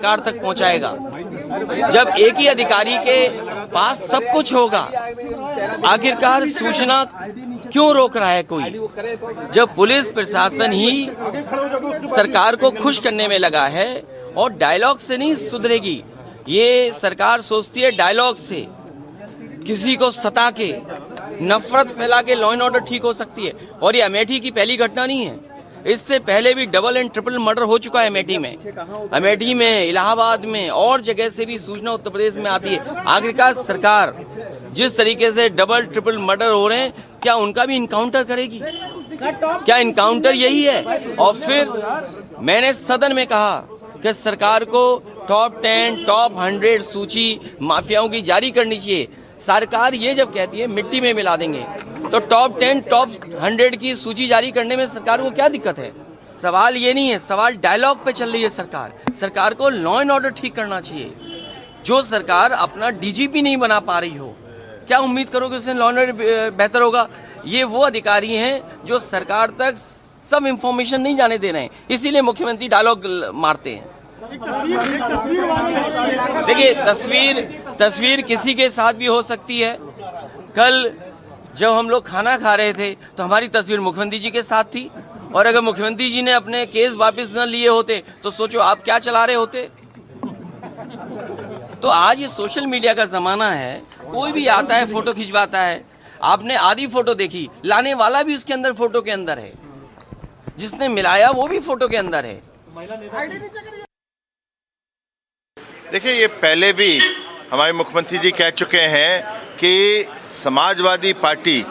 सरकार तक पहुंचाएगा। जब एक ही अधिकारी के पास सब कुछ होगा, आखिरकार सूचना क्यों रोक रहा है कोई? जब पुलिस प्रशासन ही सरकार को खुश करने में लगा है और डायलॉग से नहीं सुधरेगी। ये सरकार सोचती है डायलॉग से, किसी को सता के, नफरत फैला के लॉ एंड ऑर्डर ठीक हो सकती है। और ये अमेठी की पहली घटना नहीं है, इससे पहले भी डबल एंड ट्रिपल मर्डर हो चुका है अमेठी में, इलाहाबाद में और जगह से भी सूचना उत्तर प्रदेश में आती है। आखिरकार सरकार जिस तरीके से डबल ट्रिपल मर्डर हो रहे हैं, क्या उनका भी इनकाउंटर करेगी? क्या इनकाउंटर यही है? और फिर मैंने सदन में कहा कि सरकार को टॉप 10, टॉप 100 सूची माफियाओं की जारी करनी चाहिए। सरकार ये जब कहती है मिट्टी में मिला देंगे, तो टॉप 10, टॉप 100 की सूची जारी करने में सरकार को क्या दिक्कत है? सवाल ये नहीं है, सवाल डायलॉग पे चल रही है सरकार को लॉ एंड ऑर्डर ठीक करना चाहिए। जो सरकार अपना डीजीपी नहीं बना पा रही हो, क्या उम्मीद करोगे उससे लॉ एंड ऑर्डर बेहतर होगा? ये वो अधिकारी हैं जो सरकार तक सब इंफॉर्मेशन नहीं जाने दे रहे हैं, इसीलिए मुख्यमंत्री डायलॉग मारते हैं। देखिए, तस्वीर किसी के साथ भी हो सकती है। कल जब हम लोग खाना खा रहे थे तो हमारी तस्वीर मुख्यमंत्री जी के साथ थी, और अगर मुख्यमंत्री जी ने अपने केस वापस न लिए होते तो सोचो आप क्या चला रहे होते। तो आज ये सोशल मीडिया का जमाना है, कोई भी आता है फोटो खिंचवाता है। आपने आधी फोटो देखी, लाने वाला भी उसके अंदर फोटो के अंदर है, जिसने मिलाया वो भी फोटो के अंदर है। देखिए, ये पहले भी हमारे मुख्यमंत्री जी कह चुके हैं कि समाजवादी पार्टी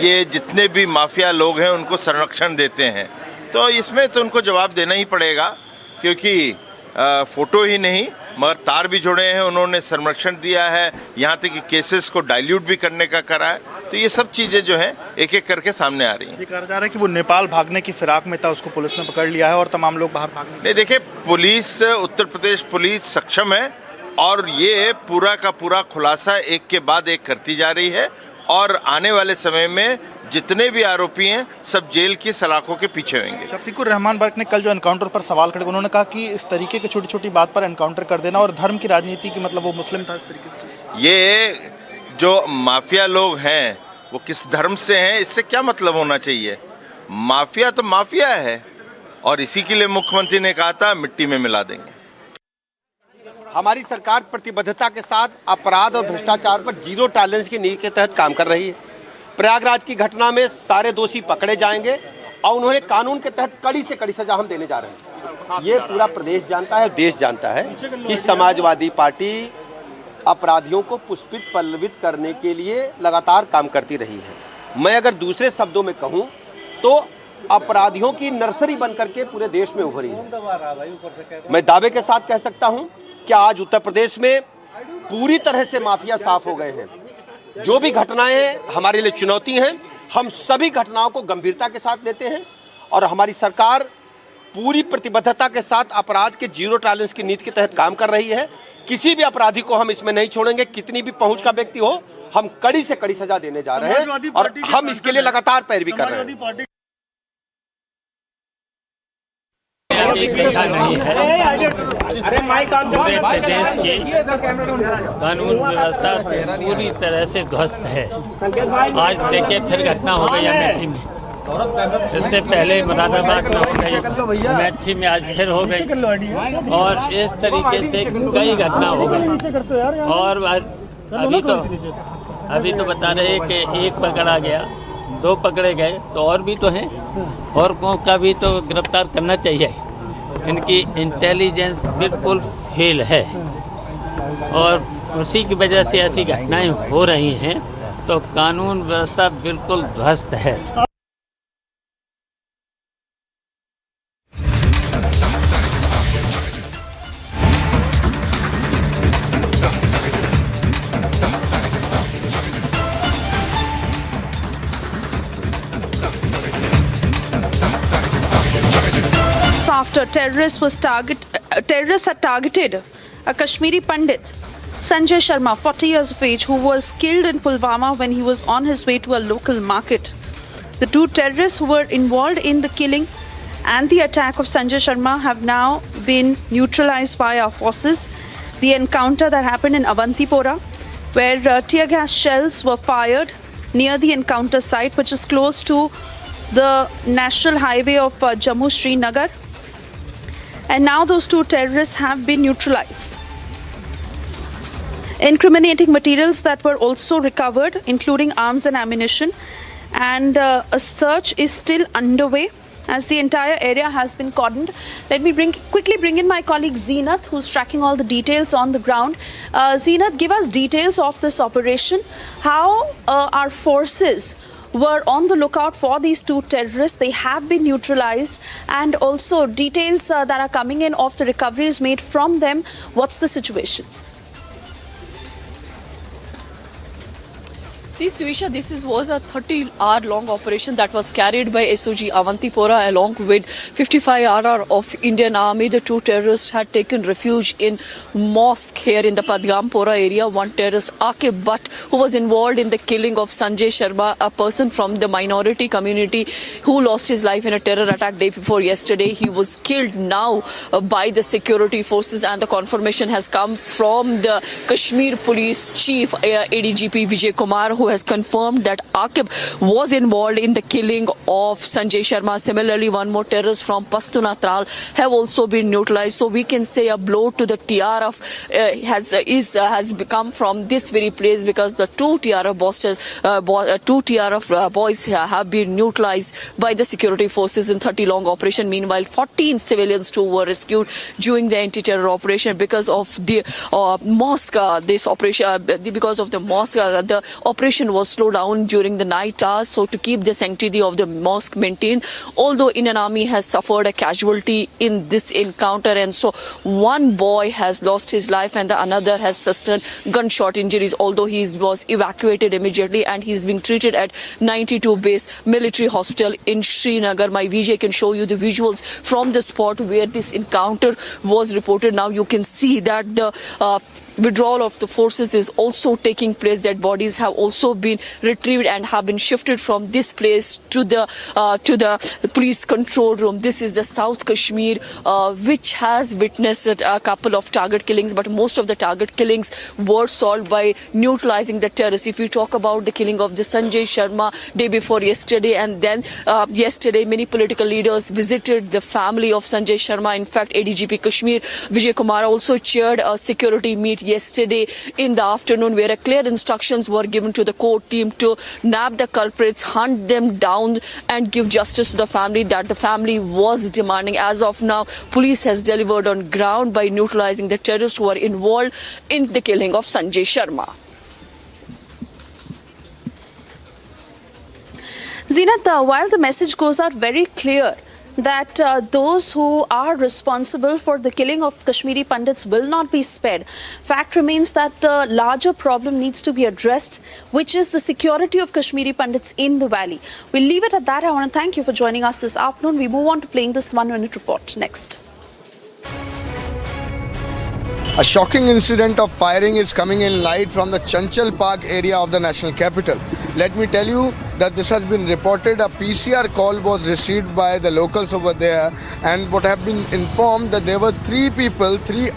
ये जितने भी माफिया लोग हैं उनको संरक्षण देते हैं, तो इसमें तो उनको जवाब देना ही पड़ेगा, क्योंकि फोटो ही नहीं मगर तार भी जुड़े हैं, उन्होंने संरक्षण दिया है, यहाँ तक कि केसेस को डाइल्यूट भी करने का करा है। तो ये सब चीज़ें जो हैं एक एक करके सामने आ रही हैं। ये कहा जा रहा है कि वो नेपाल भागने की फिराक में था, उसको पुलिस ने पकड़ लिया है और तमाम लोग बाहर भागने। नहीं, देखिए, पुलिस, उत्तर प्रदेश पुलिस सक्षम है और ये पूरा का पूरा खुलासा एक के बाद एक करती जा रही है, और आने वाले समय में जितने भी आरोपी हैं सब जेल की सलाखों के पीछे होंगे। शफीकुर रहमान बर्क ने कल जो एनकाउंटर पर सवाल खड़े, उन्होंने कहा कि इस तरीके की छोटी छोटी बात पर एनकाउंटर कर देना और धर्म की राजनीति की, मतलब वो मुस्लिम था इस तरीके से। ये जो माफिया लोग हैं वो किस धर्म से हैं, इससे क्या मतलब होना चाहिए? माफिया तो माफिया है, और इसी के लिए मुख्यमंत्री ने कहा था मिट्टी में मिला देंगे। हमारी सरकार प्रतिबद्धता के साथ अपराध और भ्रष्टाचार पर जीरो टॉलरेंस की नीति के तहत काम कर रही है। प्रयागराज की घटना में सारे दोषी पकड़े जाएंगे और उन्होंने कानून के तहत कड़ी से कड़ी सजा हम देने जा रहे हैं। ये पूरा प्रदेश जानता है, देश जानता है कि समाजवादी पार्टी अपराधियों को पुष्पित पल्लवित करने के लिए लगातार काम करती रही है। मैं अगर दूसरे शब्दों में कहूँ तो अपराधियों की नर्सरी बनकर के पूरे देश में उभरी है। मैं दावे के साथ कह सकता हूँ कि आज उत्तर प्रदेश में पूरी तरह से माफिया साफ हो गए हैं। जो भी घटनाएं हैं हमारे लिए चुनौती हैं, हम सभी घटनाओं को गंभीरता के साथ लेते हैं और हमारी सरकार पूरी प्रतिबद्धता के साथ अपराध के जीरो टॉलरेंस की नीति के तहत काम कर रही है। किसी भी अपराधी को हम इसमें नहीं छोड़ेंगे, कितनी भी पहुंच का व्यक्ति हो, हम कड़ी से कड़ी सजा देने जा रहे हैं और हम इसके लिए लगातार पैरवी कर रहे हैं। नहीं है, पूरे प्रदेश की कानून व्यवस्था पूरी तरह से ध्वस्त है। आज देखिए फिर घटना हो गई अमेठी में, इससे पहले मुरादाबाद में हो गई, अमेठी में आज फिर हो गई, और इस तरीके से कई घटना हो गई। और अभी तो बता रहे कि एक पकड़ा गया, 2 पकड़े गए, तो और भी तो हैं, और का भी तो गिरफ्तार करना चाहिए। इनकी इंटेलिजेंस बिल्कुल फेल है और उसी की वजह से ऐसी घटनाएं हो रही हैं, तो कानून व्यवस्था बिल्कुल ध्वस्त है। After terrorists had targeted a Kashmiri Pandit, Sanjay Sharma, 40 years of age, who was killed in Pulwama when he was on his way to a local market. The 2 terrorists who were involved in the killing and the attack of Sanjay Sharma have now been neutralized by our forces. The encounter that happened in Avantipora, where tear gas shells were fired near the encounter site, which is close to the national highway of Jammu-Srinagar. And now those two terrorists have been neutralized. Incriminating materials that were also recovered, including arms and ammunition, and a search is still underway as the entire area has been cordoned. Let me quickly bring in my colleague Zeenath, who's tracking all the details on the ground. Zeenath, give us details of this operation, how our forces were on the lookout for these two terrorists. They have been neutralized, and also details that are coming in of the recoveries made from them. What's the situation? See, Suisha, this was a 30-hour-long operation that was carried by SOG Avantipora along with 55 of Indian Army. The two terrorists had taken refuge in mosque here in the Padgampora area. One terrorist, Akhilesh Bhatt, who was involved in the killing of Sanjay Sharma, a person from the minority community who lost his life in a terror attack day before yesterday. He was killed now by the security forces, and the confirmation has come from the Kashmir police chief, ADGP Vijay Kumar, who has confirmed that Akhilesh was involved in the killing of Sanjay Sharma. Similarly, one more terrorist from Pashtuna Tral have also been neutralized. So we can say a blow to the TRF has become from this very place, because the two TRF boys have been neutralized by the security forces in 30-long operation. Meanwhile, 14 civilians too were rescued during the anti-terror operation because of the mosque. This operation, because of the mosque, the operation was slowed down during the night hours, so to keep the sanctity of the mosque maintained. Although Indian Army has suffered a casualty in this encounter, and so one boy has lost his life and the another has sustained gunshot injuries, although he was evacuated immediately and he's being treated at 92 base military hospital in Srinagar. My VJ can show you the visuals from the spot where this encounter was reported. Now you can see that the withdrawal of the forces is also taking place. Dead bodies have also been retrieved and have been shifted from this place to the police control room. This is the South Kashmir, which has witnessed a couple of target killings, but most of the target killings were solved by neutralizing the terrorists. If we talk about the killing of the Sanjay Sharma day before yesterday, and then yesterday many political leaders visited the family of Sanjay Sharma. In fact, ADGP Kashmir Vijay Kumar also chaired a security meet yesterday in the afternoon, where clear instructions were given to the court team to nab the culprits, hunt them down and give justice to the family that the family was demanding. As of now, police has delivered on ground by neutralizing the terrorists who were involved in the killing of Sanjay Sharma. Zeenath, while the message goes out very clear that those who are responsible for the killing of Kashmiri Pandits will not be spared, fact remains that the larger problem needs to be addressed, which is the security of Kashmiri Pandits in the valley. We'll leave it at that. I want to thank you for joining us this afternoon. We move on to playing this 1-minute report next. A shocking incident of firing is coming in light from the Chanchal Park area of the national capital. Let me tell you that this has been reported. A PCR call was received by the locals over there, and what have been informed that there were three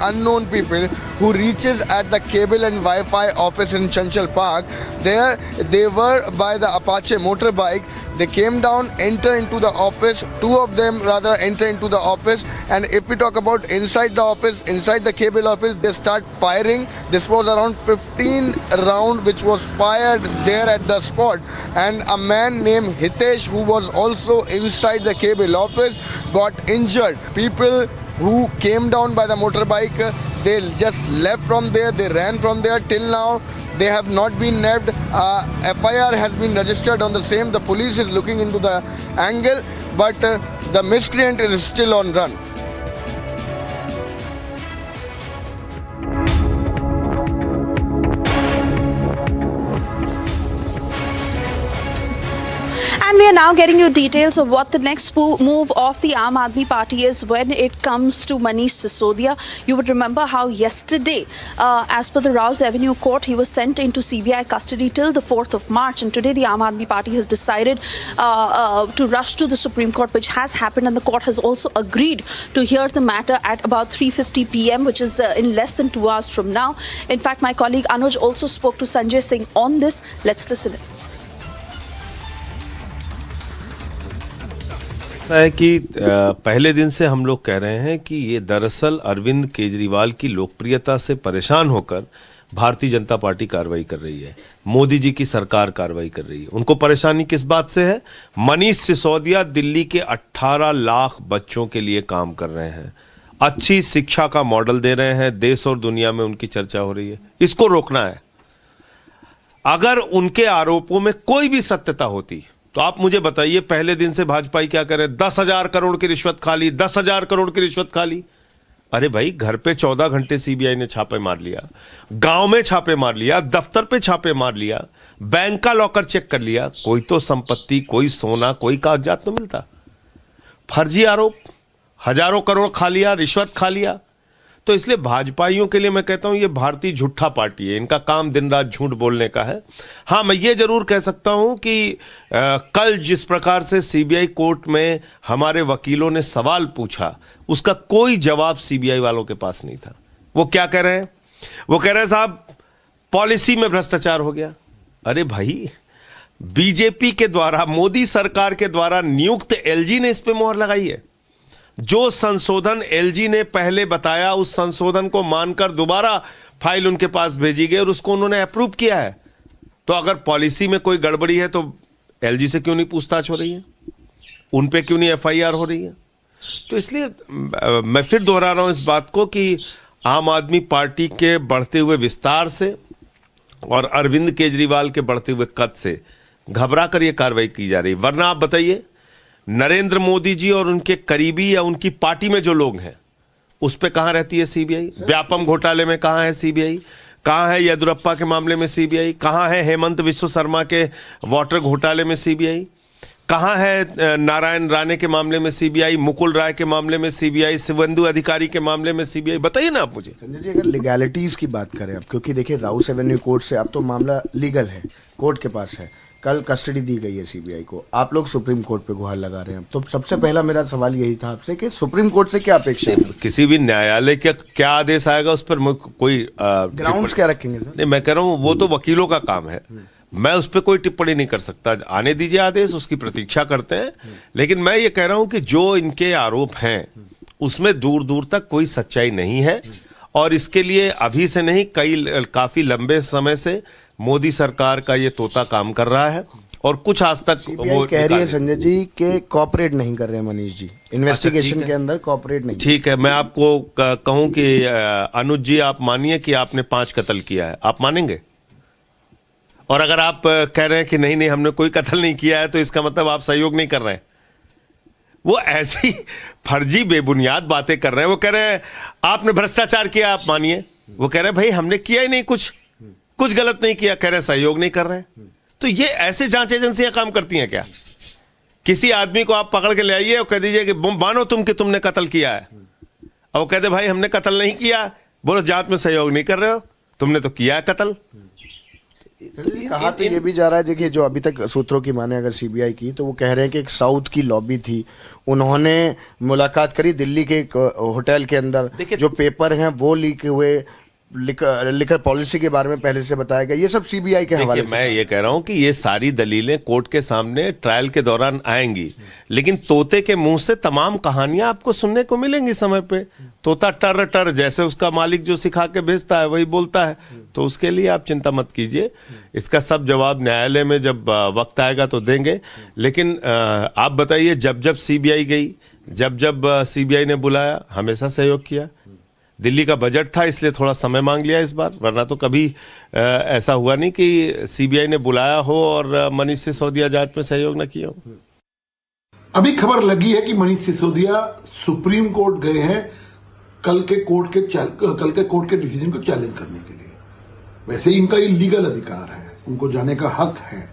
unknown people who reaches at the cable and Wi-Fi office in Chanchal Park. There they were by the Apache motorbike. They came down, enter into the office. Two of them rather enter into the office, and if we talk about inside the office, inside the cable office, they start firing. This was around 15 round which was fired there at the spot, and a man named Hitesh, who was also inside the cable office, got injured. People who came down by the motorbike, they just left from there, they ran from there. Till now they have not been nabbed. FIR has been registered on the same. The police is looking into the angle, but the miscreant is still on run. And we are now getting you details of what the next move of the Aam Aadmi Party is when it comes to Manish Sisodia. You would remember how yesterday, as per the Rouse Avenue Court, he was sent into CBI custody till the 4th of March. And today the Aam Aadmi Party has decided to rush to the Supreme Court, which has happened. And the court has also agreed to hear the matter at about 3:50 p.m., which is in less than 2 hours from now. In fact, my colleague Anuj also spoke to Sanjay Singh on this. Let's listen in. है कि पहले दिन से हम लोग कह रहे हैं कि ये दरअसल अरविंद केजरीवाल की लोकप्रियता से परेशान होकर भारतीय जनता पार्टी कार्रवाई कर रही है, मोदी जी की सरकार कार्रवाई कर रही है। उनको परेशानी किस बात से है? मनीष सिसोदिया दिल्ली के 18 लाख बच्चों के लिए काम कर रहे हैं, अच्छी शिक्षा का मॉडल दे रहे हैं, देश और दुनिया में उनकी चर्चा हो रही है। इसको रोकना है। अगर उनके आरोपों में कोई भी सत्यता होती तो आप मुझे बताइए, पहले दिन से भाजपाई क्या करे? 10,000 करोड़ की रिश्वत खा ली, 10,000 करोड़ की रिश्वत खा ली। अरे भाई, घर पे 14 घंटे सीबीआई ने छापे मार लिया, गांव में छापे मार लिया, दफ्तर पे छापे मार लिया, बैंक का लॉकर चेक कर लिया, कोई तो संपत्ति, कोई सोना, कोई कागजात तो मिलता। फर्जी आरोप, हजारों करोड़ खा लिया, रिश्वत खा लिया। तो इसलिए भाजपाइयों के लिए मैं कहता हूं, ये भारतीय झूठा पार्टी है, इनका काम दिन रात झूठ बोलने का है। हां, मैं ये जरूर कह सकता हूं कि कल जिस प्रकार से सीबीआई कोर्ट में हमारे वकीलों ने सवाल पूछा, उसका कोई जवाब सीबीआई वालों के पास नहीं था। वो क्या कह रहे हैं? वो कह रहे हैं साहब पॉलिसी में भ्रष्टाचार हो गया। अरे भाई, बीजेपी के द्वारा, मोदी सरकार के द्वारा नियुक्त एलजी ने इस पे मोहर लगाई है। जो संशोधन एलजी ने पहले बताया, उस संशोधन को मानकर दोबारा फाइल उनके पास भेजी गई और उसको उन्होंने अप्रूव किया है। तो अगर पॉलिसी में कोई गड़बड़ी है तो एलजी से क्यों नहीं पूछताछ हो रही है? उन पे क्यों नहीं एफआईआर हो रही है? तो इसलिए मैं फिर दोहरा रहा हूं इस बात को कि आम आदमी पार्टी के बढ़ते हुए विस्तार से और अरविंद केजरीवाल के बढ़ते हुए कद से घबरा कर यह कार्रवाई की जा रही। वरना आप बताइए, नरेंद्र मोदी जी और उनके करीबी या उनकी पार्टी में जो लोग हैं, उस पे कहां रहती है सीबीआई? व्यापम घोटाले में कहां है सीबीआई? कहां है येदुरप्पा के मामले में सीबीआई? कहां है हेमंत विश्व शर्मा के वाटर घोटाले में सीबीआई? कहां है नारायण राणे के मामले में सीबीआई, मुकुल राय के मामले में सीबीआई, शिवेंदु अधिकारी के मामले में सीबीआई? बताइए ना आप मुझे। संजय जी, अगर लीगैलिटीज की बात करें अब, क्योंकि देखिए राउस एवेन्यू कोर्ट से अब तो मामला लीगल है, कोर्ट के पास है, कल कस्टडी दी गई है सीबीआई को, आप लोग सुप्रीम कोर्ट पे गुहार लगा रहे हैं। तो सबसे पहला मेरा सवाल यही था आपसे कि सुप्रीम कोर्ट से क्या अपेक्षा है? किसी भी न्यायालय का क्या आदेश आएगा उस पर कोई ग्राउंड्स क्या रखेंगे सर? नहीं, मैं कह रहा हूं वो तो वकीलों का काम है, मैं उस पर कोई टिप्पणी नहीं कर सकता। आने दीजिए आदेश, उसकी प्रतीक्षा करते हैं। लेकिन मैं ये कह रहा हूं कि जो इनके आरोप हैं उसमें दूर दूर तक कोई सच्चाई नहीं है, और इसके लिए अभी से नहीं, काफी लंबे समय से मोदी सरकार का ये तोता काम कर रहा है और कुछ आज तक वो कह रही है संजय जी कि कॉपरेट नहीं कर रहे हैं मनीष जी, इन्वेस्टिगेशन के अंदर कॉपरेट नहीं। ठीक है, मैं आपको कहूं कि अनुज जी, आप मानिए कि आपने 5 कत्ल किया है, आप मानेंगे? और अगर आप कह रहे हैं कि नहीं नहीं हमने कोई कत्ल नहीं किया है, तो इसका मतलब आप सहयोग नहीं कर रहे हैं। वो ऐसी फर्जी बेबुनियाद बातें कर रहे हैं। वो कह रहे हैं आपने भ्रष्टाचार किया, आप मानिए। वो कह रहे हैं भाई हमने किया ही नहीं, कुछ गलत नहीं किया, कह रहे सहयोग नहीं कर रहे हैं। तो ये ऐसे जांच एजेंसियां काम करती हैं क्या? किसी आदमी को आप पकड़ के ले आइए और कह दीजिए कि मानो तुम कि तुमने कत्ल किया है, और वो कहते भाई हमने कत्ल नहीं किया, बोलो जांच में सहयोग नहीं कर रहे हो, तुमने तो किया है कत्ल। कहा तो ये भी जा रहा है, देखिए जो अभी तक सूत्रों की माने अगर सीबीआई की, तो वो कह रहे हैं कि एक साउथ की लॉबी थी, उन्होंने मुलाकात करी दिल्ली के एक होटल के अंदर, जो पेपर हैं वो लीक हुए, लिकर पॉलिसी के बारे में पहले से बताया गया, ये सब सीबीआई के हवाले से। मैं ये कह रहा हूं कि ये सारी दलीलें कोर्ट के सामने ट्रायल के दौरान आएंगी, लेकिन तोते के मुंह से तमाम कहानियां आपको सुनने को मिलेंगी समय पे। तोता टर टर, जैसे उसका मालिक जो सिखा के भेजता है वही बोलता है। तो उसके लिए आप चिंता मत कीजिए, इसका सब जवाब न्यायालय में जब वक्त आएगा तो देंगे। लेकिन आप बताइए, जब जब सीबीआई गई, जब सीबीआई ने बुलाया, हमेशा सहयोग किया। दिल्ली का बजट था इसलिए थोड़ा समय मांग लिया इस बार, वरना तो कभी ऐसा हुआ नहीं कि सीबीआई ने बुलाया हो और मनीष सिसोदिया जांच में सहयोग न किया हो। अभी खबर लगी है कि मनीष सिसोदिया सुप्रीम कोर्ट गए हैं कल के कोर्ट के डिसीजन को चैलेंज करने के लिए। वैसे ही इनका ये लीगल अधिकार है, उनको जाने का हक है,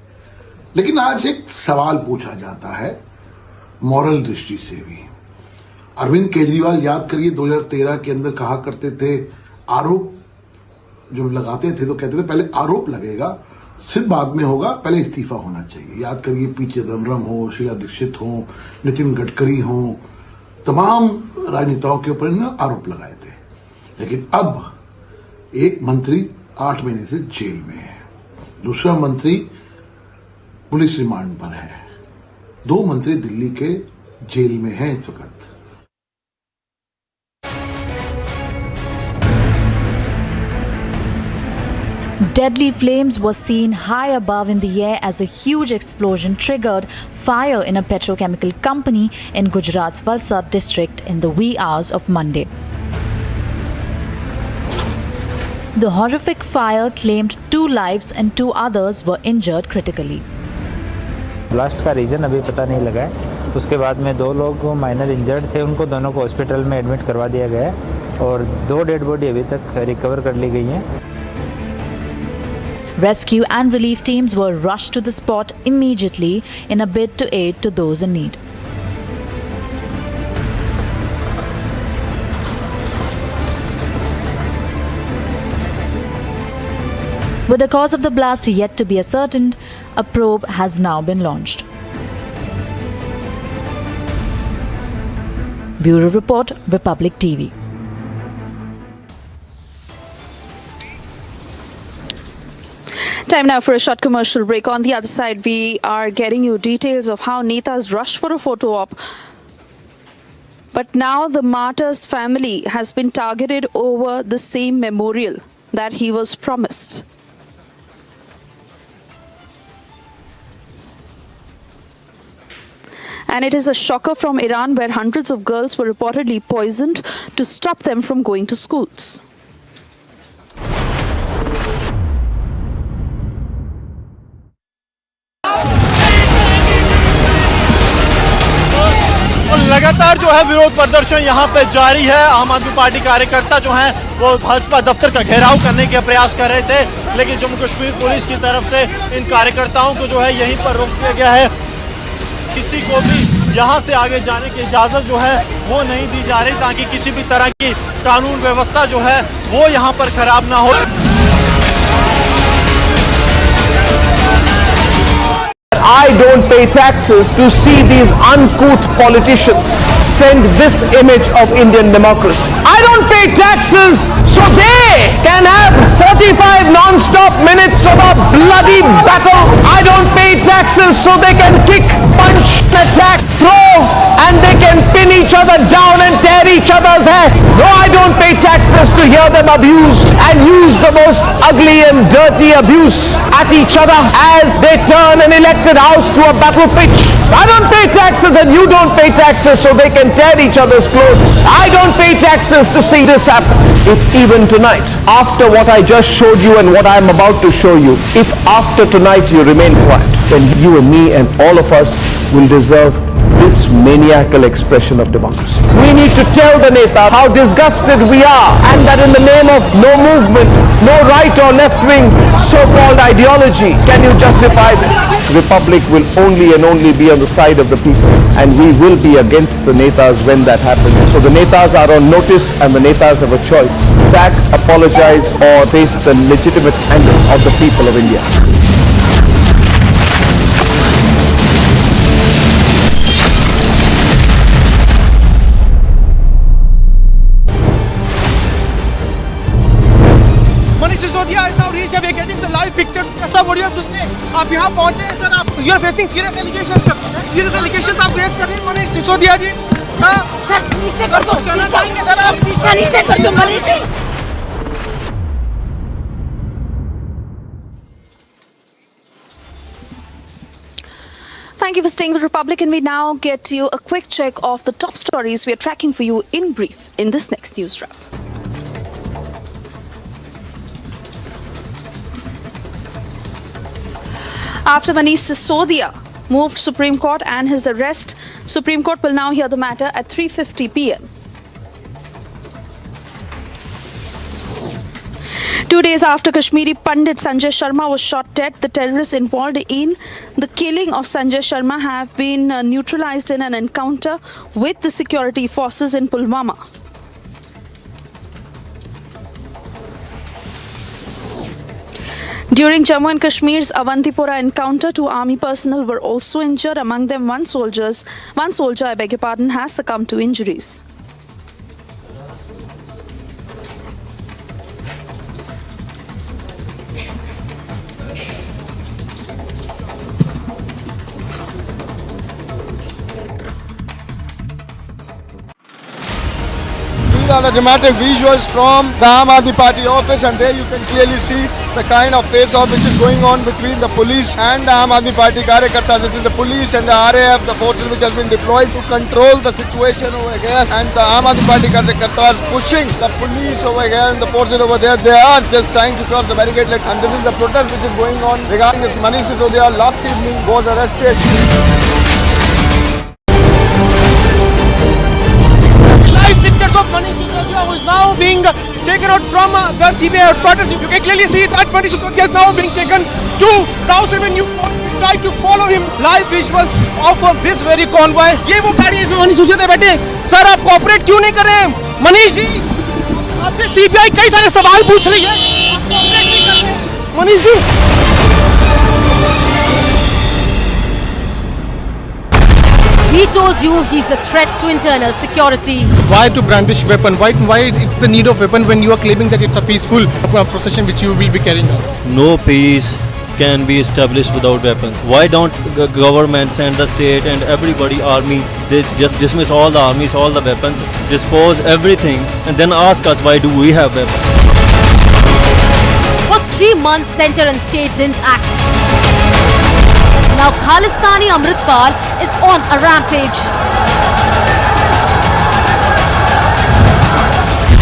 लेकिन आज एक सवाल पूछा जाता है मॉरल दृष्टि से भी। अरविंद केजरीवाल याद करिए 2013 के अंदर कहा करते थे, आरोप जो लगाते थे तो कहते थे पहले आरोप लगेगा, सिर्फ बाद में होगा, पहले इस्तीफा होना चाहिए। याद करिए पी चिदम्बरम हो, शीला दीक्षित हो, नितिन गडकरी हो, तमाम राजनेताओं के ऊपर आरोप लगाए थे। लेकिन अब एक मंत्री 8 महीने से जेल में है, दूसरा मंत्री पुलिस रिमांड पर है, 2 मंत्री दिल्ली के जेल में हैं इस वक्त। Deadly flames were seen high above in the air as a huge explosion triggered fire in a petrochemical company in Gujarat's Valsad district in the wee hours of Monday. The horrific fire claimed 2 lives and 2 others were injured critically. Blast का reason अभी पता नहीं लगा है। उसके बाद में 2 लोग माइनर इंजर्ड थे, उनको दोनों को हॉस्पिटल में एडमिट करवा दिया गया है और 2 डेड बॉडी अभी तक रिकवर कर ली गई हैं। Rescue and relief teams were rushed to the spot immediately in a bid to aid to those in need. With the cause of the blast yet to be ascertained, a probe has now been launched. Bureau Report, Republic TV. Time now for a short commercial break. On the other side, we are getting you details of how netas rush for a photo op. But now the martyr's family has been targeted over the same memorial that he was promised. And it is a shocker from Iran, where hundreds of girls were reportedly poisoned to stop them from going to schools. लगातार जो है विरोध प्रदर्शन यहाँ पे जारी है। आम आदमी पार्टी कार्यकर्ता जो हैं वो भाजपा दफ्तर का घेराव करने के प्रयास कर रहे थे, लेकिन जम्मू कश्मीर पुलिस की तरफ से इन कार्यकर्ताओं को जो है यहीं पर रोक दिया गया है। किसी को भी यहाँ से आगे जाने की इजाज़त जो है वो नहीं दी जा रही, ताकि किसी भी तरह की कानून व्यवस्था जो है वो यहाँ पर खराब ना हो। I don't pay taxes to see these uncouth politicians send this image of Indian democracy. I don't pay taxes so they can have 45 non-stop minutes of a bloody battle. I don't pay taxes so they can kick, punch, attack, throw, and they can pin each other down and tear each other's hair. No, I don't pay taxes to hear them abuse and use the most ugly and dirty abuse at each other as they turn an elected house to a battle pitch. I don't pay taxes and you don't pay taxes so they can tear each other's clothes. I don't pay taxes to see this happen. If even tonight, after what I just showed you and what I am about to show you, if after tonight you remain quiet, then you and me and all of us will deserve this maniacal expression of democracy. We need to tell the Neta how disgusted we are, and that in the name of no movement, no right or left wing so-called ideology can you justify this. Republic will only and only be on the side of the people, and we will be against the Netas when that happens. So the Netas are on notice and the Netas have a choice: sack, apologize, or face the legitimate anger of the people of India. Manish Sisodia is now reached. We are getting the live picture. Sir, what do you have to say? आप यहाँ पहुँचे हैं sir, आप you are facing serious allegations sir. Serious allegations आप face कर रहे हैं मनीष सिसोदिया जी। Sir नीचे कर दो, कहना चाहेंगे सर आप? शीशा नीचे कर दो Manish. Thank you for staying with Republic, and we now get you a quick check of the top stories we are tracking for you in brief in this next news wrap. After Manish Sisodia moved Supreme Court and his arrest, Supreme Court will now hear the matter at 3:50 p.m. 2 days after Kashmiri Pandit Sanjay Sharma was shot dead, the terrorists involved in the killing of Sanjay Sharma have been neutralized in an encounter with the security forces in Pulwama. During Jammu and Kashmir's Avantipora encounter, 2 army personnel were also injured. Among them, one soldier, has succumbed to injuries. These are the dramatic visuals from the Aam Aadmi Party office, and there you can clearly see the kind of face-off which is going on between the police and the Aam Aadmi Party Karyakartas. This is the police and the RAF, the forces which has been deployed to control the situation over here, and the Aam Aadmi Party Karyakartas pushing the police over here and the forces over there. They are just trying to cross the barricade, and this is the protest which is going on regarding this. Manish Sisodia last evening was arrested. Pictures of Manish Sisodia, who is now being taken out from the CBI headquarters. You can clearly see that Manish Sisodia is now being taken to Rouse Avenue. We try to follow him. Live visuals of this very convoy. ये वो गाड़ी है इसमें मनीष सिसोदिया बैठे. Sir आप cooperate क्यों नहीं कर रहे हैं? मनीष जी, आपसे CBI कई सारे सवाल पूछ रही है. आप कोऑपरेट नहीं कर रहे. Manish ji. He told you he's a threat to internal security. Why to brandish weapon? Why it's the need of weapon when you are claiming that it's a peaceful procession which you will be carrying out? No peace can be established without weapons. Why don't governments and the state and everybody, army, they just dismiss all the armies, all the weapons, dispose everything, and then ask us why do we have weapons? For 3 months, center and state didn't act. Now Khalistani Amritpal is on a rampage.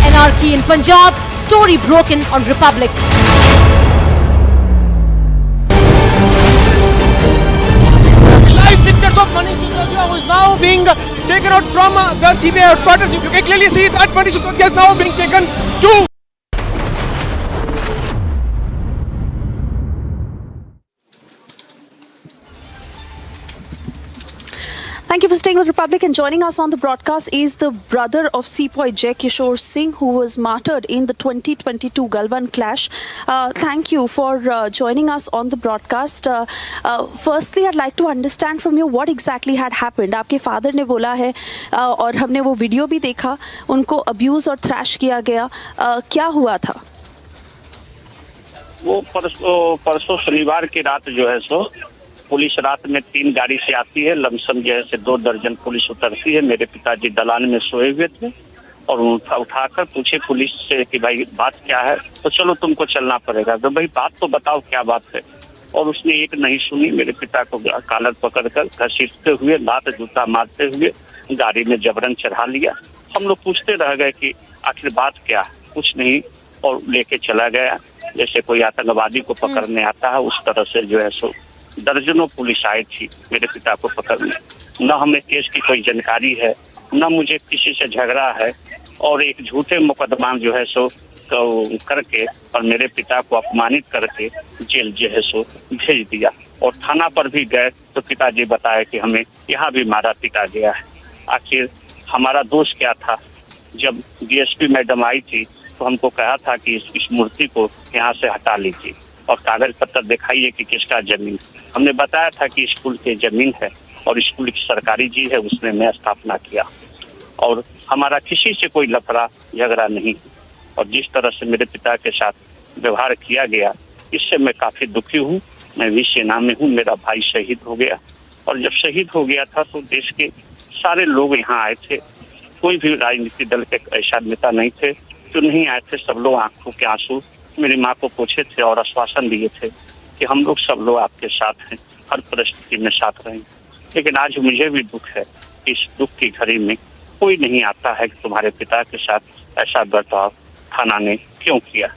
Anarchy in Punjab, story broken on Republic. Live pictures of Manish Sisodia, who is now being taken out from the CBI headquarters. You can clearly see that Manish Sisodia is now being taken to. Thank you for staying with Republic, and joining us on the broadcast is the brother of Sepoy Jai Kishore Singh, who was martyred in the 2022 Galwan clash. Thank you for joining us on the broadcast. Firstly, I'd like to understand from you what exactly had happened. आपके father ने बोला है और हमने वो video भी देखा, उनको abuse और thrash किया गया. क्या हुआ था? वो परसों शनिवार की रात जो है सो पुलिस रात में 3 गाड़ी से आती है. लमसम जो है से 2 दर्जन पुलिस उतरती है. मेरे पिताजी दलान में सोए हुए थे और उठाकर पूछे पुलिस से कि भाई बात क्या है. तो चलो तुमको चलना पड़ेगा. तो भाई बात तो बताओ क्या बात है. और उसने एक नहीं सुनी. मेरे पिता को कॉलर पकड़कर घसीटते हुए, लात जूता मारते हुए गाड़ी में जबरन चढ़ा लिया. हम लोग पूछते रह गए कि आखिर बात क्या. कुछ नहीं, और लेके चला गया. जैसे कोई आतंकवादी को पकड़ने आता है उस तरह से जो है सो दर्जनों पुलिस आई थी मेरे पिता को पकड़ने. न हमें केस की कोई जानकारी है, न मुझे किसी से झगड़ा है, और एक झूठे मुकदमा जो है सो करके और मेरे पिता को अपमानित करके जेल जो है सो भेज दिया. और थाना पर भी गए तो पिताजी बताए कि हमें यहाँ भी मारा पीटा गया है. आखिर हमारा दोष क्या था. जब DSP मैडम आई थी तो हमको कहा था कि इस मूर्ति को यहाँ से हटा लीजिए और कागज पत्र दिखाइए कि किसका जमीन. हमने बताया था कि स्कूल की जमीन है और स्कूल की सरकारी चीज है, उसमें मैं स्थापना किया. और हमारा किसी से कोई लफड़ा झगड़ा नहीं. और जिस तरह से मेरे पिता के साथ व्यवहार किया गया, इससे मैं काफी दुखी हूँ. मैं भी सेना में हूँ. मेरा भाई शहीद हो गया, और जब शहीद हो गया था तो देश के सारे लोग यहाँ आए थे. कोई भी राजनीतिक दल के ऐसा नेता नहीं थे जो नहीं आए थे. सब लोग आंखों के आंसू मेरी माँ को पूछे थे और आश्वासन दिए थे कि हम लोग सब लोग आपके साथ हैं, हर परिस्थिति में साथ रहेंगे. लेकिन आज मुझे भी दुख है कि इस दुख की घड़ी में कोई नहीं आता है कि तुम्हारे पिता के साथ ऐसा बर्ताव थाना ने क्यों किया.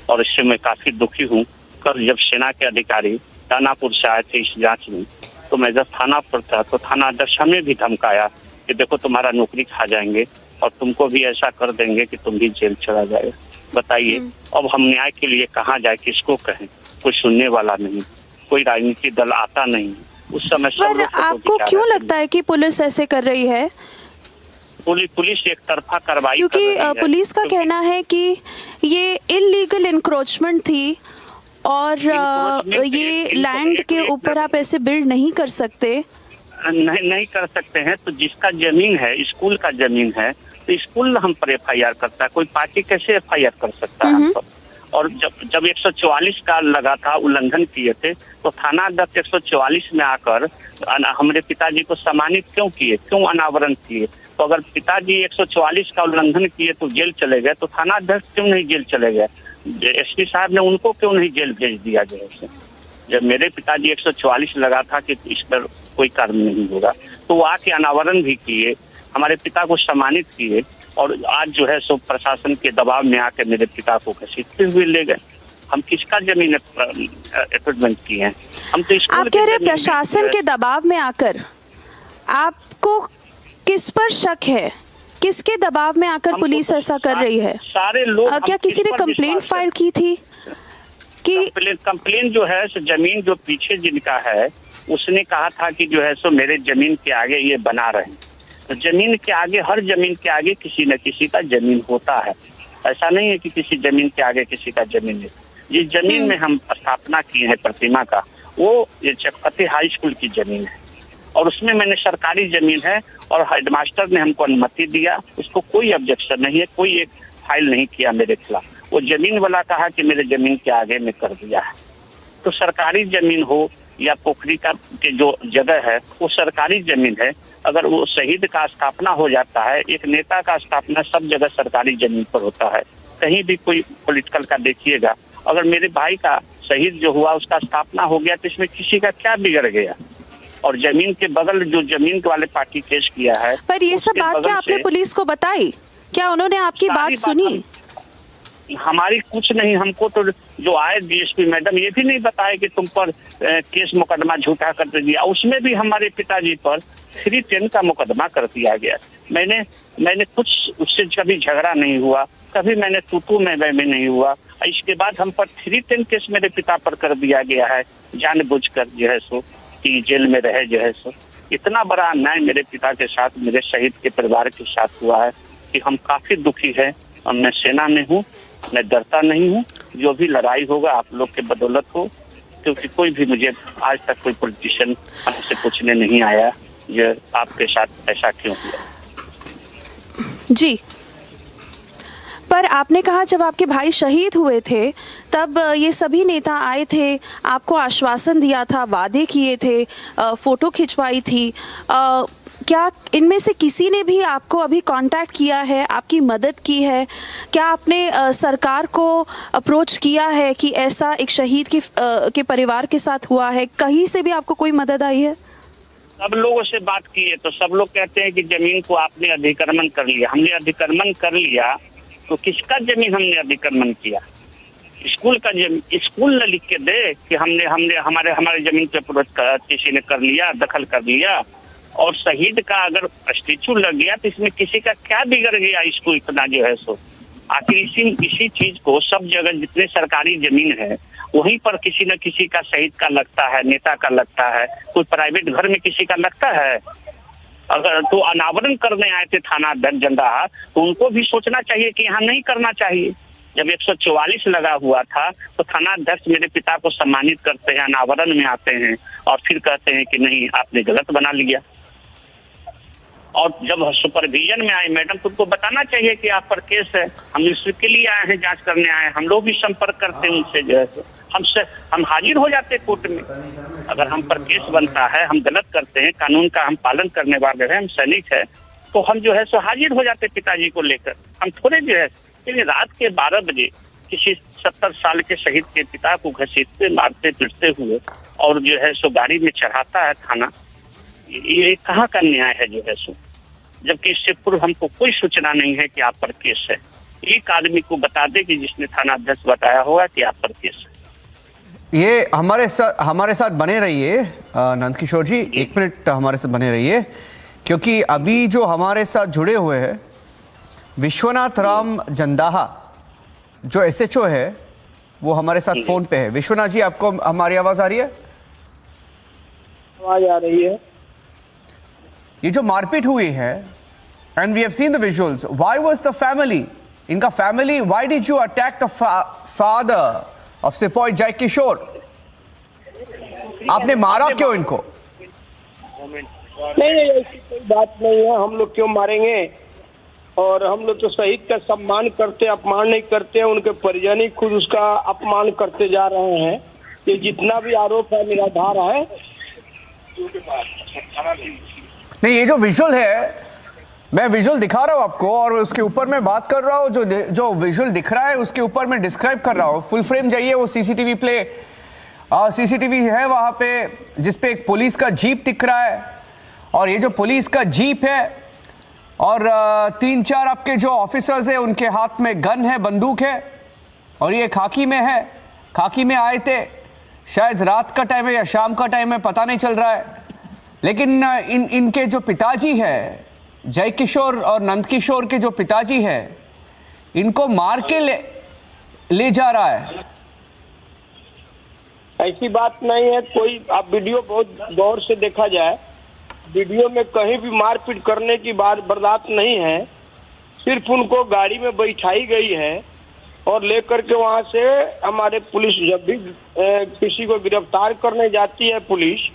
और इससे मैं काफी दुखी हूँ. कल जब सेना के अधिकारी दानापुर से आए थे इस जांच में, तो मैं जब थाना पर था तो थाना अध्यक्ष हमें भी धमकाया कि देखो तुम्हारा नौकरी खा जाएंगे, और तुमको भी ऐसा कर देंगे कि तुम भी जेल चला जाए। बताइए अब हम न्याय के लिए कहाँ जाए, किसको कहें? कोई सुनने वाला नहीं, कोई राजनीतिक दल आता नहीं। उस समय पर आपको क्यों लगता है कि पुलिस ऐसे कर रही है? पुलिस एक तरफा कार्रवाई, क्योंकि पुलिस का कहना है कि ये इलीगल इंक्रोचमेंट थी और ये लैंड के ऊपर आप ऐसे बिल्ड नहीं कर सकते। नहीं कर सकते हैं तो जिसका जमीन है, स्कूल का जमीन है, तो स्कूल हम पर FIR करता है, कोई पार्टी कैसे FIR कर सकता है हम पर? और जब 144 का लगा था, उल्लंघन किए थे, तो थाना अध्यक्ष 144 में आकर हमारे पिताजी को सम्मानित क्यों किए, क्यों अनावरण किए? तो अगर पिताजी 144 का उल्लंघन किए तो जेल चले गए, तो थाना अध्यक्ष क्यों नहीं जेल चले गए? SP साहब ने उनको क्यों नहीं जेल भेज दिया गया? जब मेरे पिताजी 144 लगा था कि इस पर कोई कार्य नहीं होगा, तो वो आके अनावरण भी किए, हमारे पिता को सम्मानित किए, और आज जो है सो प्रशासन के दबाव में आके मेरे पिता को घसीटते हुए ले गए। हम किसका जमीन अटैचमेंट किए हैं? हम तो आप कह रहे प्रशासन के दबाव में आकर, आपको किस पर शक है? किसके दबाव में आकर पुलिस ऐसा कर रही है? सारे लोग। क्या किसी ने कंप्लेंट फाइल की थी कि कंप्लेंट जो है सो जमीन जो पीछे जिनका है उसने कहा था कि जो है सो मेरे जमीन के आगे ये बना रहे हैं। तो जमीन के आगे, हर जमीन के आगे किसी न किसी का जमीन होता है। ऐसा नहीं है कि किसी जमीन के आगे किसी का जमीन नहीं। जिस जमीन में हम स्थापना किए हैं प्रतिमा का, वो ये चकपति हाई स्कूल की जमीन है, और उसमें मैंने सरकारी जमीन है, और हेडमास्टर ने हमको अनुमति दिया, उसको कोई ऑब्जेक्शन नहीं है, कोई एक फाइल नहीं किया मेरे खिलाफ। वो जमीन वाला कहा कि मेरे जमीन के आगे में कर दिया है। तो सरकारी जमीन हो या पोखरी का के जो जगह है वो सरकारी जमीन है। अगर वो शहीद का स्थापना हो जाता है, एक नेता का स्थापना सब जगह सरकारी जमीन पर होता है, कहीं भी कोई पॉलिटिकल का देखिएगा। अगर मेरे भाई का शहीद जो हुआ उसका स्थापना हो गया तो इसमें किसी का क्या बिगड़ गया? और जमीन के बगल जो जमीन वाले पार्टी केस किया है, पर ये सब बात क्या आपने पुलिस को बताई? क्या उन्होंने आपकी बात सुनी? हमारी कुछ नहीं। हमको तो जो आए DSP मैडम ये भी नहीं बताया कि तुम पर केस मुकदमा झूठा कर दिया। उसमें भी हमारे पिताजी पर 310 का मुकदमा कर दिया गया। मैंने कुछ उससे कभी झगड़ा नहीं हुआ, कभी मैंने तू में नहीं हुआ। इसके बाद हम पर 310 केस मेरे पिता पर कर दिया गया है, जानबूझकर जो है सो कि जेल में रहे जो है सो। इतना बड़ा अन्याय मेरे पिता के साथ, मेरे शहीद के परिवार के साथ हुआ है कि हम काफी दुखी है। और मैं सेना में हूँ, मैं डरता नहीं हूँ। जो भी लड़ाई होगा आप लोग के बदौलत हो, क्योंकि कोई भी मुझे आज तक कोई पॉलिटिशियन हमसे पूछने नहीं आया ये आपके साथ ऐसा क्यों हुआ। जी, पर आपने कहा जब आपके भाई शहीद हुए थे तब ये सभी नेता आए थे, आपको आश्वासन दिया था, वादे किए थे, फोटो खिंचवाई थी। क्या इनमें से किसी ने भी आपको अभी कांटेक्ट किया है, आपकी मदद की है? क्या आपने सरकार को अप्रोच किया है कि ऐसा एक शहीद के परिवार के साथ हुआ है? कहीं से भी आपको कोई मदद आई है? सब लोगों से बात की है तो सब लोग कहते हैं कि जमीन को आपने अधिक्रमण कर लिया। हमने अधिक्रमण कर लिया तो किसका जमीन हमने अधिक्रमण किया? स्कूल का जमीन स्कूल न लिख के दे कि हमने हमारे जमीन पे किसी ने कर लिया, दखल कर लिया। और शहीद का अगर स्टेचू लग गया तो इसमें किसी का क्या बिगड़ गया? इसको इतना जो है सो आखिर इसी चीज को सब जगह जितने सरकारी जमीन है वहीं पर किसी न किसी का शहीद का लगता है, नेता का लगता है, कोई प्राइवेट घर में किसी का लगता है। अगर तो अनावरण करने आए थे थाना अध्यक्ष जंदा, तो उनको भी सोचना चाहिए कि यहाँ नहीं करना चाहिए। जब 144 लगा हुआ था तो थाना अध्यक्ष मेरे पिता को सम्मानित करते हैं, अनावरण में आते हैं और फिर कहते हैं कि नहीं आपने गलत बना लिया। और जब सुपरविजन में आए मैडम तो उनको बताना चाहिए कि आप पर केस है, हम इसके लिए आए हैं, जांच करने आए हैं। हम लोग भी संपर्क करते हैं उनसे, जो है हम हाजिर हो जाते हैं कोर्ट में। अगर हम पर केस बनता है, हम गलत करते हैं, कानून का हम पालन करने वाले हैं, हम सैनिक है, तो हम जो है सो हाजिर हो जाते पिताजी को लेकर। हम थोड़े जो है रात के 12 बजे किसी 70 साल के शहीद के पिता को घसीटते, मारते, पीटते हुए और जो है सो गाड़ी में चढ़ाता है थाना, ये कहाँ का न्याय है जो है सो? जबकि इससे पूर्व हमको कोई सूचना नहीं है कि आप पर केस है। एक आदमी को बता दे कि जिसने थाना अध्यक्ष बताया होगा कि आप पर केस है। ये हमारे साथ बने रहिए नंद किशोर जी, 1 मिनट हमारे साथ बने रहिए, क्योंकि अभी जो हमारे साथ जुड़े हुए हैं विश्वनाथ राम जंदाहा जो एसएचओ है वो हमारे साथ फोन पे है। विश्वनाथ जी, आपको हमारी आवाज आ रही है? आवाज आ रही है। ये जो मारपीट हुई है, and we have seen the visuals, why was the family, इनका family, why did you attack the father of सिपाही जय किशोर? आपने मारा क्यों इनको? नहीं, ऐसी कोई बात नहीं है। हम लोग क्यों मारेंगे? और हम लोग तो शहीद का सम्मान करते, अपमान नहीं करते। उनके परिजन ही खुद उसका अपमान करते जा रहे हैं। ये जितना भी आरोप है निराधार है। नहीं, ये जो विजुअल है, मैं विजुअल दिखा रहा हूँ आपको और उसके ऊपर मैं बात कर रहा हूँ। जो विजुअल दिख रहा है उसके ऊपर मैं डिस्क्राइब कर रहा हूँ। फुल फ्रेम जाइए, वो सीसीटीवी प्ले, सीसीटीवी है वहाँ पे जिसपे एक पुलिस का जीप दिख रहा है। और ये जो पुलिस का जीप है और 3-4 आपके जो ऑफिसर्स हैं उनके हाथ में गन है, बंदूक है, और ये खाकी में है। खाकी में आए थे, शायद रात का टाइम है या शाम का टाइम है, पता नहीं चल रहा है। लेकिन इनके जो पिताजी है, जय किशोर और नंद किशोर के जो पिताजी है, इनको मार के ले जा रहा है। ऐसी बात नहीं है कोई। आप वीडियो बहुत गौर से देखा जाए, वीडियो में कहीं भी मारपीट करने की बात बर्दाश्त नहीं है। सिर्फ उनको गाड़ी में बैठाई गई है और लेकर के वहां से हमारे पुलिस जब भी किसी को गिरफ्तार करने जाती है पुलिस,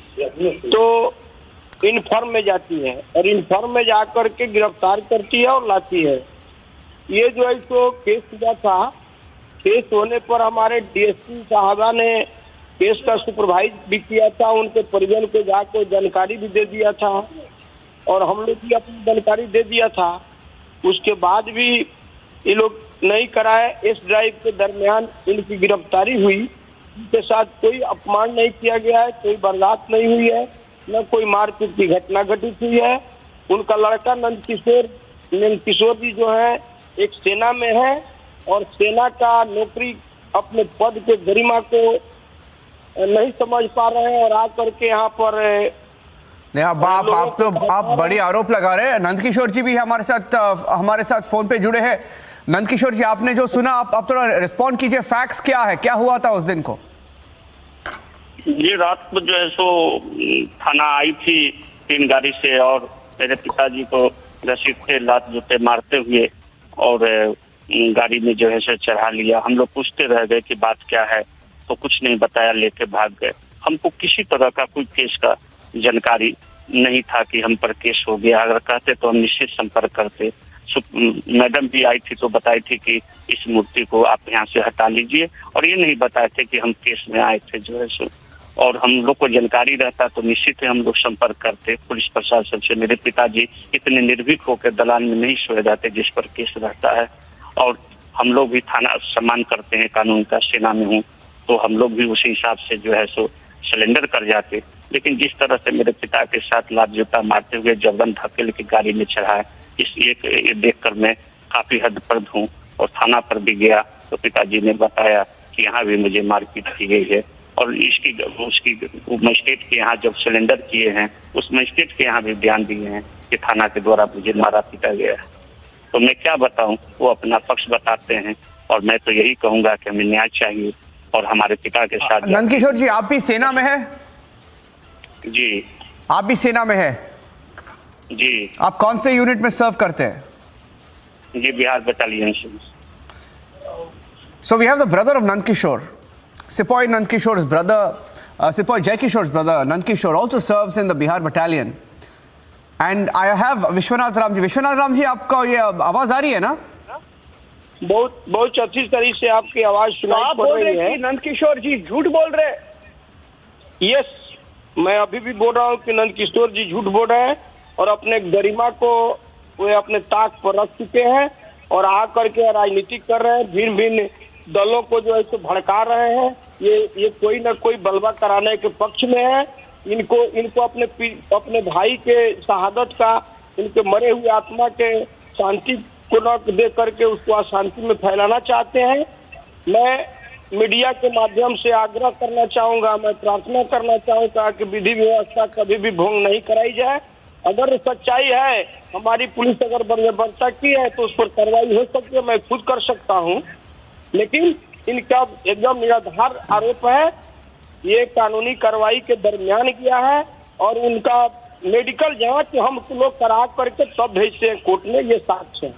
तो इन्फॉर्म में जाती है और इन्फॉर्म में जाकर के गिरफ्तार करती है और लाती है। ये जो है तो केस हुआ था, केस होने पर हमारे डीएसपी साहबा ने केस का सुपरवाइज भी किया था, उनके परिजन को जाकर जानकारी भी दे दिया था और हम लोग भी अपनी जानकारी दे दिया था। उसके बाद भी ये लोग नहीं कराए। इस ड्राइव के दरमियान इनकी गिरफ्तारी हुई, उनके साथ कोई अपमान नहीं किया गया है, कोई बर्दाश्त नहीं हुई है, न कोई मारपीट की घटना घटित हुई है। उनका लड़का नंद किशोर जी जो है एक सेना में है और सेना का नौकरी अपने पद के गरिमा को नहीं समझ पा रहे हैं और आकर के यहाँ पर नहीं। आप बड़ी आरोप लगा रहे हैं। नंद किशोर जी भी हमारे साथ फोन पे जुड़े हैं। नंद किशोर जी, आपने जो सुना आप थोड़ा रिस्पॉन्ड कीजिए। फैक्ट्स क्या है, क्या हुआ था उस दिन को? ये रात को जो है सो थाना आई थी 3 गाड़ी से और मेरे पिताजी को घसीटते, लात जूते मारते हुए और गाड़ी में जो है सो चढ़ा लिया। हम लोग पूछते रह गए कि बात क्या है, तो कुछ नहीं बताया, लेके भाग गए। हमको किसी तरह का कोई केस का जानकारी नहीं था कि हम पर केस हो गया। अगर कहते तो हम निश्चित संपर्क करते। मैडम भी आई थी तो बताई थी कि इस मूर्ति को आप यहाँ से हटा लीजिए, और ये नहीं बताए थे कि हम केस में आए थे जो है सो। और हम लोग को जानकारी रहता तो निश्चित ही हम लोग संपर्क करते पुलिस प्रशासन से। मेरे पिताजी इतने निर्भीक होकर दलान में नहीं सोए जाते जिस पर केस रहता है। और हम लोग भी थाना सम्मान करते हैं कानून का, सेना में हूँ तो हम लोग भी उसी हिसाब से जो है सो सिलेंडर कर जाते। लेकिन जिस तरह से मेरे पिता के साथ लात जूता मारते हुए जबरन धकेल के गाड़ी में चढ़ाए, ये देखकर मैं काफी हदप्रद हूँ। और थाना पर भी गया तो पिताजी ने बताया कि यहाँ भी मुझे मारपीट की गई है। और उसकी मजिस्ट्रेट के यहाँ जब सिलेंडर किए हैं, उस मजिस्ट्रेट के यहाँ भी बयान दिए हैं कि थाना के द्वारा मुझे मारा पीटा गया है। तो मैं क्या बताऊं, वो अपना पक्ष बताते हैं और मैं तो यही कहूंगा कि हमें न्याय चाहिए और हमारे पिता के साथ। नंद किशोर जी, आप भी सेना में है? जी। आप भी सेना में है? जी। आप कौन से यूनिट में सर्व करते हैं? जी, बिहार बटालियन से। So we have the brother of Nand Kishore, Sepoy Nand Kishore's brother, Sepoy Jai Kishore's brother, Nand Kishore also serves in the Bihar battalion. And I have Vishwanath Ram ji. Vishwanath Ram ji, आपका ये आवाज आ रही है ना? बहुत अच्छी तरीके से आपकी आवाज सुनाई पड़ रही है। नंद किशोर जी झूठ बोल रहे? यस, मैं अभी भी बोल रहा हूँ कि नंद किशोर जी झूठ बोल रहे हैं और अपने गरिमा को वे अपने ताक पर रख चुके हैं और आकर के राजनीति कर रहे हैं। भिन्न भिन्न दलों को जो है तो भड़का रहे हैं। ये कोई ना कोई बलवा कराने के पक्ष में है। इनको अपने भाई के शहादत का, इनके मरे हुए आत्मा के शांति को न दे करके उसको अशांति में फैलाना चाहते हैं। मैं मीडिया के माध्यम से आग्रह करना चाहूंगा, मैं प्रार्थना करना चाहूंगा कि विधि व्यवस्था कभी भी भंग नहीं कराई जाए अगर सच्चाई है, हमारी पुलिस अगर बर्बरता की है तो उस पर कार्रवाई हो सकती है, मैं खुद कर सकता हूँ। लेकिन इनका एकदम निराधार आरोप है, ये कानूनी कार्रवाई के दरमियान किया है और उनका मेडिकल जांच हम लोग करा करके तब भेजते हैं कोर्ट में, ये साक्ष्य है।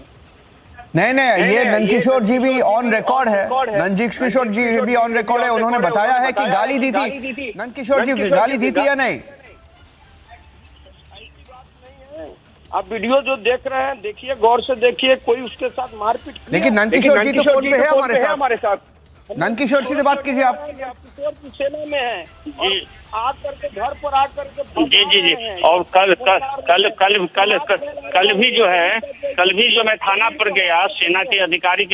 नहीं, ये नंदकिशोर जी भी ऑन रिकॉर्ड है, नंदकिशोर जी भी ऑन रिकॉर्ड है, उन्होंने बताया है कि गाली दी थी। नंदकिशोर जी गाली दी थी या नहीं? आप वीडियो जो देख रहे हैं, देखिए, गौर से देखिए, कोई उसके साथ मारपीट। लेकिन नंदकिशोर जी तो फोन पे है हमारे साथ। नंदकिशोर जी से बात कीजिए आप। किशोर की सेना में है, आ करके घर पर आ करके। जी। और कल भी जो मैं थाना पर गया सेना के अधिकारी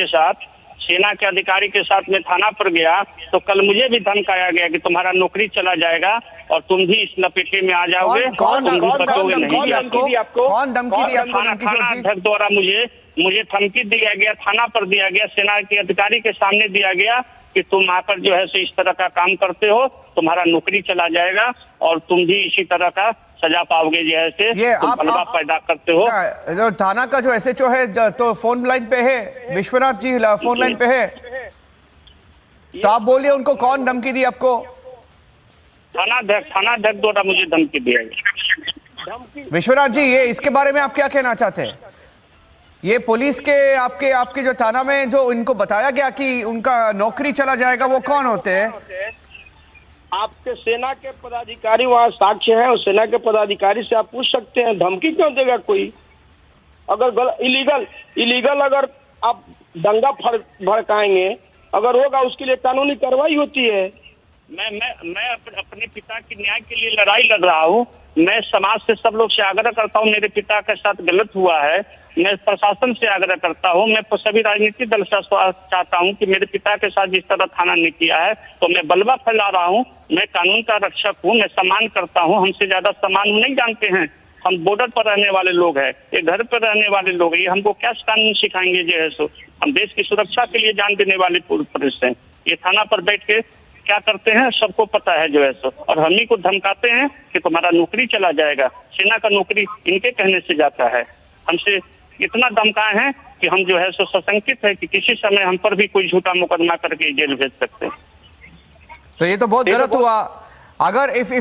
के साथ मैं थाना पर गया, तो कल मुझे भी धमकाया गया कि तुम्हारा नौकरी चला जाएगा और तुम भी इस लपेटे में आ जाओगे। कौन धमकी दी आपको? थाना अध्यक्ष द्वारा मुझे धमकी दिया गया, थाना पर दिया गया, सेना के अधिकारी के सामने दिया गया कि तुम आकर जो है सो इस तरह का काम करते हो, तुम्हारा नौकरी चला जाएगा और तुम भी इसी तरह का सजा पाओगे, जैसे तुम पैदा करते हो। थाना का जो एसएचओ है तो फोन लाइन पे है, विश्वनाथ जी फोन लाइन पे है, तो आप बोलिए उनको कौन धमकी दी आपको? थाना अध्यक्ष द्वारा मुझे धमकी दिया गया। विश्वनाथ जी, ये इसके बारे में आप क्या कहना चाहते हैं? ये पुलिस के आपके जो थाना में जो इनको बताया गया कि उनका नौकरी चला जाएगा, वो कौन होते हैं? आपके सेना के पदाधिकारी वहाँ साक्ष्य है, और सेना के पदाधिकारी से आप पूछ सकते हैं, धमकी क्यों देगा कोई? अगर इलीगल अगर आप दंगा भड़काएंगे, अगर होगा, उसके लिए कानूनी कार्रवाई होती है। मैं अपने पिता के न्याय के लिए लड़ाई लड़ रहा हूँ। मैं समाज से, सब लोग से आग्रह करता हूँ, मेरे पिता के साथ गलत हुआ है, मैं प्रशासन से आग्रह करता हूँ, मैं सभी राजनीतिक दल से चाहता हूँ कि मेरे पिता के साथ जिस तरह थाना ने किया है, तो मैं बलवा फैला रहा हूँ। मैं कानून का रक्षक हूँ, मैं सम्मान करता हूँ, हमसे ज्यादा सम्मान नहीं जानते हैं। हम बॉर्डर पर रहने वाले लोग हैं, ये घर पर रहने वाले लोग हैं, ये हमको क्या कानून सिखाएंगे? जो है सो हम देश की सुरक्षा के लिए जान देने वाले पुलिस हैं। ये थाना पर बैठ के क्या करते हैं सबको पता है जो है सो, और हम ही को धमकाते हैं कि तुम्हारा नौकरी चला जाएगा। सेना का नौकरी इनके कहने से जाता है। हमसे इतना धमकाए हैं कि हम जो है सो सशंकित है कि किसी समय हम पर भी कोई झूठा मुकदमा करके जेल भेज सकते हैं। तो ये तो बहुत गलत हुआ। अगर if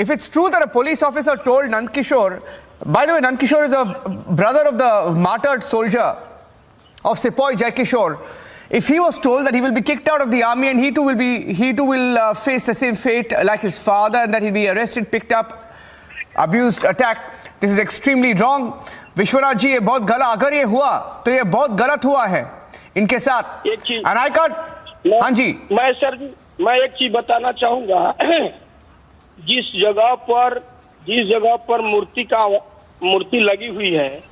it's true that a police officer told Nandkishore, by the way, Nandkishore is a brother of the martyred soldier of Sepoy Jai Kishore. If he was told that he will be kicked out of the army and he too will face the same fate like his father, and that he'll be arrested, picked up, abused, attacked, this is extremely wrong. Vishwanath ji, ये बहुत गलत, अगर ये हुआ तो ये बहुत गलत हुआ है इनके साथ। And I can't, हाँ जी, मैं एक चीज बताना चाहूंगा। जिस जगह पर मूर्ति लगी हुई है,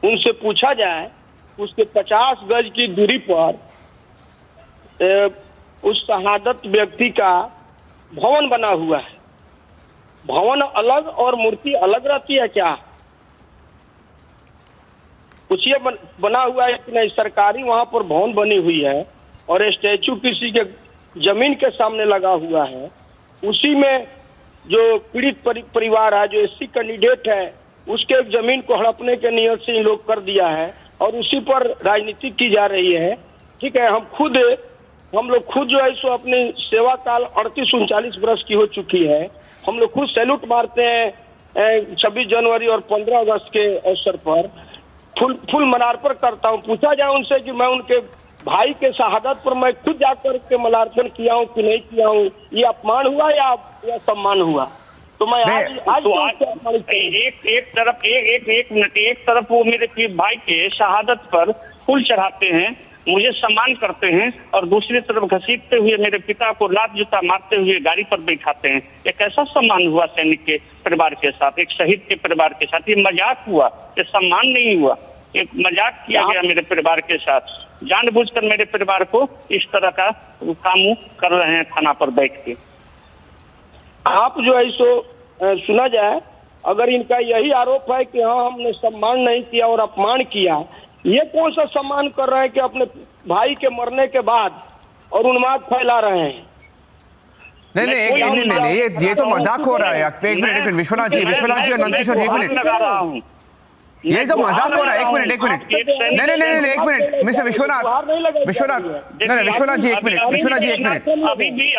उनसे पूछा जाए, उसके 50 गज की दूरी पर उस शहादत व्यक्ति का भवन बना हुआ है। भवन अलग और मूर्ति अलग रहती है क्या? कुछ ये बना हुआ है कि नहीं, सरकारी वहां पर भवन बनी हुई है और स्टैचू किसी के जमीन के सामने लगा हुआ है। उसी में जो पीड़ित परिवार है, जो एससी कैंडिडेट है, उसके एक जमीन को हड़पने के नियत से इन लोग कर दिया है और उसी पर राजनीति की जा रही है। ठीक है, हम लोग खुद जो है सो अपनी सेवा काल 38-39 वर्ष की हो चुकी है। हम लोग खुद सैल्यूट मारते हैं 26 जनवरी और 15 अगस्त के अवसर पर, फुल मनार्पण करता हूँ। पूछा जाए उनसे कि मैं उनके भाई के शहादत पर मैं खुद जाकर के मलार्पण किया हूँ कि नहीं किया हूँ, ये अपमान हुआ या सम्मान हुआ? तो मैं एक तरफ वो मेरे भाई के शहादत पर फूल चढ़ाते हैं, मुझे सम्मान करते हैं, और दूसरी तरफ घसीटते हुए मेरे पिता को लात जूता मारते हुए गाड़ी पर बैठाते हैं। ये कैसा सम्मान हुआ सैनिक के परिवार के साथ, एक शहीद के परिवार के साथ? ये मजाक हुआ, ये सम्मान नहीं हुआ, एक मजाक किया गया मेरे परिवार के साथ। जानबूझकर मेरे परिवार को इस तरह का काम कर रहे हैं थाना पर बैठ के। आप जो है सो सुना जाए, अगर इनका यही आरोप है कि हाँ हमने सम्मान नहीं किया और अपमान किया, ये कौन सा सम्मान कर रहे हैं कि अपने भाई के मरने के बाद और उन्माद फैला रहे हैं? नहीं, ये तो मजाक हो रहा है। एक मिनट विश्वनाथ जी और नंदकिशोर जी, एक मिनट, ये तो मजाक हो रहा है। एक मिनट नहीं, एक मिनट मिस्टर विश्वनाथ जी, एक मिनट।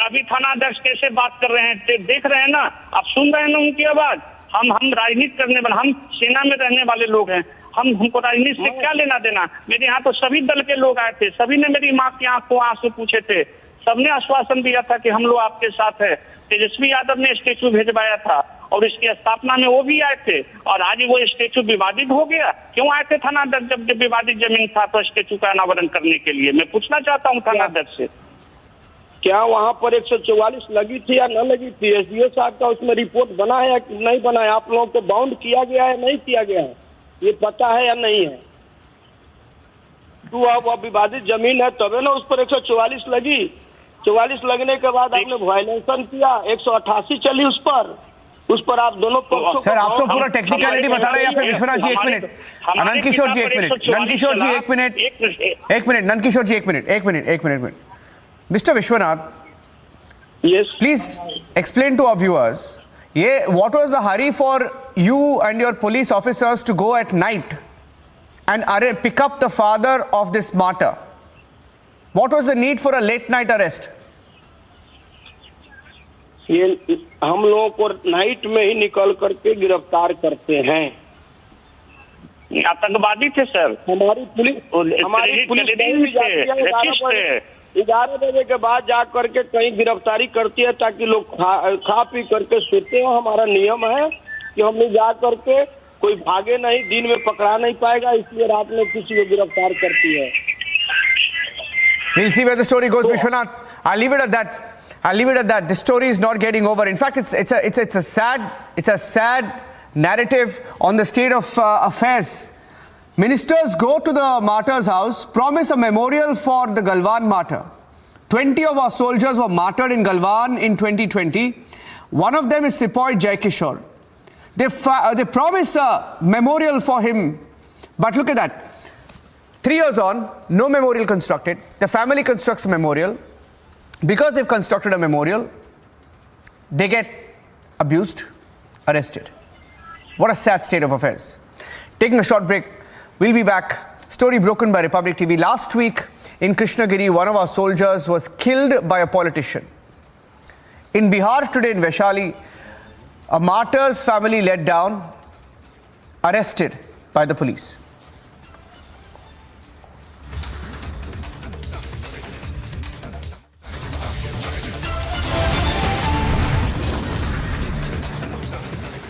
अभी थाना अध्यक्ष कैसे बात कर रहे हैं, देख रहे हैं ना, आप सुन रहे हैं ना उनकी आवाज। हम राजनीति करने वाले, हम सेना में रहने वाले लोग हैं, हमको राजनीति से क्या लेना देना। मेरे यहाँ तो सभी दल के लोग आए थे, सभी ने मेरी माँ की आंखों आंसू पूछे थे, सबने आश्वासन दिया था कि हम लोग आपके साथ है। तेजस्वी यादव ने स्टेचू भेजवाया था और इसकी स्थापना में वो भी आए थे, और आज वो स्टेचू विवादित हो गया। क्यों आए थे थाना अध्यक्ष जब विवादित जमीन था तो स्टेचू का अनावरण करने के लिए? मैं पूछना चाहता हूँ थाना अध्यक्ष से, क्या वहाँ पर 144 लगी थी या न लगी थी? एसडीओ साहब का उसमें रिपोर्ट बना है या नहीं बना है? आप लोगों को बाउंड किया गया है नहीं किया गया है, ये पता है या नहीं है? तो अब विवादित जमीन है तबे ना उस पर 144 लगी। 44 लगने के बाद आपने वायलेंसन किया, 188 चली उस पर आप दोनों पक्षों। सर आप तो पूरा टेक्निकलिटी बता रहे हैं, या फिर विश्वनाथ जी एक मिनट, नंदकिशोर जी एक minute, mister Vishwanath, please explain to our viewers, ये what was the hurry for you and your police officers to go at night and pick up the father of this martyr? What was the need for a late night arrest? ये हम लोगों को night में ही निकल करके गिरफ्तार करते हैं। आतंकवादी थे सर, हमारी पुलिस 11 बजे के बाद जा करके कहीं गिरफ्तारी करती है ताकि लोग खा पी करके सोते हैं। हमारा नियम है कि हमने जा करके कोई भागे नहीं, दिन में पकड़ा नहीं पाएगा, इसलिए रात में किसी को गिरफ्तार करती है। We'll see where the story goes, Vishwanath. I'll leave it at that. This story is not getting over. In fact, it's a sad narrative on the state of affairs. Ministers go to the martyrs' house, promise a memorial for the Galwan martyr. 20 of our soldiers were martyred in Galwan in 2020. One of them is Sepoy Jaikishore. They promise a memorial for him, but look at that. 3 years on, no memorial constructed. The family constructs a memorial. Because they've constructed a memorial, they get abused, arrested. What a sad state of affairs. Taking a short break, we'll be back. Story broken by Republic TV. Last week in Krishnagiri, one of our soldiers was killed by a politician. In Bihar today, in Vaishali, a martyr's family let down, arrested by the police.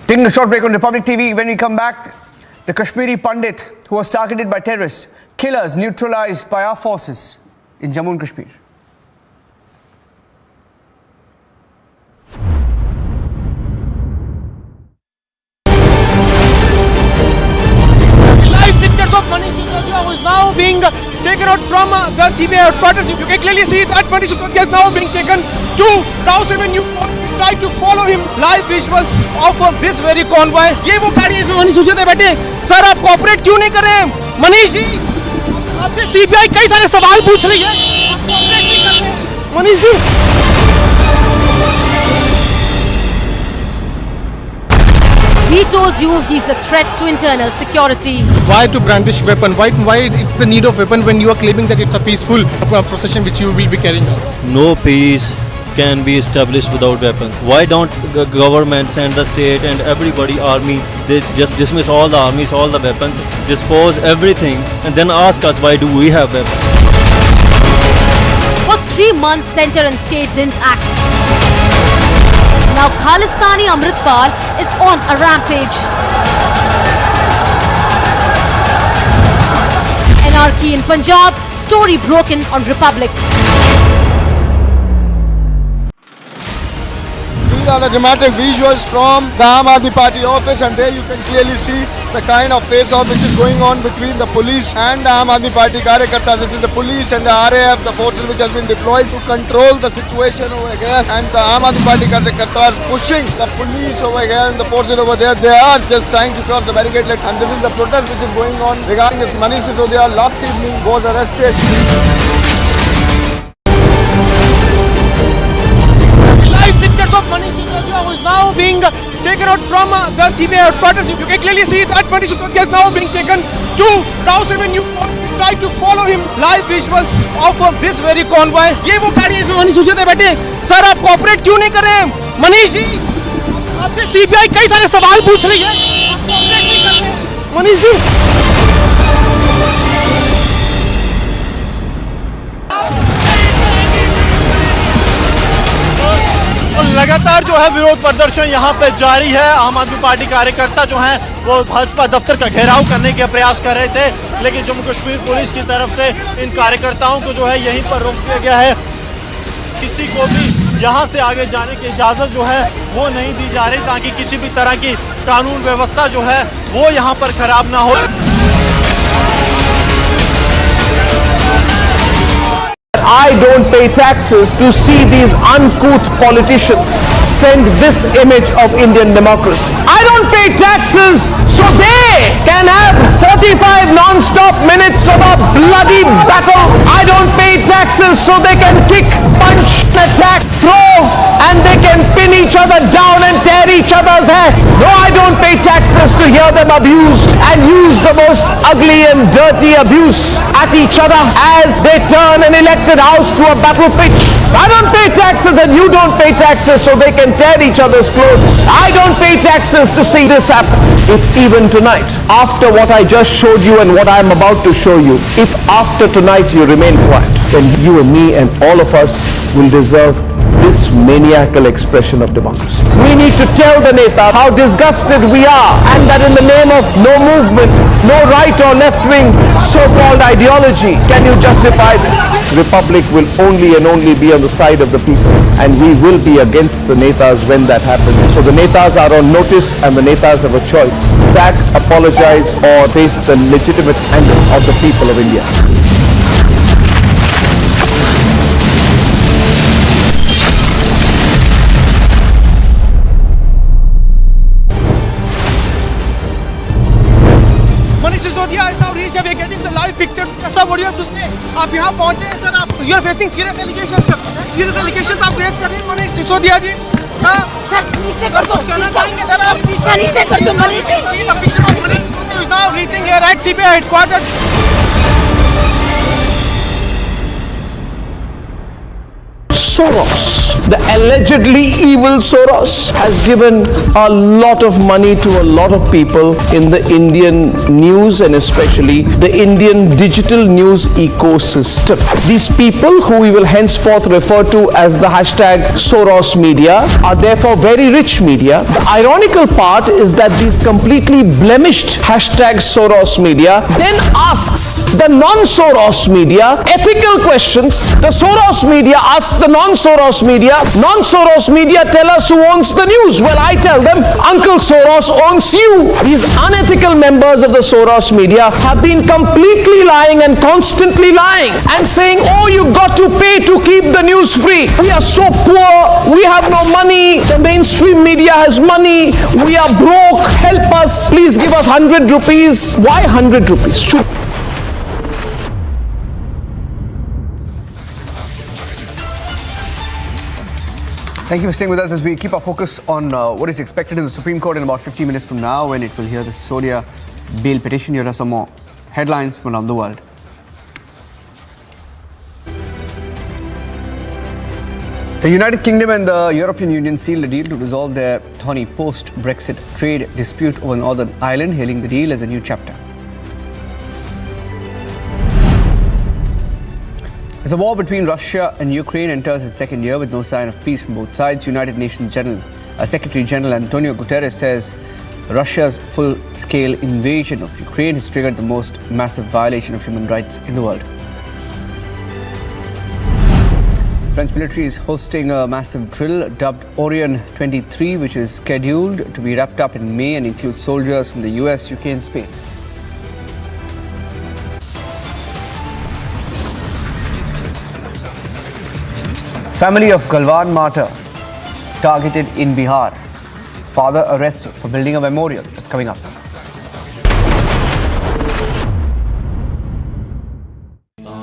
Taking a short break on Republic TV. When we come back, the Kashmiri Pandit who was targeted by terrorists, killers neutralized by our forces in Jammu and Kashmir. Live pictures of Manish Sisodia who is now being taken out from the CBI headquarters. You can clearly see that Manish Sisodia is now being taken to Rouse Avenue. Try to follow him. Live visuals of this very convoy. ये वो गाड़ी है इसमें मनीष सिसोदिया बैठे। Sir आप cooperate क्यों नहीं कर रहे हैं? मनीष जी, आपसे सीबीआई कई सारे सवाल पूछ रही है, आप कोऑपरेट नहीं कर रहे हैं। Manish ji, We told you he's a threat to internal security. why to brandish weapon? Why it's the need of weapon when you are claiming that it's a peaceful procession which you will be carrying out? No peace can be established without weapons. Why don't government send the state and everybody army, they just dismiss all the armies, all the weapons, dispose everything and then ask us why do we have weapons? For 3 months, center and state didn't act. Now Khalistani Amritpal is on a rampage. Anarchy in Punjab, story broken on Republic. These are the dramatic visuals from the Aam Aadmi Party office, and there you can clearly see the kind of face-off which is going on between the police and the Aam Aadmi Party Karyakartas. This is the police and the RAF, the forces which has been deployed to control the situation over here, and the Aam Aadmi Party Karyakartas pushing the police over here and the forces over there. They are just trying to cross the barricade, and this is the protest which is going on regarding this. Manish Sisodia last evening was arrested. taken out from the CBI headquarters. You can clearly see that Manish Sisodia is now being taken to Rouse Avenue. Try to follow him. Live visuals of this very convoy. ये वो गाड़ी है इसमें मनीष सिसोदिया बैठे। Sir आप cooperate क्यों नहीं कर रहे हैं? मनीष जी, आपसे सीबीआई कई सारे सवाल पूछ रही है, आप कोऑपरेट नहीं कर रहे हैं। मनीष जी, लगातार जो है विरोध प्रदर्शन यहाँ पे जारी है। आम आदमी पार्टी कार्यकर्ता जो हैं वो भाजपा दफ्तर का घेराव करने के प्रयास कर रहे थे, लेकिन जम्मू कश्मीर पुलिस की तरफ से इन कार्यकर्ताओं को जो है यहीं पर रोक दिया गया है। किसी को भी यहाँ से आगे जाने की इजाज़त जो है वो नहीं दी जा रही, ताकि किसी भी तरह की कानून व्यवस्था जो है वो यहाँ पर खराब ना हो। I don't pay taxes to see these uncouth politicians send this image of Indian democracy. I don't pay taxes so they can have 45 non-stop minutes of a bloody battle. I don't pay taxes so they can kick, punch, attack, throw, and they can pin each other down and tear each other's hair. No, I don't pay taxes to hear them abuse and use the most ugly and dirty abuse at each other as they turn an elected house to a battle pitch. I don't pay taxes and you don't pay taxes so they can tear each other's clothes. I don't pay taxes to see this happen. If even tonight, after what I just showed you and what I am about to show you, if after tonight you remain quiet, then you and me and all of us will deserve this maniacal expression of democracy. We need to tell the Neta how disgusted we are, and that in the name of no movement, no right or left wing so-called ideology can you justify this. Republic will only and only be on the side of the people, and we will be against the Netas when that happens. So the Netas are on notice and the Netas have a choice. Sack, apologize or face the legitimate anger of the people of India. Sisodia is now reached. We are getting the live picture. Sir, what do you have to say? आप यहाँ पहुँचे हैं sir, आप you are facing serious allegations sir. Serious allegations आप raise कर रहे हैं मनीष सिसोदिया जी। Sir नीचे कर दो, कहना चाहेंगे सर आप? शीशा नीचे कर दो Manish ji. See the picture of Manish Sisodia is now reaching here at CBI headquarters. Soros, the allegedly evil Soros, has given a lot of money to a lot of people in the Indian news and especially the Indian digital news ecosystem. These people, who we will henceforth refer to as the hashtag Soros media, are therefore very rich media. The ironical part is that these completely blemished hashtag Soros media then asks the non-Soros media ethical questions. The Soros media asks the non-Soros media tell us who owns the news. Well, I tell them, Uncle Soros owns you. These unethical members of the Soros media have been completely lying and constantly lying and saying, oh, you got to pay to keep the news free. We are so poor, we have no money, the mainstream media has money, we are broke, help us, please give us 100 rupees. Why 100 rupees? Thank you for staying with us as we keep our focus on what is expected in the Supreme Court in about 50 minutes from now, when it will hear the Sisodia bail petition. Here are some more headlines from around the world. The United Kingdom and the European Union sealed a deal to resolve their thorny post-Brexit trade dispute over Northern Ireland, hailing the deal as a new chapter. As the war between Russia and Ukraine enters its second year with no sign of peace from both sides, United Nations Secretary General Antonio Guterres says Russia's full-scale invasion of Ukraine has triggered the most massive violation of human rights in the world. The French military is hosting a massive drill dubbed Orion 23, which is scheduled to be wrapped up in May and includes soldiers from the US, UK and Spain. Family of Galwan martyr targeted in Bihar. Father arrested for building a memorial. That's coming up.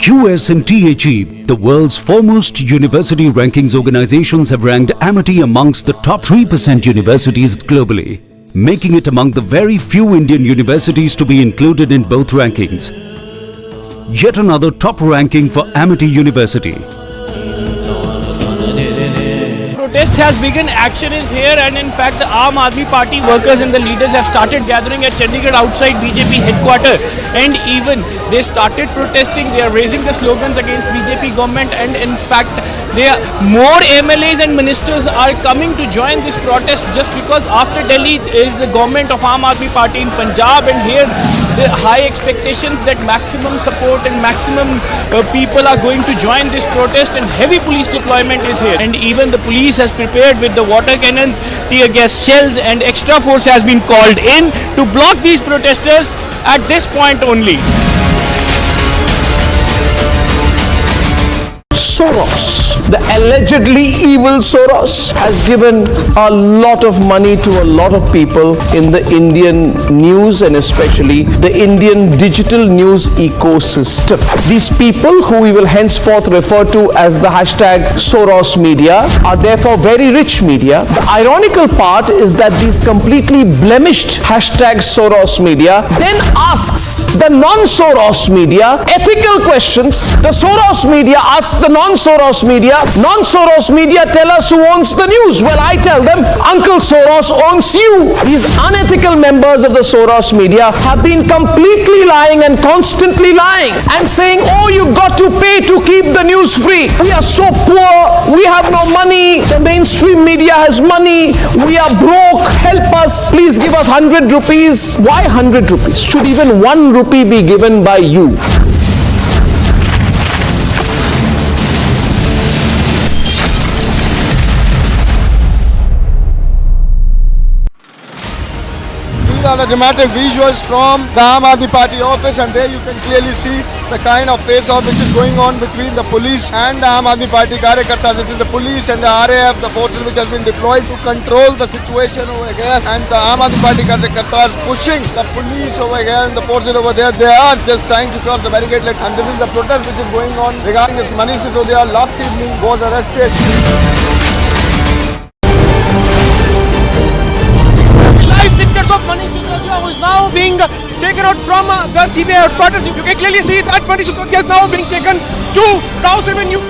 QS and THE, the world's foremost university rankings organizations, have ranked Amity amongst the top 3% universities globally, making it among the very few Indian universities to be included in both rankings. Yet another top ranking for Amity University. Protest has begun, action is here, and in fact the Aam Aadmi Party workers and the leaders have started gathering at Chandigarh outside BJP headquarters, and even they started protesting. They are raising the slogans against BJP government, and in fact more MLAs and ministers are coming to join this protest just because after Delhi is the government of Aam Aadmi Party in Punjab, and here the high expectations that maximum support and maximum people are going to join this protest, and heavy police deployment is here, and even the police has prepared with the water cannons, tear gas shells, and extra force has been called in to block these protesters at this point only. Soros, the allegedly evil Soros, has given a lot of money to a lot of people in the Indian news and especially the Indian digital news ecosystem. These people, who we will henceforth refer to as the hashtag Soros media, are therefore very rich media. The ironical part is that these completely blemished hashtag Soros media then asks the non-Soros media ethical questions. The Soros media asks the non-Soros media, tell us who owns the news. Well, I tell them, Uncle Soros owns you. These unethical members of the Soros media have been completely lying and constantly lying and saying, oh, you got to pay to keep the news free. We are so poor, we have no money, the mainstream media has money, we are broke, help us, please give us 100 rupees. Why 100 rupees? Should even 1 rupee be given by you? These are the dramatic visuals from the Aam Aadmi Party office, and there you can clearly see the kind of face-off which is going on between the police and the Aam Aadmi Party Karyakartas. This is the police and the RAF, the forces which has been deployed to control the situation over here, and the Aam Aadmi Party Karyakartas pushing the police over here and the forces over there. They are just trying to cross the barricade, and this is the protest which is going on regarding this. Manish Sisodia last evening was arrested. Pictures of Manish Sisodia, who is now being taken out from the CBI headquarters. You can clearly see that Manish Sisodia is now being taken to House Avenue.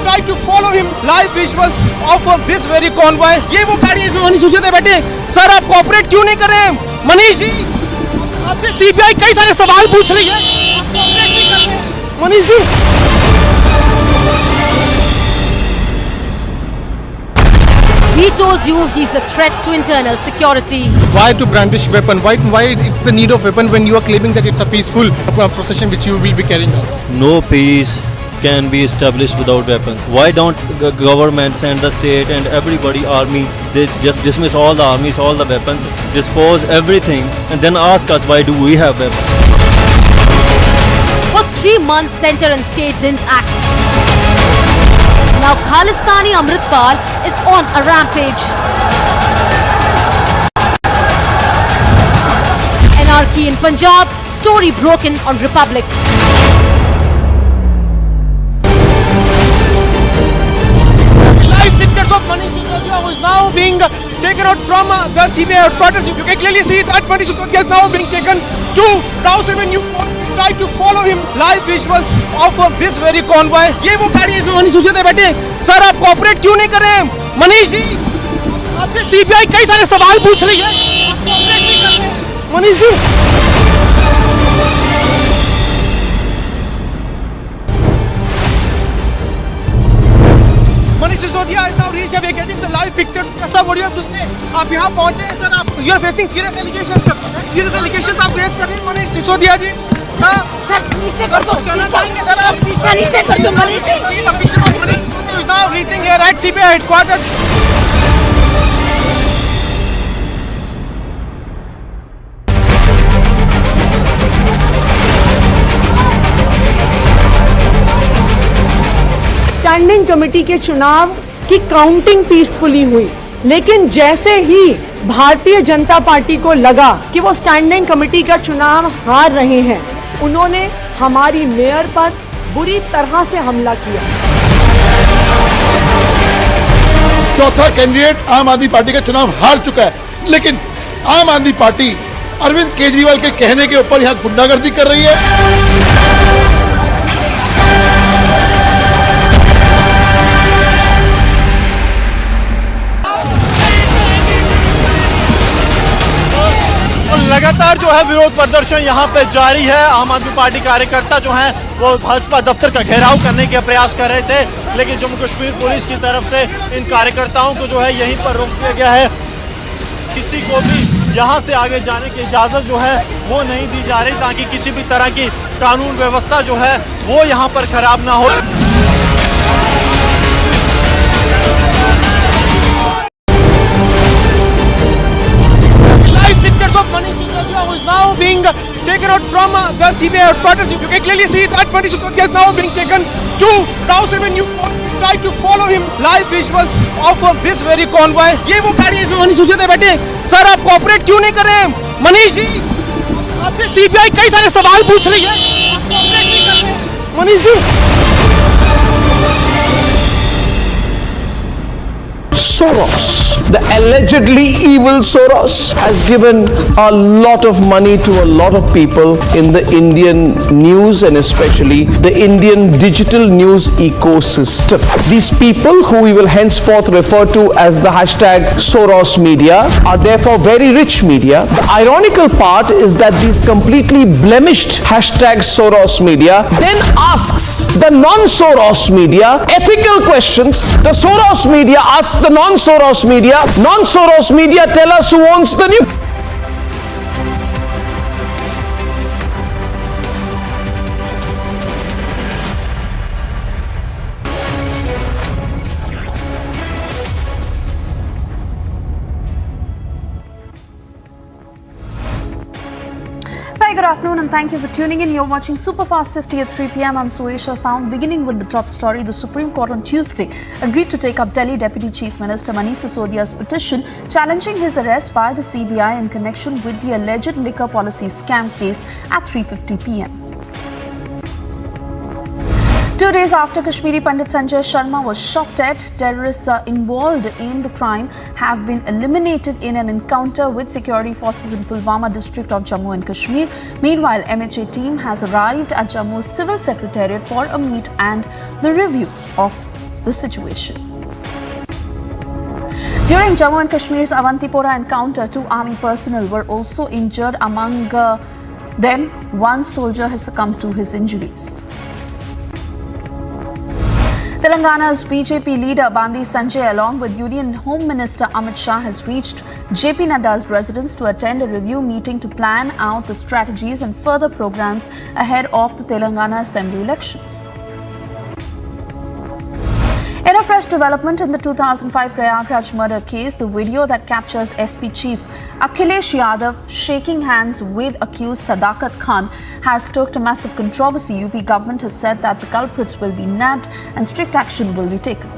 Try to follow him. Live visuals of this very convoy. ये वो गाड़ी है इसमें मनीष सिसोदिया बैठे। Sir आप cooperate क्यों नहीं कर रहे हैं? मनीष जी, आपसे CBI कई सारे सवाल पूछ रही है। आप कोऑपरेट नहीं कर रहे। Manish ji. He told you he's a threat to internal security. Why to brandish weapon? Why it's the need of weapon when you are claiming that it's a peaceful procession which you will be carrying out? No peace can be established without weapons. Why don't government send the state and everybody army, they just dismiss all the armies, all the weapons, dispose everything, and then ask us why do we have weapons? For 3 months, center and state didn't act. Now Khalistani Amritpal is on a rampage. Anarchy in Punjab, story broken on Republic. Live pictures of Manish Sisodia, who is now being taken out from the CBI headquarters. You can clearly see that Manish Sisodia is now being taken to House Avenue. Try to follow him. Live visuals of this very convoy. ये वो गाड़ी है इसमें मनीष सिसोदिया बैठे। Sir आप cooperate क्यों नहीं कर रहे हैं? मनीष जी, आपसे CBI कई सारे सवाल पूछ रही है। आप कोऑपरेट नहीं कर रहे। Manish ji. Manish Sisodia is now reached. We are getting the live picture. Sir, what do you have to say? आप यहाँ पहुँचे हैं सर। आप you are facing serious allegations sir. Serious allegations आप raise कर रहे हैं मनीष सिसोदिया जी। सर नीचे कर दो। कहना चाहेंगे सर आप? शीशा नीचे कर दो Manish ji. See the picture of Manish Sisodia is now reaching here at CBI headquarters. Standing committee के चुनाव की काउंटिंग पीसफुली हुई, लेकिन जैसे ही भारतीय जनता पार्टी को लगा कि वो स्टैंडिंग कमेटी का चुनाव हार रहे हैं, उन्होंने हमारी मेयर पर, बुरी तरह से हमला किया। चौथा कैंडिडेट आम आदमी पार्टी का चुनाव हार चुका है, लेकिन आम आदमी पार्टी अरविंद केजरीवाल के कहने के ऊपर यहां गुंडागर्दी कर रही है। लगातार जो है विरोध प्रदर्शन यहाँ पे जारी है। आम आदमी पार्टी कार्यकर्ता जो हैं वो भाजपा दफ्तर का घेराव करने का प्रयास कर रहे थे, लेकिन जम्मू कश्मीर पुलिस की तरफ से इन कार्यकर्ताओं को जो है यहीं पर रोक दिया गया है। किसी को भी यहाँ से आगे जाने की इजाज़त जो है वो नहीं दी जा रही, ताकि किसी भी तरह की कानून व्यवस्था जो है वो यहाँ पर खराब ना हो। Pictures of Manish Sisodia who is now being taken out from the CBI headquarters. You can clearly see that Manish Sisodia is now being taken to Rouse Avenue. Try to follow him. Live visuals of this very convoy. ये वो गाड़ी है इसमें मनीष सिसोदिया बैठे। Sir आप cooperate क्यों नहीं कर रहे हैं? मनीष जी, आपसे CBI कई सारे सवाल पूछ रही है, आप कोऑपरेट नहीं कर रहे हैं। Manish ji. Soros, the allegedly evil Soros, has given a lot of money to a lot of people in the Indian news and especially the Indian digital news ecosystem. These people, who we will henceforth refer to as the hashtag Soros media, are therefore very rich media. The ironical part is that these completely blemished hashtag Soros media then asks the non-Soros media ethical questions. The Soros media asks the non-Soros media, non-Soros media tell us who owns the new. Good afternoon and thank you for tuning in. You're watching Superfast 50 at 3 p.m. I'm Suesha Sound. Beginning with the top story, the Supreme Court on Tuesday agreed to take up Delhi Deputy Chief Minister Manish Sisodia's petition challenging his arrest by the CBI in connection with the alleged liquor policy scam case at 3:50 p.m. 2 days after Kashmiri Pandit Sanjay Sharma was shot dead, terrorists involved in the crime have been eliminated in an encounter with security forces in Pulwama district of Jammu and Kashmir. Meanwhile, MHA team has arrived at Jammu's civil secretariat for a meet and the review of the situation. During Jammu and Kashmir's Avantipora encounter, 2 army personnel were also injured. Among them, 1 soldier has succumbed to his injuries. Telangana's BJP leader Bandi Sanjay along with Union Home Minister Amit Shah has reached JP Nadda's residence to attend a review meeting to plan out the strategies and further programs ahead of the Telangana Assembly elections. In a fresh development in the 2005 Prayagraj murder case, the video that captures SP Chief Akhilesh Yadav shaking hands with accused Sadakat Khan has stoked a massive controversy. UP government has said that the culprits will be nabbed and strict action will be taken.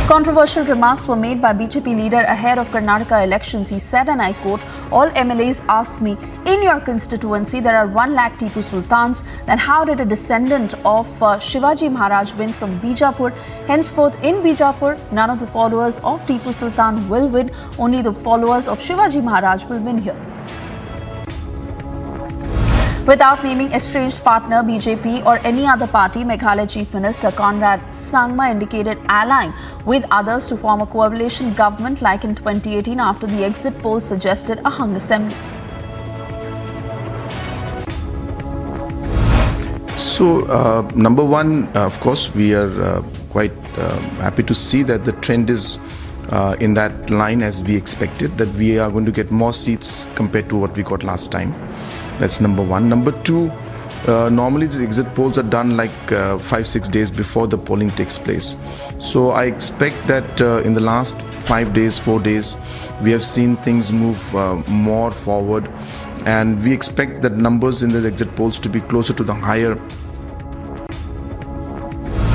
Controversial remarks were made by BJP leader ahead of Karnataka elections. He said, and I quote, "All MLAs ask me, in your constituency there are 1 lakh Tipu Sultans, then how did a descendant of Shivaji Maharaj win from Bijapur? Henceforth in Bijapur, none of the followers of Tipu Sultan will win, only the followers of Shivaji Maharaj will win here." Without naming estranged partner BJP or any other party, Meghalaya Chief Minister Conrad Sangma indicated allying with others to form a coalition government like in 2018 after the exit polls suggested a hung assembly. So, number one, of course, we are quite happy to see that the trend is in that line as we expected, that we are going to get more seats compared to what we got last time. That's number one. Number two, normally the exit polls are done like 5-6 days before the polling takes place. So I expect that in the last 5 days, 4 days, we have seen things move more forward, and we expect that numbers in the exit polls to be closer to the higher.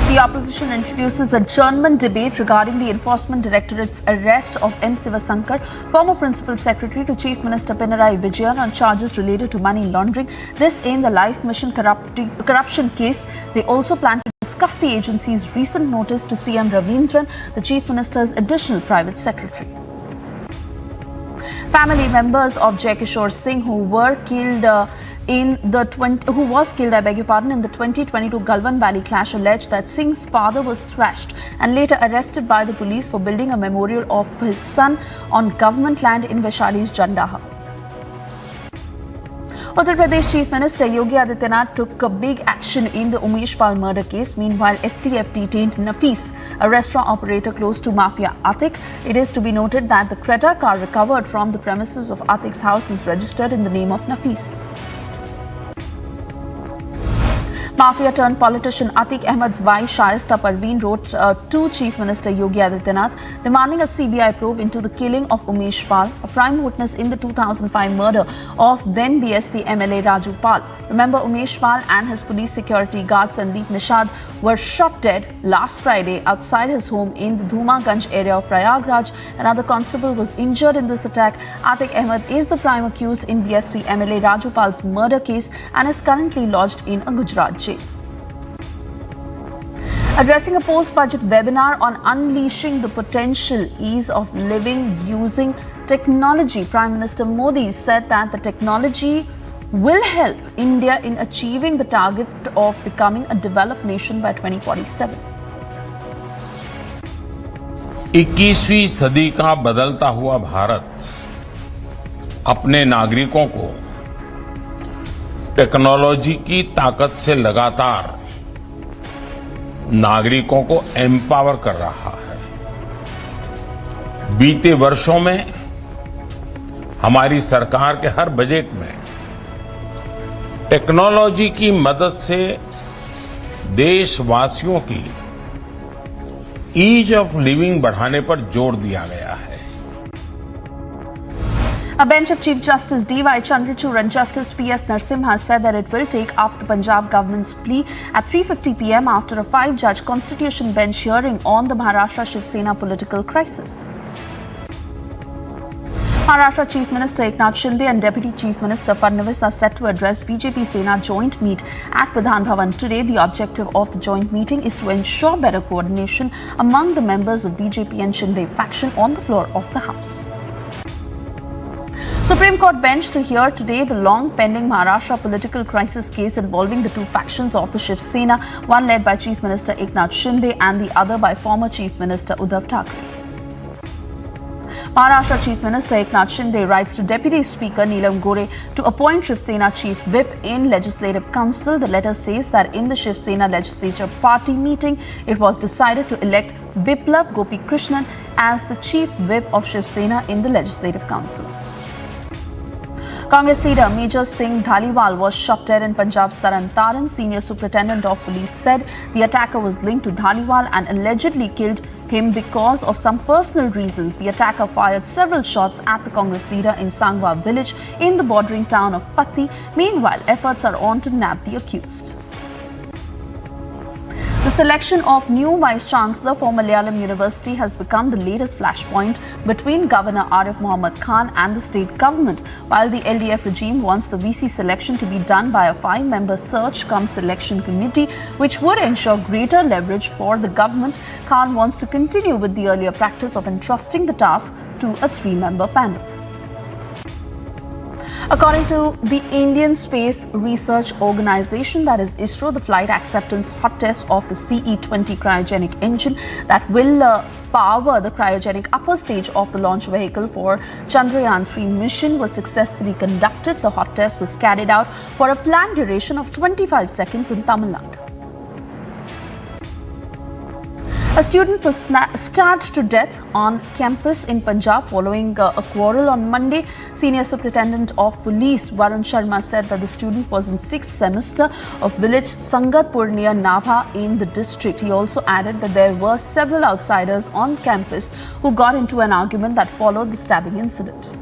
The The opposition introduces a German debate regarding the Enforcement Directorate's arrest of M. Sivasankar, former Principal Secretary to Chief Minister Pinarayi Vijayan, on charges related to money laundering. This in the Life Mission corruption case. They also plan to discuss the agency's recent notice to CM Ravindran, the Chief Minister's additional private secretary. Family members of Jai Kishore Singh, who was killed, in the 2022 Galwan Valley clash, alleged that Singh's father was thrashed and later arrested by the police for building a memorial of his son on government land in Vaishali's Jandaha. Uttar Pradesh Chief Minister Yogi Adityanath took a big action in the Umesh murder case. Meanwhile, STF detained Nafis, a restaurant operator close to Mafia Atik. It is to be noted that the Creta car recovered from the premises of Atik's house is registered in the name of Nafis. Mafia turned politician Atiq Ahmed's wife Shaista Parveen wrote to Chief Minister Yogi Adityanath demanding a CBI probe into the killing of Umesh Pal, a prime witness in the 2005 murder of then BSP MLA Raju Pal. Remember, Umesh Pal and his police security guard Sandeep Nishad were shot dead last Friday outside his home in the Dhumaganj area of Prayagraj. Another constable was injured in this attack. Atiq Ahmed is the prime accused in BSP MLA Raju Pal's murder case and is currently lodged in a Gujarat jail. Addressing a post-budget webinar on unleashing the potential ease of living using technology, Prime Minister Modi said that the technology will help India in achieving the target of becoming a developed nation by 2047. 21वीं सदी का बदलता हुआ भारत अपने नागरिकों को technology की ताकत से लगातार नागरिकों को एम्पावर कर रहा है। बीते वर्षों में हमारी सरकार के हर बजट में टेक्नोलॉजी की मदद से देशवासियों की ईज ऑफ लिविंग बढ़ाने पर जोर दिया गया है। A bench of Chief Justice D.Y. Chandrachud and Justice P.S. Narasimha said that it will take up the Punjab government's plea at 3:50 p.m. after a 5-judge constitution bench hearing on the Maharashtra Shiv Sena political crisis. Maharashtra Chief Minister Eknath Shinde and Deputy Chief Minister Fadnavis are set to address BJP Sena joint meet at Pradhan Bhavan today. The objective of the joint meeting is to ensure better coordination among the members of BJP and Shinde faction on the floor of the House. Supreme Court bench to hear today the long-pending Maharashtra political crisis case involving the two factions of the Shiv Sena, one led by Chief Minister Eknath Shinde and the other by former Chief Minister Uddhav Thackeray. Maharashtra Chief Minister Eknath Shinde writes to Deputy Speaker Neelam Gore to appoint Shiv Sena Chief Whip in Legislative Council. The letter says that in the Shiv Sena Legislature Party meeting, it was decided to elect Biplav Gopi Krishnan as the Chief Whip of Shiv Sena in the Legislative Council. Congress leader Major Singh Dhaliwal was shot dead in Punjab's Taran Taran. Senior Superintendent of Police said the attacker was linked to Dhaliwal and allegedly killed him because of some personal reasons. The attacker fired several shots at the Congress leader in Sangwa village in the bordering town of Patti. Meanwhile, efforts are on to nab the accused. The selection of new Vice-Chancellor for Malayalam University has become the latest flashpoint between Governor Arif Mohammed Khan and the state government. While the LDF regime wants the VC selection to be done by a 5-member search-cum-selection committee, which would ensure greater leverage for the government, Khan wants to continue with the earlier practice of entrusting the task to a 3-member panel. According to the Indian Space Research Organization, that is ISRO, the flight acceptance hot test of the CE-20 cryogenic engine that will power the cryogenic upper stage of the launch vehicle for Chandrayaan-3 mission was successfully conducted. The hot test was carried out for a planned duration of 25 seconds in Tamil Nadu. A student was stabbed to death on campus in Punjab following a quarrel on Monday. Senior Superintendent of Police Varun Sharma said that the student was in 6th semester of village Sangatpur near Nabha in the district. He also added that there were several outsiders on campus who got into an argument that followed the stabbing incident.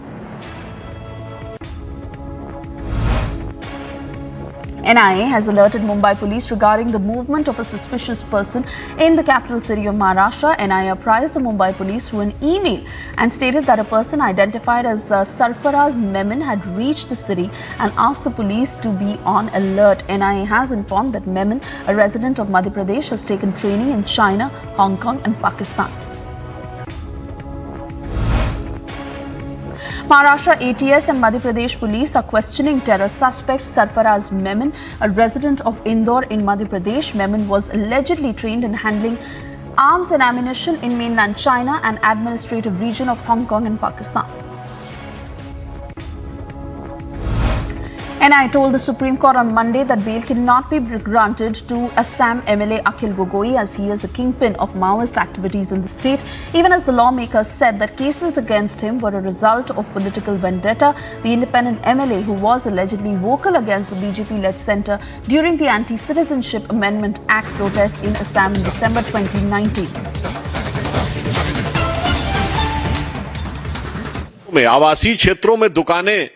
NIA has alerted Mumbai police regarding the movement of a suspicious person in the capital city of Maharashtra. NIA apprised the Mumbai police through an email and stated that a person identified as Sarfaraz Memon had reached the city and asked the police to be on alert. NIA has informed that Memon, a resident of Madhya Pradesh, has taken training in China, Hong Kong and Pakistan. Maharashtra ATS and Madhya Pradesh police are questioning terror suspect Sarfaraz Memon, a resident of Indore in Madhya Pradesh. Memon was allegedly trained in handling arms and ammunition in mainland China and administrative region of Hong Kong and Pakistan. NIA told the Supreme Court on Monday that bail cannot be granted to Assam MLA Akhil Gogoi as he is a kingpin of Maoist activities in the state, even as the lawmakers said that cases against him were a result of political vendetta. The independent MLA, who was allegedly vocal against the BJP-led centre during the Anti-Citizenship Amendment Act protest in Assam in December 2019. में आवासीय क्षेत्रों में दुकानें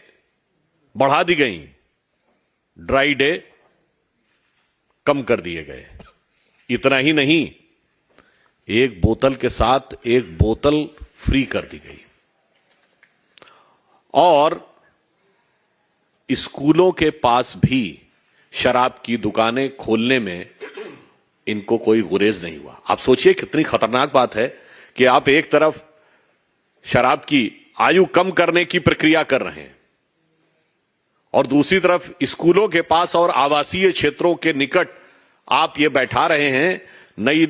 बढ़ा दी गई, dry day कम कर दिए गए। इतना ही नहीं, एक बोतल के साथ एक बोतल फ्री कर दी गई और स्कूलों के पास भी शराब की दुकानें खोलने में इनको कोई गुरेज नहीं हुआ। आप सोचिए कितनी खतरनाक बात है कि आप एक तरफ शराब की आयु कम करने की प्रक्रिया कर रहे हैं और दूसरी तरफ स्कूलों के पास और आवासीय क्षेत्रों के निकट आप ये बैठा रहे हैं, नई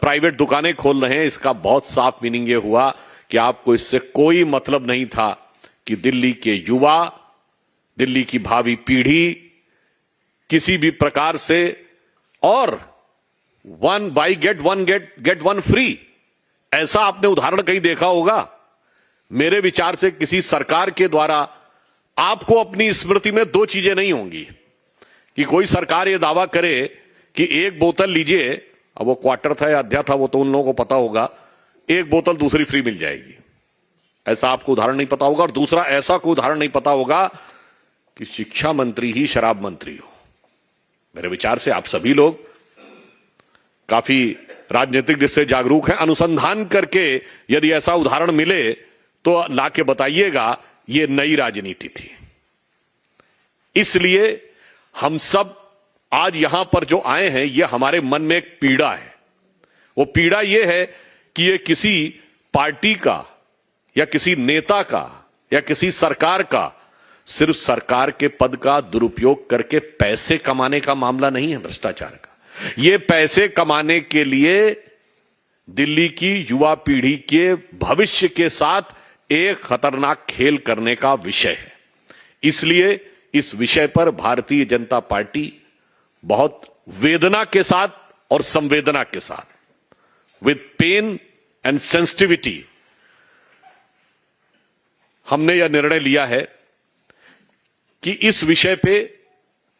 प्राइवेट दुकानें खोल रहे हैं। इसका बहुत साफ मीनिंग ये हुआ कि आपको इससे कोई मतलब नहीं था कि दिल्ली के युवा, दिल्ली की भावी पीढ़ी किसी भी प्रकार से और one by get one free, ऐसा आपने उदाहरण कहीं देखा होगा? मेरे विचार से किसी सरकार के द्वारा आपको अपनी स्मृति में दो चीजें नहीं होंगी कि कोई सरकार यह दावा करे कि एक बोतल लीजिए, अब वो क्वार्टर था या अध्या था वो तो उन लोगों को पता होगा, एक बोतल दूसरी फ्री मिल जाएगी। ऐसा आपको उदाहरण नहीं पता होगा। और दूसरा ऐसा कोई उदाहरण नहीं पता होगा कि शिक्षा मंत्री ही शराब मंत्री हो। मेरे विचार से आप सभी लोग काफी राजनीतिक दृष्टि से जागरूक हैं। अनुसंधान करके यदि ऐसा उदाहरण मिले तो लाके बताइएगा, ये नई राजनीति थी। इसलिए हम सब आज यहां पर जो आए हैं, ये हमारे मन में एक पीड़ा है। वो पीड़ा ये है कि ये किसी पार्टी का या किसी नेता का या किसी सरकार का सिर्फ सरकार के पद का दुरुपयोग करके पैसे कमाने का मामला नहीं है, भ्रष्टाचार का। ये पैसे कमाने के लिए दिल्ली की युवा पीढ़ी के भविष्य के साथ एक खतरनाक खेल करने का विषय है। इसलिए इस विषय पर भारतीय जनता पार्टी बहुत वेदना के साथ और संवेदना के साथ, विद पेन एंड सेंसिटिविटी, हमने यह निर्णय लिया है कि इस विषय पे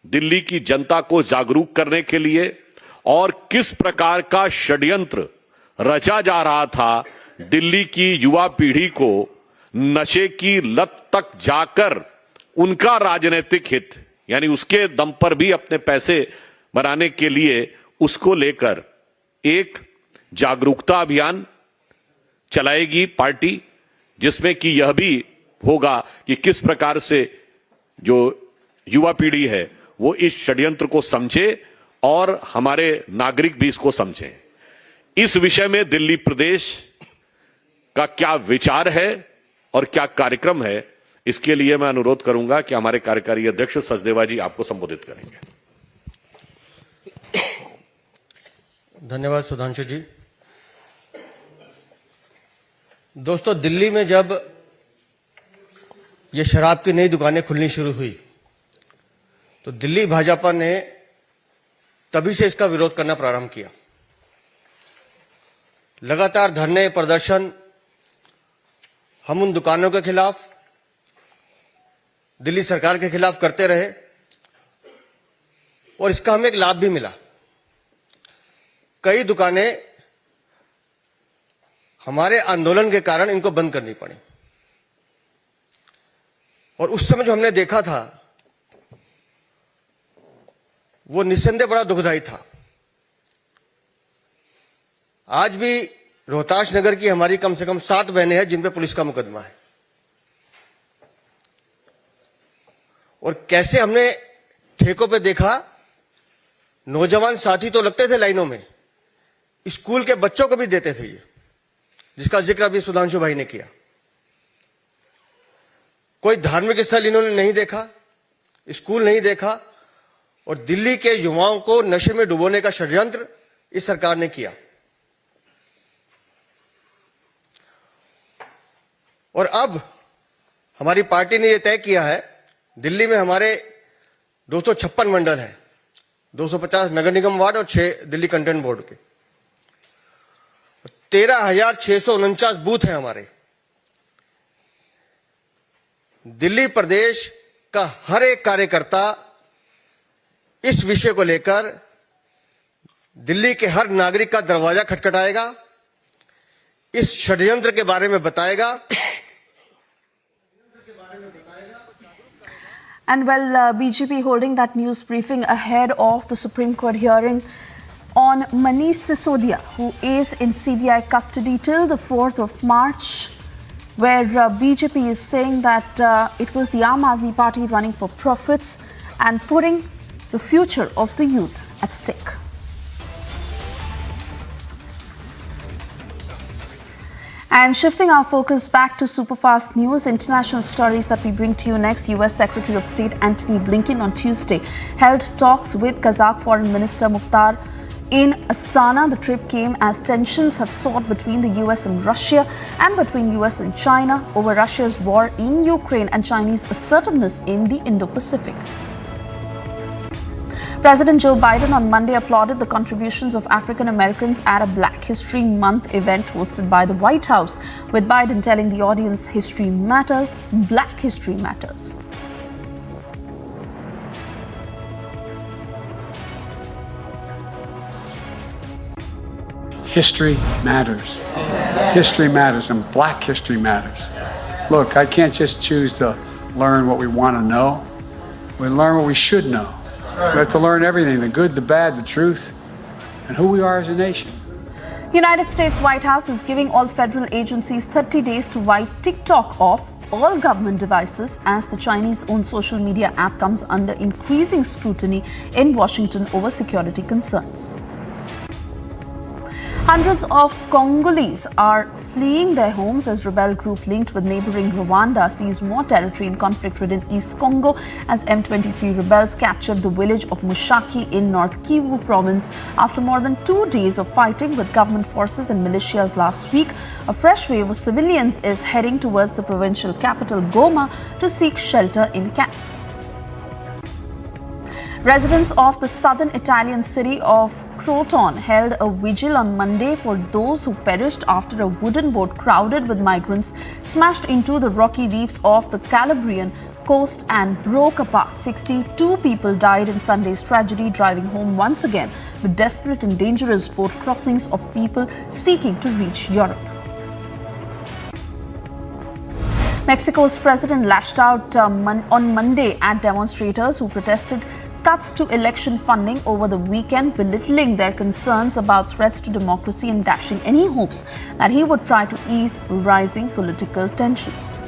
दिल्ली की जनता को जागरूक करने के लिए और किस प्रकार का षड्यंत्र रचा जा रहा था दिल्ली की युवा पीढ़ी को नशे की लत तक जाकर उनका राजनीतिक हित यानी उसके दम पर भी अपने पैसे बनाने के लिए, उसको लेकर एक जागरूकता अभियान चलाएगी पार्टी, जिसमें कि यह भी होगा कि किस प्रकार से जो युवा पीढ़ी है वो इस षड्यंत्र को समझे और हमारे नागरिक भी इसको समझें। इस विषय में दिल्ली प्रदेश का क्या विचार है और क्या कार्यक्रम है, इसके लिए मैं अनुरोध करूंगा कि हमारे कार्यकारी अध्यक्ष सचदेवा जी आपको संबोधित करेंगे। धन्यवाद सुधांशु जी। दोस्तों, दिल्ली में जब ये शराब की नई दुकानें खुलनी शुरू हुई तो दिल्ली भाजपा ने तभी से इसका विरोध करना प्रारंभ किया। लगातार धरने प्रदर्शन हम उन दुकानों के खिलाफ, दिल्ली सरकार के खिलाफ करते रहे और इसका हमें एक लाभ भी मिला। कई दुकानें हमारे आंदोलन के कारण इनको बंद करनी पड़ी और उस समय जो हमने देखा था वो निस्संदेह बड़ा दुखदायी था। आज भी रोहतास नगर की हमारी कम से कम 7 बहनें हैं जिन पे पुलिस का मुकदमा है। और कैसे हमने ठेकों पे देखा, नौजवान साथी तो लगते थे लाइनों में, स्कूल के बच्चों को भी देते थे ये, जिसका जिक्र अभी सुधांशु भाई ने किया। कोई धार्मिक स्थल इन्होंने नहीं देखा, स्कूल नहीं देखा, और दिल्ली के युवाओं को नशे में डुबोने का षड्यंत्र इस सरकार ने किया। और अब हमारी पार्टी ने यह तय किया है, दिल्ली में हमारे 256 मंडल हैं, 250 नगर निगम वार्ड और 6 दिल्ली कंटेंट बोर्ड के, 13,649 बूथ हैं हमारे। दिल्ली प्रदेश का हर एक कार्यकर्ता इस विषय को लेकर दिल्ली के हर नागरिक का दरवाजा खटखटाएगा, इस षड्यंत्र के बारे में बताएगा। And BJP holding that news briefing ahead of the Supreme Court hearing on Manish Sisodia, who is in CBI custody till the 4th of March, where BJP is saying that it was the Aam Aadmi Party running for profits and putting the future of the youth at stake. And shifting our focus back to superfast news, international stories that we bring to you next. US Secretary of State Antony Blinken on Tuesday held talks with Kazakh Foreign Minister Mukhtar in Astana. The trip came as tensions have soared between the US and Russia and between US and China over Russia's war in Ukraine and Chinese assertiveness in the Indo-Pacific. President Joe Biden on Monday applauded the contributions of African Americans at a Black History Month event hosted by the White House, with Biden telling the audience, "History matters, Black history matters." History matters. History matters, and Black history matters. Look, I can't just choose to learn what we want to know. We learn what we should know. We have to learn everything, the good, the bad, the truth, and who we are as a nation. United States White House is giving all federal agencies 30 days to wipe TikTok off all government devices as the Chinese-owned social media app comes under increasing scrutiny in Washington over security concerns. Hundreds of Congolese are fleeing their homes as rebel group linked with neighboring Rwanda seized more territory in conflict-ridden East Congo as M23 rebels captured the village of Mushaki in North Kivu province after more than 2 days of fighting with government forces and militias last week. A fresh wave of civilians is heading towards the provincial capital Goma to seek shelter in camps. Residents of the southern Italian city of Crotone held a vigil on Monday for those who perished after a wooden boat crowded with migrants smashed into the rocky reefs of the Calabrian coast and broke apart. 62 people died in Sunday's tragedy, driving home once again the desperate and dangerous boat crossings of people seeking to reach Europe. Mexico's president lashed out on Monday at demonstrators who protested cuts to election funding over the weekend, belittling their concerns about threats to democracy and dashing any hopes that he would try to ease rising political tensions.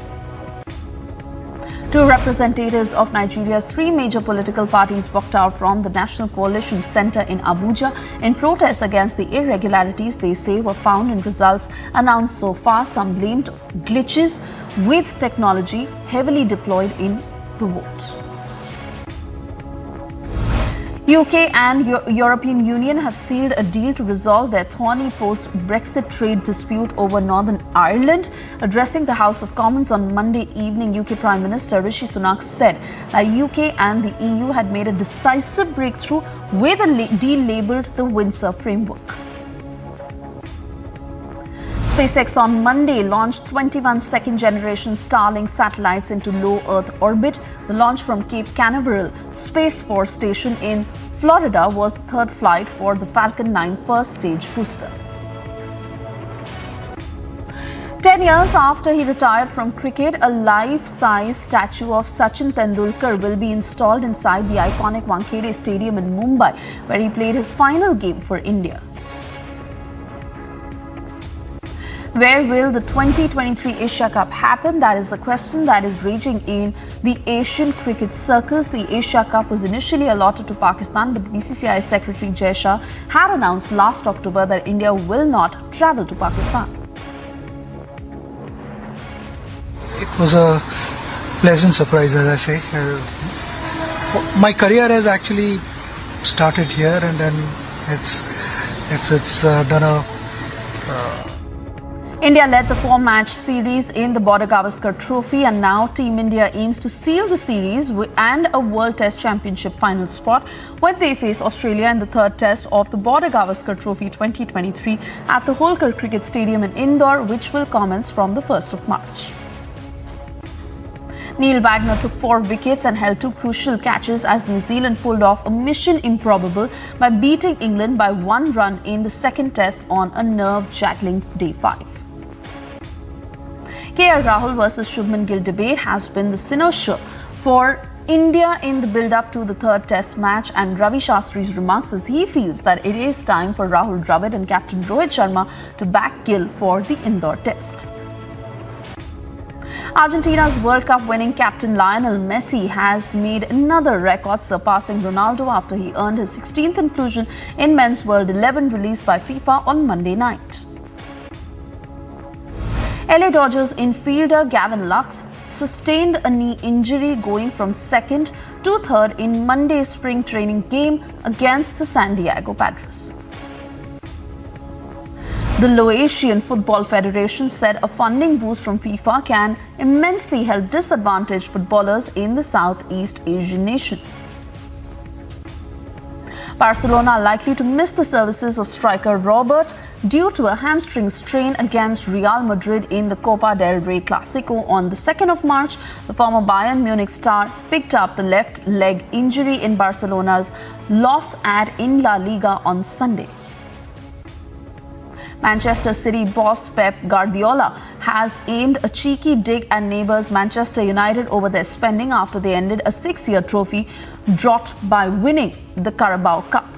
Two representatives of Nigeria's 3 major political parties walked out from the National Coalition Center in Abuja in protest against the irregularities they say were found in results announced so far. Some blamed glitches with technology heavily deployed in the vote. UK and European Union have sealed a deal to resolve their thorny post-Brexit trade dispute over Northern Ireland. Addressing the House of Commons on Monday evening, UK Prime Minister Rishi Sunak said that UK and the EU had made a decisive breakthrough with a deal labelled the Windsor Framework. SpaceX on Monday launched 21 second-generation Starlink satellites into low Earth orbit. The launch from Cape Canaveral Space Force Station in Florida was the 3rd flight for the Falcon 9 first stage booster. 10 years after he retired from cricket, a life-size statue of Sachin Tendulkar will be installed inside the iconic Wankhede Stadium in Mumbai, where he played his final game for India. Where will the 2023 Asia Cup happen? That is the question that is raging in the Asian cricket circles. The Asia Cup was initially allotted to Pakistan, but BCCI Secretary Jai Shah had announced last October that India will not travel to Pakistan. It was a pleasant surprise, as I say. My career has actually started here, and then it's done a. India led the 4-match series in the Border Gavaskar Trophy, and now Team India aims to seal the series and a World Test Championship final spot when they face Australia in the third test of the Border Gavaskar Trophy 2023 at the Holkar Cricket Stadium in Indore, which will commence from the 1st of March. Neil Wagner took 4 wickets and held 2 crucial catches as New Zealand pulled off a mission improbable by beating England by 1 run in the second test on a nerve-jangling day 5. KL Rahul versus Shubman Gill debate has been the cynosure for India in the build-up to the third test match, and Ravi Shastri's remarks as he feels that it is time for Rahul Dravid and captain Rohit Sharma to back Gill for the Indore test. Argentina's World Cup winning captain Lionel Messi has made another record, surpassing Ronaldo after he earned his 16th inclusion in Men's World 11 released by FIFA on Monday night. LA Dodgers infielder Gavin Lux sustained a knee injury going from 2nd to 3rd in Monday's spring training game against the San Diego Padres. The Laotian Football Federation said a funding boost from FIFA can immensely help disadvantaged footballers in the Southeast Asian nation. Barcelona are likely to miss the services of striker Robert due to a hamstring strain against Real Madrid in the Copa del Rey Clásico on the 2nd of March. The former Bayern Munich star picked up the left leg injury in Barcelona's loss in La Liga on Sunday. Manchester City boss Pep Guardiola has aimed a cheeky dig at neighbours Manchester United over their spending after they ended a 6-year trophy drought by winning the Carabao Cup.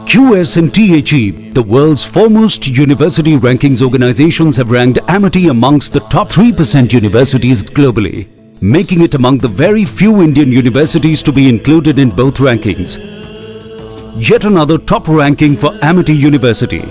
QS and THE, the world's foremost university rankings organizations, have ranked Amity amongst the top 3% universities globally, making it among the very few Indian universities to be included in both rankings. Yet another top ranking for Amity University.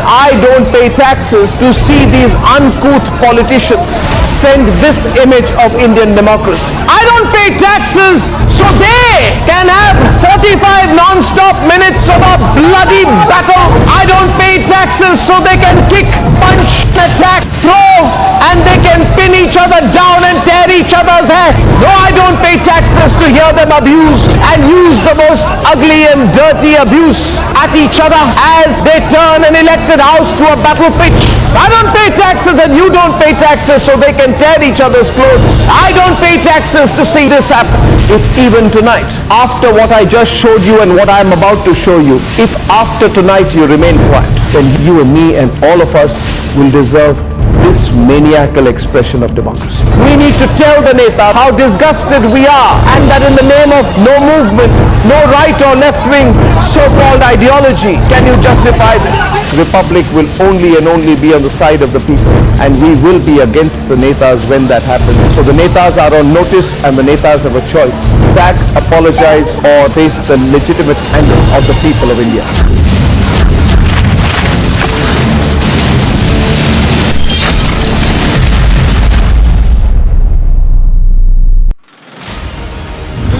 I don't pay taxes to see these uncouth politicians send this image of Indian democracy. I don't pay taxes so they can have 45 non-stop minutes of a bloody battle. I don't pay taxes so they can kick, punch, attack, throw, and they can pin each other down and tear each other's hair. No, I don't pay taxes to hear them abuse and use the most ugly and dirty abuse at each other as they turn an elected house to a battle pitch. I don't pay taxes and you don't pay taxes so they can tear each other's clothes. I don't pay taxes to see this happen. If even tonight, after what I just showed you and what I'm about to show you, if after tonight you remain quiet, then you and me and all of us will deserve this maniacal expression of democracy. We need to tell the Neta how disgusted we are, and that in the name of no movement, no right or left wing so-called ideology can you justify this. Republic will only and only be on the side of the people, and we will be against the Netas when that happens. So the Netas are on notice and the Netas have a choice: sack, apologize, or face the legitimate anger of the people of India.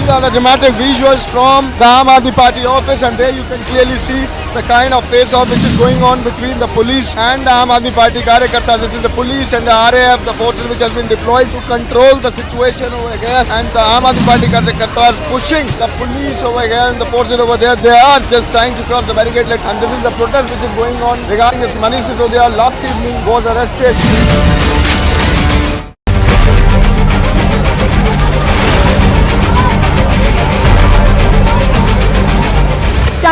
These are the dramatic visuals from the Aam Aadmi Party office, and there you can clearly see the kind of face-off which is going on between the police and the Aam Aadmi Party Karyakartas. This is the police and the RAF, the forces which has been deployed to control the situation over here, and the Aam Aadmi Party Karyakartas pushing the police over here and the forces over there. They are just trying to cross the barricade, and this is the protest which is going on regarding this. Manish Sisodia last evening was arrested.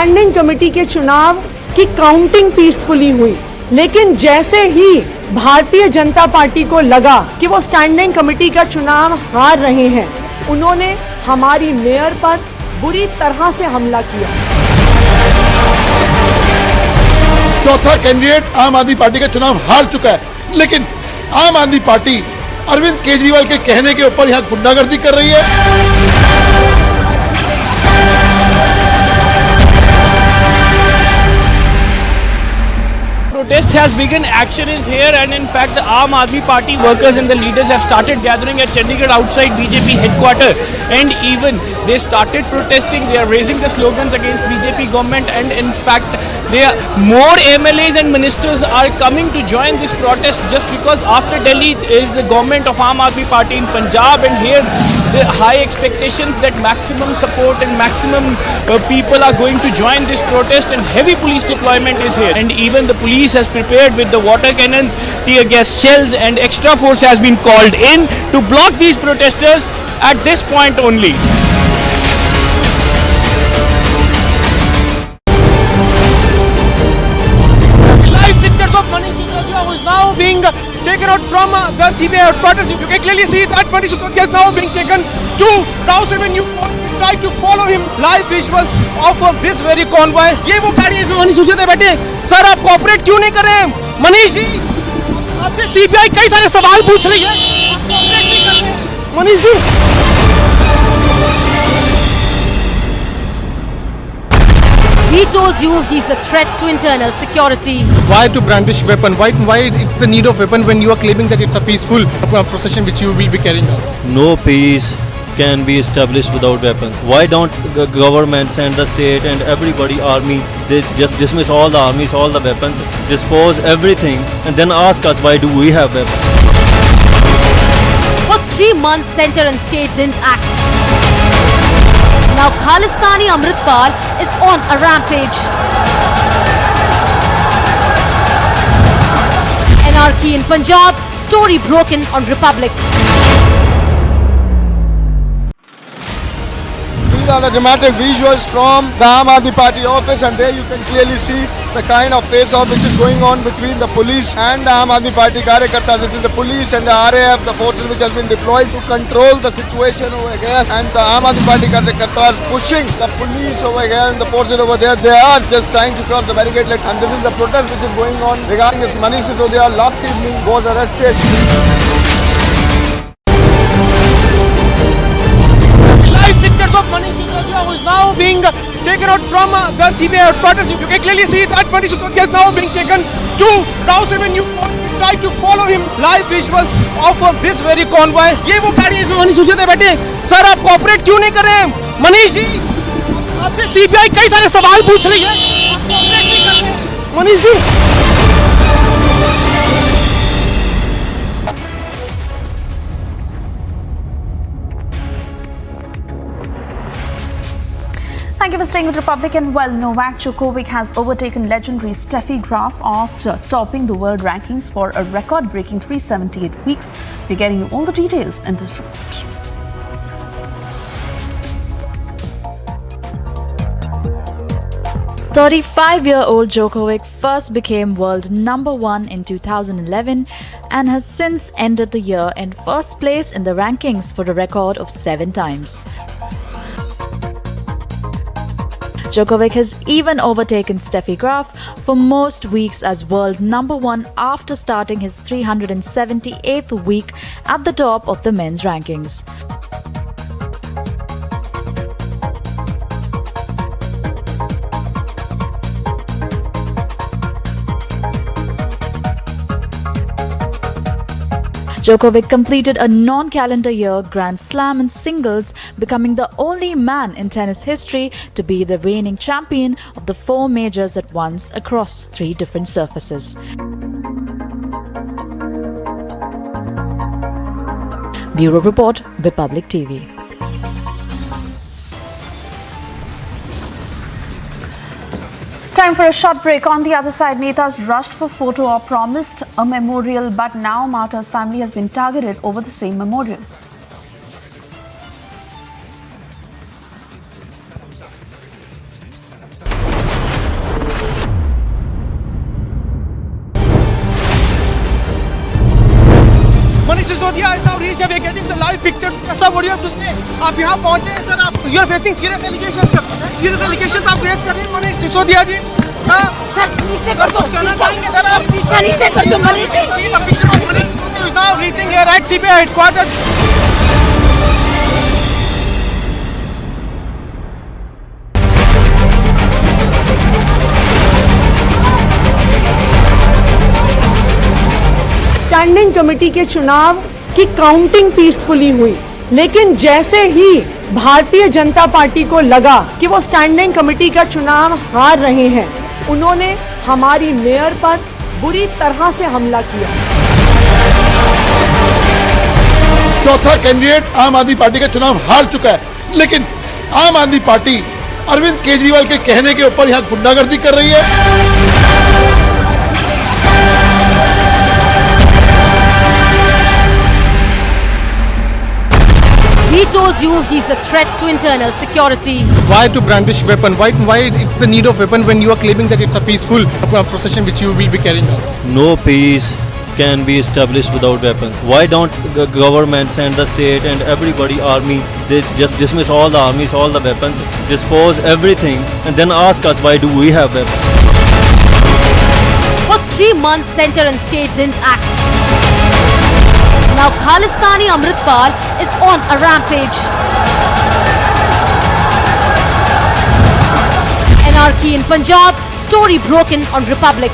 Standing committee के चुनाव की counting peacefully हुई, लेकिन जैसे ही Bharatiya Janata party को लगा कि वो स्टैंडिंग कमेटी का चुनाव हार रहे हैं, उन्होंने हमारी मेयर पर बुरी तरह से हमला किया। चौथा कैंडिडेट आम आदमी पार्टी का चुनाव हार चुका है, लेकिन आम आदमी पार्टी अरविंद केजरीवाल के कहने के ऊपर यहां गुंडागर्दी कर रही है। Protest has begun, action is here, and in fact the Aam Aadmi Party workers and the leaders have started gathering at Chandigarh outside BJP headquarters, and even they started protesting. They are raising the slogans against BJP government, and in fact more MLAs and ministers are coming to join this protest just because after Delhi is the government of Aam Aadmi Party in Punjab, and here the high expectations that maximum support and maximum people are going to join this protest, and heavy police deployment is here, and even the police has prepared with the water cannons, tear gas shells, and extra force has been called in to block these protesters at this point only. Live pictures of Manish Sisodia, who is now being taken out from the CBI headquarters. You can clearly see that Manish Sisodia is now being taken to Rouse Avenue. Try to follow him. Live visuals of this very convoy. ये वो गाड़ी है इसमें मनीष सिसोदिया बैठे। Sir आप cooperate क्यों नहीं कर रहे हैं? मनीष जी, आपसे सीबीआई कई सारे सवाल पूछ रही है, आप कोऑपरेट नहीं कर रहे हैं। Manish ji, He told you he's a threat to internal security. why to brandish weapon? Why it's the need of weapon when you are claiming that it's a peaceful procession which you will be carrying out? No peace can be established without weapons. Why don't government send the state and everybody army? They just dismiss all the armies, all the weapons, dispose everything, and then ask us why do we have weapons? For 3 months, center and state didn't act. Now Khalistani Amritpal is on a rampage. Anarchy in Punjab, story broken on Republic. These are the dramatic visuals from the Aam Aadmi Party office, and there you can clearly see the kind of face-off which is going on between the police and the Aam Aadmi Party Karyakartas. This is the police and the RAF, the forces which has been deployed to control the situation over here, and the Aam Aadmi Party Karyakartas pushing the police over here and the forces over there. They are just trying to cross the barricade, and this is the protest which is going on regarding this Manish Sisodia last evening was arrested. Live pictures of Manish Sisodia, who is now being taken out from the CBI headquarters. You can clearly see that Manish Sisodia is now being taken to Rouse Avenue. Try to follow him. Live visuals of this very convoy. ये वो गाड़ी है इसमें मनीष सिसोदिया बैठे। Sir आप cooperate क्यों नहीं कर रहे हैं? मनीष जी, आपसे सीबीआई कई सारे सवाल पूछ रही है, आप कोऑपरेट नहीं कर रहे हैं। Manish ji, Thank you for staying with Republic. And well, Novak Djokovic has overtaken legendary Steffi Graf after topping the world rankings for a record-breaking 378 weeks. We're getting you all the details in this report. The 35-year-old Djokovic first became world number 1 in 2011 and has since ended the year in first place in the rankings for a record of 7 times. Djokovic has even overtaken Steffi Graf for most weeks as world number 1 after starting his 378th week at the top of the men's rankings. Djokovic completed a non-calendar year Grand Slam in singles, becoming the only man in tennis history to be the reigning champion of the 4 majors at once across 3 different surfaces. Bureau Report, Republic TV. Time for a short break. On the other side, Netas rushed for photo or promised a memorial, but now Martyr's family has been targeted over the same memorial. Manish Sisodia is now reached. We are getting the live pictures. Sir, what do you have to say? आप यहाँ पहुँचे हैं sir. You are facing serious allegations. Serious allegations आप raise कर रहे हैं Manish Sisodia जी. Sir नीचे कर दो. कहना चाहेंगे सर आप. शीशा नीचे कर दो Manish. See the picture of Manish Sisodia is now reaching here at CBI headquarters. Standing committee के चुनाव की काउंटिंग पीसफुली हुई, लेकिन जैसे ही भारतीय जनता पार्टी को लगा कि वो स्टैंडिंग कमेटी का चुनाव हार रहे हैं, उन्होंने हमारी मेयर पर बुरी तरह से हमला किया। चौथा कैंडिडेट आम आदमी पार्टी का चुनाव हार चुका है, लेकिन आम आदमी पार्टी अरविंद केजरीवाल के कहने के ऊपर यहाँ गुंडागर्दी कर रही है। He told you he's a threat to internal security. Why to brandish weapon? Why it's the need of weapon when you are claiming that it's a peaceful procession which you will be carrying out? No peace can be established without weapons. Why don't government send the state and everybody army? They just dismiss all the armies, all the weapons, dispose everything, and then ask us why do we have weapons? For 3 months, center and state didn't act. Now Khalistani Amritpal is on a rampage. Anarchy in Punjab, story broken on Republic.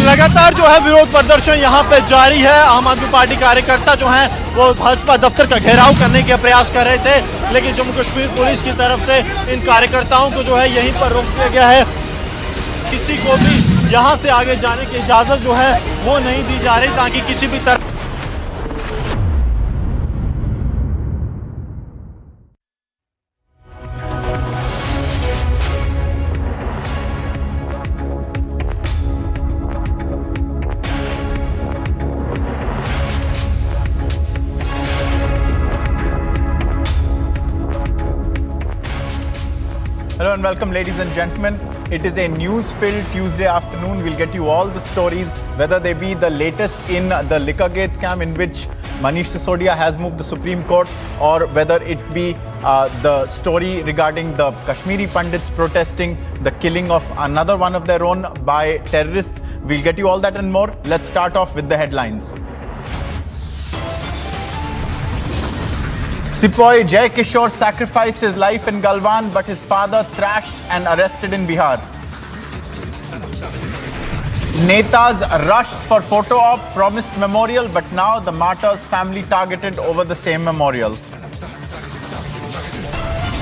लगातार जो है विरोध प्रदर्शन यहाँ पे जारी है। आम आदमी पार्टी कार्यकर्ता जो हैं वो भाजपा दफ्तर का घेराव करने के प्रयास कर रहे थे, लेकिन जम्मू कश्मीर पुलिस की तरफ से इन कार्यकर्ताओं को जो है यहीं पर रोक दिया गया है। किसी को भी यहाँ से आगे जाने की इजाजत जो है वो नहीं दी जा रही, ताकि किसी भी तरह Hello and welcome, ladies and gentlemen. It is a news-filled Tuesday afternoon. We'll get you all the stories, whether they be the latest in the Liquorgate scam in which Manish Sisodia has moved the Supreme Court, or whether it be the story regarding the Kashmiri Pandits protesting the killing of another one of their own by terrorists. We'll get you all that and more. Let's start off with the headlines. Sepoy Jai Kishore sacrificed his life in Galwan, but his father thrashed and arrested in Bihar. Netas rushed for photo op, promised memorial, but now the martyrs' family targeted over the same memorial.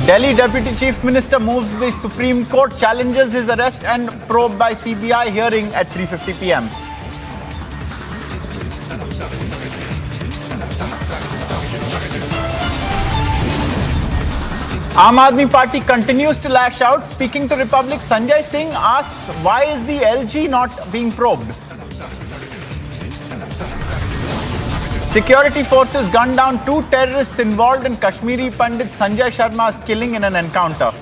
Delhi Deputy Chief Minister moves the Supreme Court, challenges his arrest and probe by CBI hearing at 3:50 p.m. Aam Aadmi Party continues to lash out. Speaking to Republic, Sanjay Singh asks, why is the LG not being probed? Security forces gunned down 2 terrorists involved in Kashmiri Pandit Sanjay Sharma's killing in an encounter.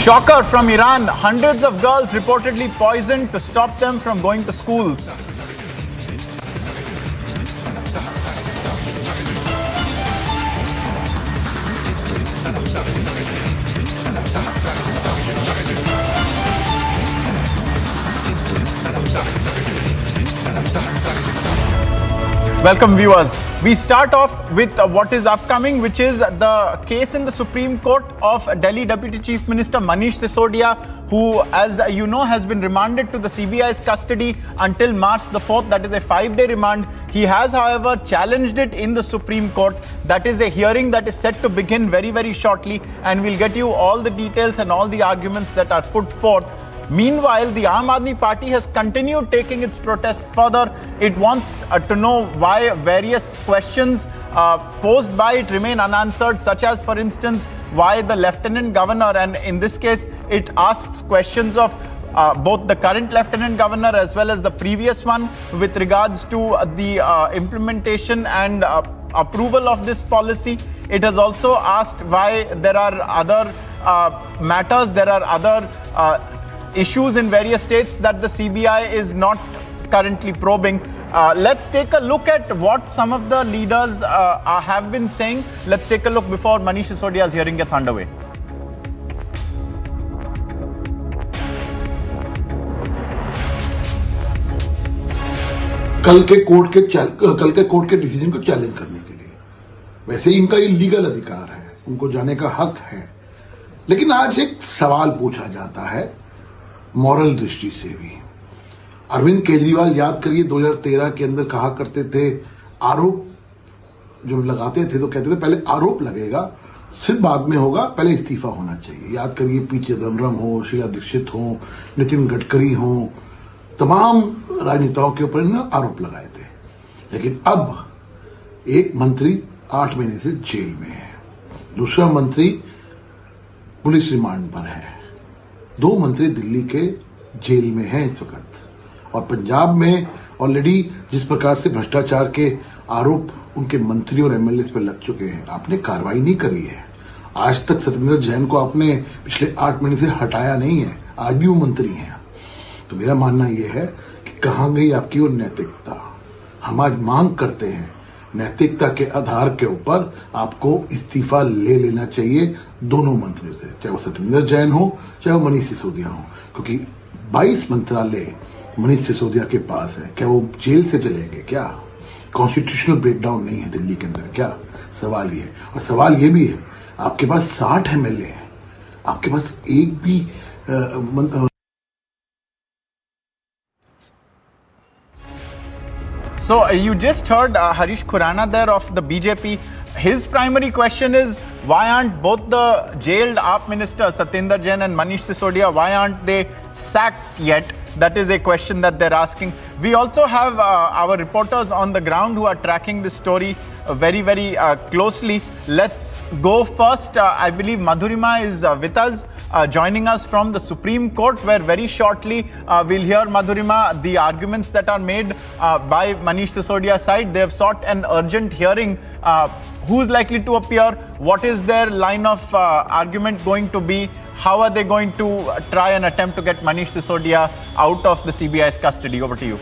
Shocker from Iran. Hundreds of girls reportedly poisoned to stop them from going to schools. Welcome viewers. We start off with what is upcoming, which is the case in the Supreme Court of Delhi Deputy Chief Minister Manish Sisodia, who, as you know, has been remanded to the CBI's custody until March the 4th. That is a 5-day remand. He has, however, challenged it in the Supreme Court. That is a hearing that is set to begin very, very shortly, and we'll get you all the details and all the arguments that are put forth. Meanwhile, the Aam Aadmi Party has continued taking its protest further. It wants to know why various questions posed by it remain unanswered, such as, for instance, why the Lieutenant Governor, and in this case, it asks questions of both the current Lieutenant Governor as well as the previous one with regards to the implementation and approval of this policy. It has also asked why there are other matters, there are other issues in various states that the CBI is not currently probing. Let's take a look at what some of the leaders have been saying. Let's take a look before Manish Sisodia's hearing gets underway. कल के court के decision को challenge करने के लिए, वैसे ही इनका ये लीगल अधिकार है, उनको जाने का हक है, लेकिन आज एक सवाल पूछा जाता है मॉरल दृष्टि से भी। अरविंद केजरीवाल याद करिए 2013 के अंदर कहा करते थे, आरोप जो लगाते थे तो कहते थे पहले आरोप लगेगा, सिर्फ बाद में होगा, पहले इस्तीफा होना चाहिए। याद करिए पी चिदम्बरम हो, शीला दीक्षित हो, नितिन गडकरी हो, तमाम राजनेताओं के ऊपर इन्होंने आरोप लगाए थे। लेकिन अब एक मंत्री 8 महीने से जेल में है, दूसरा मंत्री पुलिस रिमांड पर है, 2 मंत्री दिल्ली के जेल में हैं इस वक्त। और पंजाब में ऑलरेडी जिस प्रकार से भ्रष्टाचार के आरोप उनके मंत्री और एमएलए पर लग चुके हैं, आपने कार्रवाई नहीं करी है। आज तक सत्येंद्र जैन को आपने पिछले 8 महीने से हटाया नहीं है, आज भी वो मंत्री हैं। तो मेरा मानना यह है कि कहाँ गई आपकी वो नैतिकता। हम आज मांग करते हैं नैतिकता के आधार के ऊपर आपको इस्तीफा ले लेना चाहिए दोनों मंत्रियों से, चाहे वो सत्येंद्र जैन हो चाहे वो मनीष सिसोदिया हो, क्योंकि 22 मंत्रालय मनीष सिसोदिया के पास है। क्या वो जेल से चलेंगे? क्या कॉन्स्टिट्यूशनल ब्रेकडाउन नहीं है दिल्ली के अंदर? क्या सवाल ये है। और सवाल ये भी है, आपके पास 60 एमएलए है, आपके पास एक भी So you just heard Harish Khurana there of the BJP. His primary question is, why aren't both the jailed AAP ministers, Satyendra Jain and Manish Sisodia, why aren't they sacked yet? That is a question that they're asking. We also have our reporters on the ground who are tracking this story very, very closely. Let's go first. I believe Madhurima is with us, joining us from the Supreme Court, where very shortly we'll hear, Madhurima, the arguments that are made by Manish Sisodia's side. They have sought an urgent hearing. Who's likely to appear? What is their line of argument going to be? How are they going to try and attempt to get Manish Sisodia out of the CBI's custody? Over to you.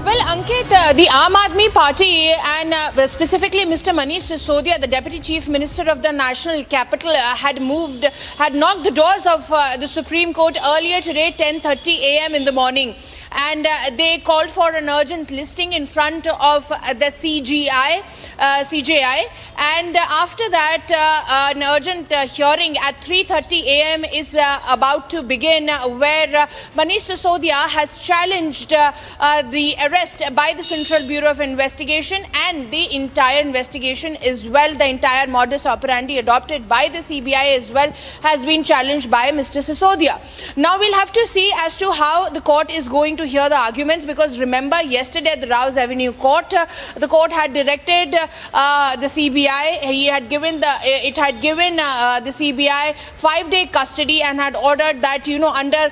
Well, Ankit, the Aam Aadmi Party and specifically Mr. Manish Sisodia, the Deputy Chief Minister of the National Capital, had knocked the doors of the Supreme Court earlier today, 10:30 a.m. in the morning. And they called for an urgent listing in front of the CJI. And after that, an urgent hearing at 3:30 a.m. is about to begin, where Manish Sisodia has challenged the arrest by the Central Bureau of Investigation and the entire investigation as well. The entire modus operandi adopted by the CBI as well has been challenged by Mr. Sisodia. Now we'll have to see as to how the court is going to hear the arguments, because remember, yesterday at the Rouse Avenue Court, the court had directed the CBI. It had given the CBI 5-day custody and had ordered that, under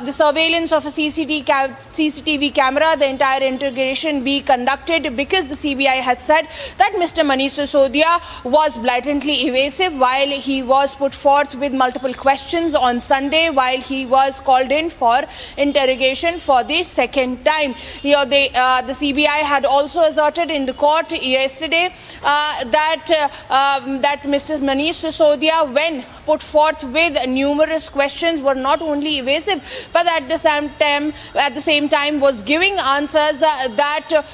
the surveillance of a CCTV camera, the entire interrogation be conducted, because the CBI had said that Mr. Manish Sisodia was blatantly evasive while he was put forth with multiple questions on Sunday, while he was called in for interrogation for the second time. The CBI had also asserted in the court yesterday that Mr. Manish Sisodia, when put forth with numerous questions, were not only evasive, but at the same time was giving answers that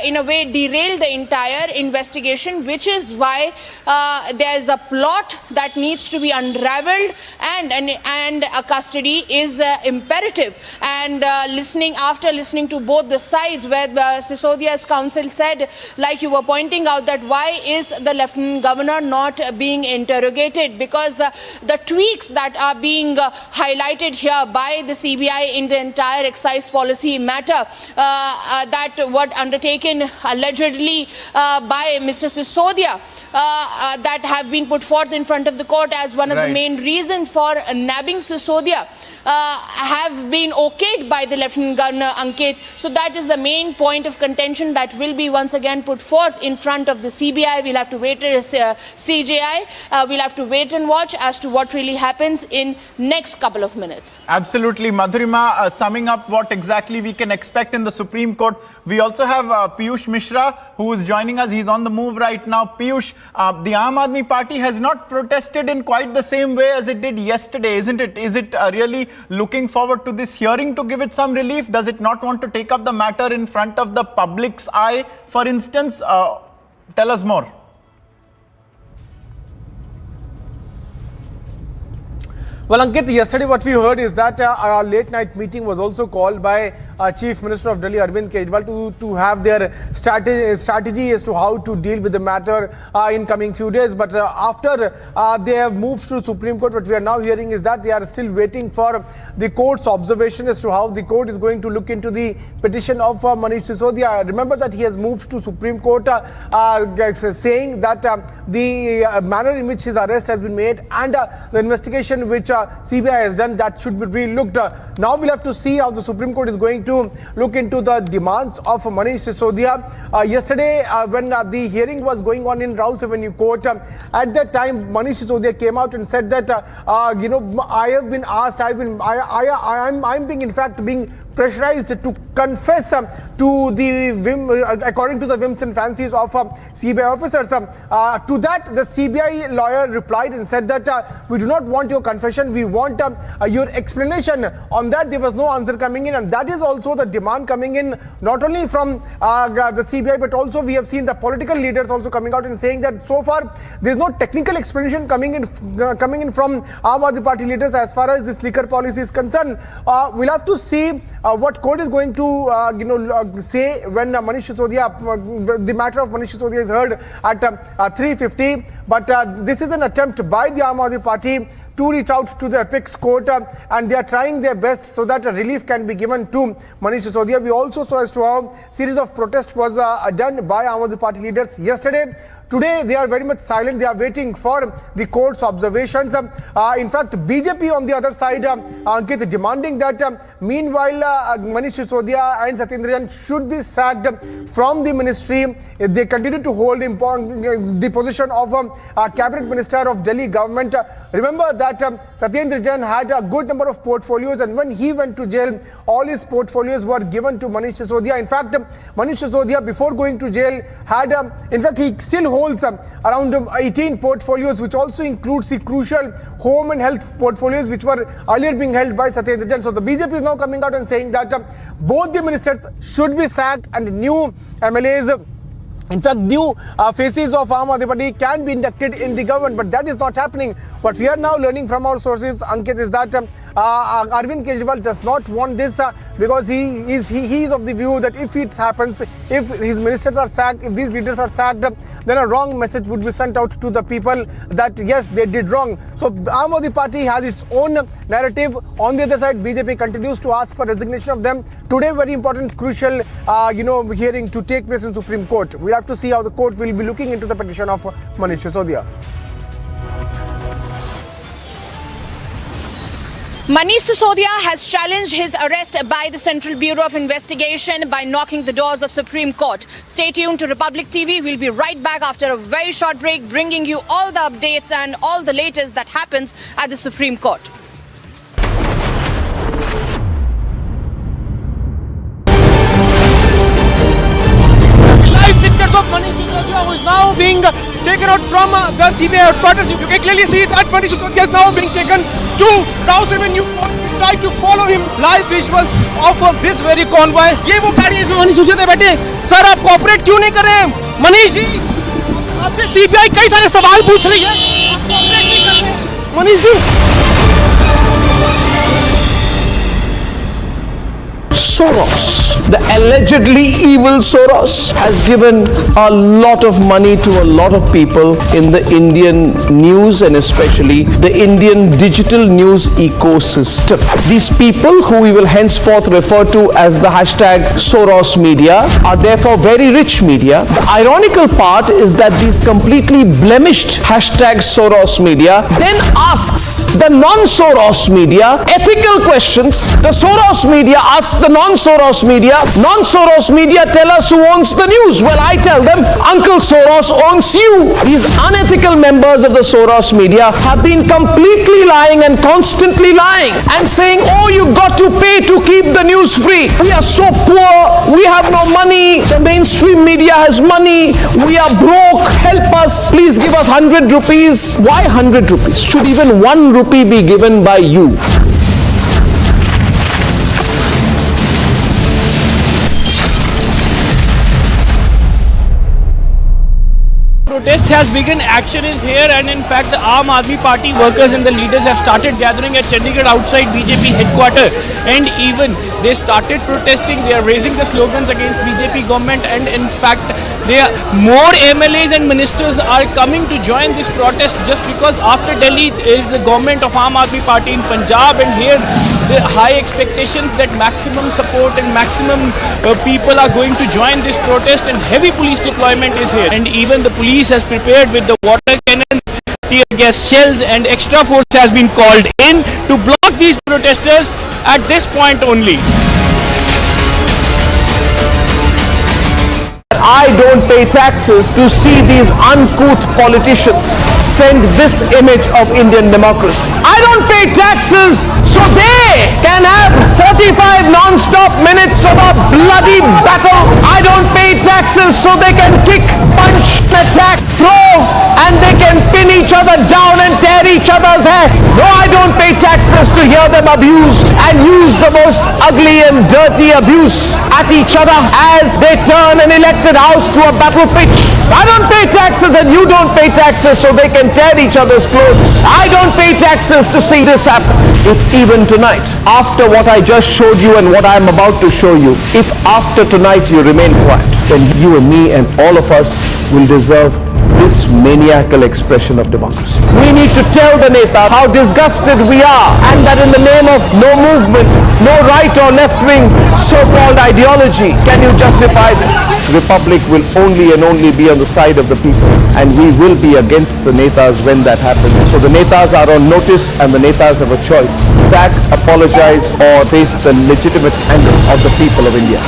in a way derailed the entire investigation, which is why there is a plot that needs to be unraveled, and a custody is imperative. And after listening to both the sides, where Sisodia's counsel said, like you were pointing out, that why is the Lieutenant Governor not being interrogated, because because the tweaks that are being highlighted here by the CBI in the entire excise policy matter that were undertaken allegedly by Mr. Sisodia that have been put forth in front of the court as one of the main reasons for nabbing Sisodia have been okayed by the Lieutenant Governor Ankit. So that is the main point of contention that will be once again put forth in front of the CBI. We'll have to wait CJI. We'll have to wait and watch as to what really happens in next couple of minutes. Absolutely. Madhurima, summing up what exactly we can expect in the Supreme Court. We also have Piyush Mishra who is joining us. He's on the move right now. Piyush, the Aam Aadmi Party has not protested in quite the same way as it did yesterday, isn't it? Is it really looking forward to this hearing to give it some relief? Does it not want to take up the matter in front of the public's eye, for instance? Tell us more. Well, Ankit, yesterday what we heard is that a late night meeting was also called by Chief Minister of Delhi, Arvind Kejriwal, to have their strategy as to how to deal with the matter in coming few days. But after they have moved to Supreme Court, what we are now hearing is that they are still waiting for the court's observation as to how the court is going to look into the petition of Manish Sisodia. Remember that he has moved to Supreme Court saying that the manner in which his arrest has been made and the investigation which CBI has done, that should be re-looked. Now we'll have to see how the Supreme Court is going to look into the demands of Manish Sisodia. Yesterday, when the hearing was going on in Rouse Avenue Court, at that time Manish Sisodia came out and said that I have been asked, I'm being in fact being pressurized to confess to the whim, according to the whims and fancies of CBI officers. To that, the CBI lawyer replied and said that we do not want your confession, we want your explanation. On that, there was no answer coming in, and that is also the demand coming in, not only from the CBI, but also we have seen the political leaders also coming out and saying that so far there is no technical explanation coming in from Aam Aadmi Party leaders as far as this liquor policy is concerned. We'll have to see what court is going to say when Manish Sisodia, the matter of Manish Sisodia is heard at 3:50. But this is an attempt by the Aam Aadmi Party to reach out to the apex court, and they are trying their best so that a relief can be given to Manish Sisodia. We also saw as to how series of protests was done by Aam Aadmi Party leaders yesterday. Today, they are very much silent. They are waiting for the court's observations. In fact, BJP on the other side, Ankit, demanding that meanwhile, Manish Sisodia and Satyendra Jain should be sacked from the ministry. They continue to hold the position of cabinet minister of Delhi government. Remember that Satyendra Jain had a good number of portfolios, and when he went to jail, all his portfolios were given to Manish Sisodia. In fact, Manish Sisodia, before going to jail, had, in fact, he still holds around 18 portfolios, which also includes the crucial home and health portfolios, which were earlier being held by Satyendra Jain. So the BJP is now coming out and saying that both the ministers should be sacked and new MLAs, in fact, new faces of Aam Aadmi Party can be inducted in the government, but that is not happening. What we are now learning from our sources, Ankit, is that Arvind Kejriwal does not want this because he is of the view that if it happens, if his ministers are sacked, if these leaders are sacked, then a wrong message would be sent out to the people that yes, they did wrong. So Aam Aadmi Party has its own narrative. On the other side, BJP continues to ask for resignation of them. Today, very important, crucial, hearing to take place in Supreme Court. We have to see how the court will be looking into the petition of Manish Sisodia. Manish Sisodia has challenged his arrest by the Central Bureau of Investigation by knocking the doors of Supreme Court. Stay tuned to Republic TV. We'll be right back after a very short break, bringing you all the updates and all the latest that happens at the Supreme Court. Of Manish Sisodia, who is now being taken out from the CBI headquarters. You can clearly see that Manish Sisodia is now being taken to Rouse Avenue Court. We try to follow him. Live visuals of this very convoy. ये वो गाड़ी है इसमें मनीष सिसोदिया बैठे. Sir आप cooperate क्यों नहीं कर रहे हैं? मनीष जी, आपसे CBI कई सारे सवाल पूछ रही है. आप कोऑपरेट नहीं कर रहे हैं. Manish ji. Soros, the allegedly evil Soros, has given a lot of money to a lot of people in the Indian news and especially the Indian digital news ecosystem. These people, who we will henceforth refer to as the hashtag Soros media, are therefore very rich media. The ironical part is that these completely blemished hashtag Soros media then asks the non-Soros media ethical questions. The Soros media asks the non-Soros media, non-Soros media tell us who owns the news. Well, I tell them, Uncle Soros owns you. These unethical members of the Soros media have been completely lying and constantly lying and saying, oh, you got to pay to keep the news free. We are so poor, we have no money, the mainstream media has money, we are broke, help us, please give us 100 rupees. Why 100 rupees? Should even 1 rupee be given by you? Protest has begun, action is here, and in fact the Aam Aadmi Party workers and the leaders have started gathering at Chandigarh outside BJP headquarters, and even they started protesting. They are raising the slogans against BJP government, and in fact more MLAs and ministers are coming to join this protest just because after Delhi is the government of Aam Aadmi Party in Punjab, and here the high expectations that maximum support and maximum people are going to join this protest, and heavy police deployment is here, and even the police has prepared with the water cannons, tear gas shells, and extra force has been called in to block these protesters at this point only. I don't pay taxes to see these uncouth politicians send this image of Indian democracy. I don't pay taxes so they can have 45 non-stop minutes of a bloody battle. I don't pay taxes so they can kick, punch, attack, throw, and they can pin each other down and tear each other's hair. No, I don't pay taxes to hear them abuse and use the most ugly and dirty abuse at each other as they turn an elected house to a battle pitch. I don't pay taxes and you don't pay taxes so they can tear each other's clothes. I don't pay taxes to see this happen. If even tonight, after what I just showed you and what I'm about to show you, if after tonight you remain quiet, then you and me and all of us will deserve this maniacal expression of democracy. We need to tell the Neta how disgusted we are, and that in the name of no movement, no right or left wing so-called ideology can you justify this. Republic will only and only be on the side of the people, and we will be against the Netas when that happens. So the Netas are on notice and the Netas have a choice: sack, apologize, or face the legitimate anger of the people of India.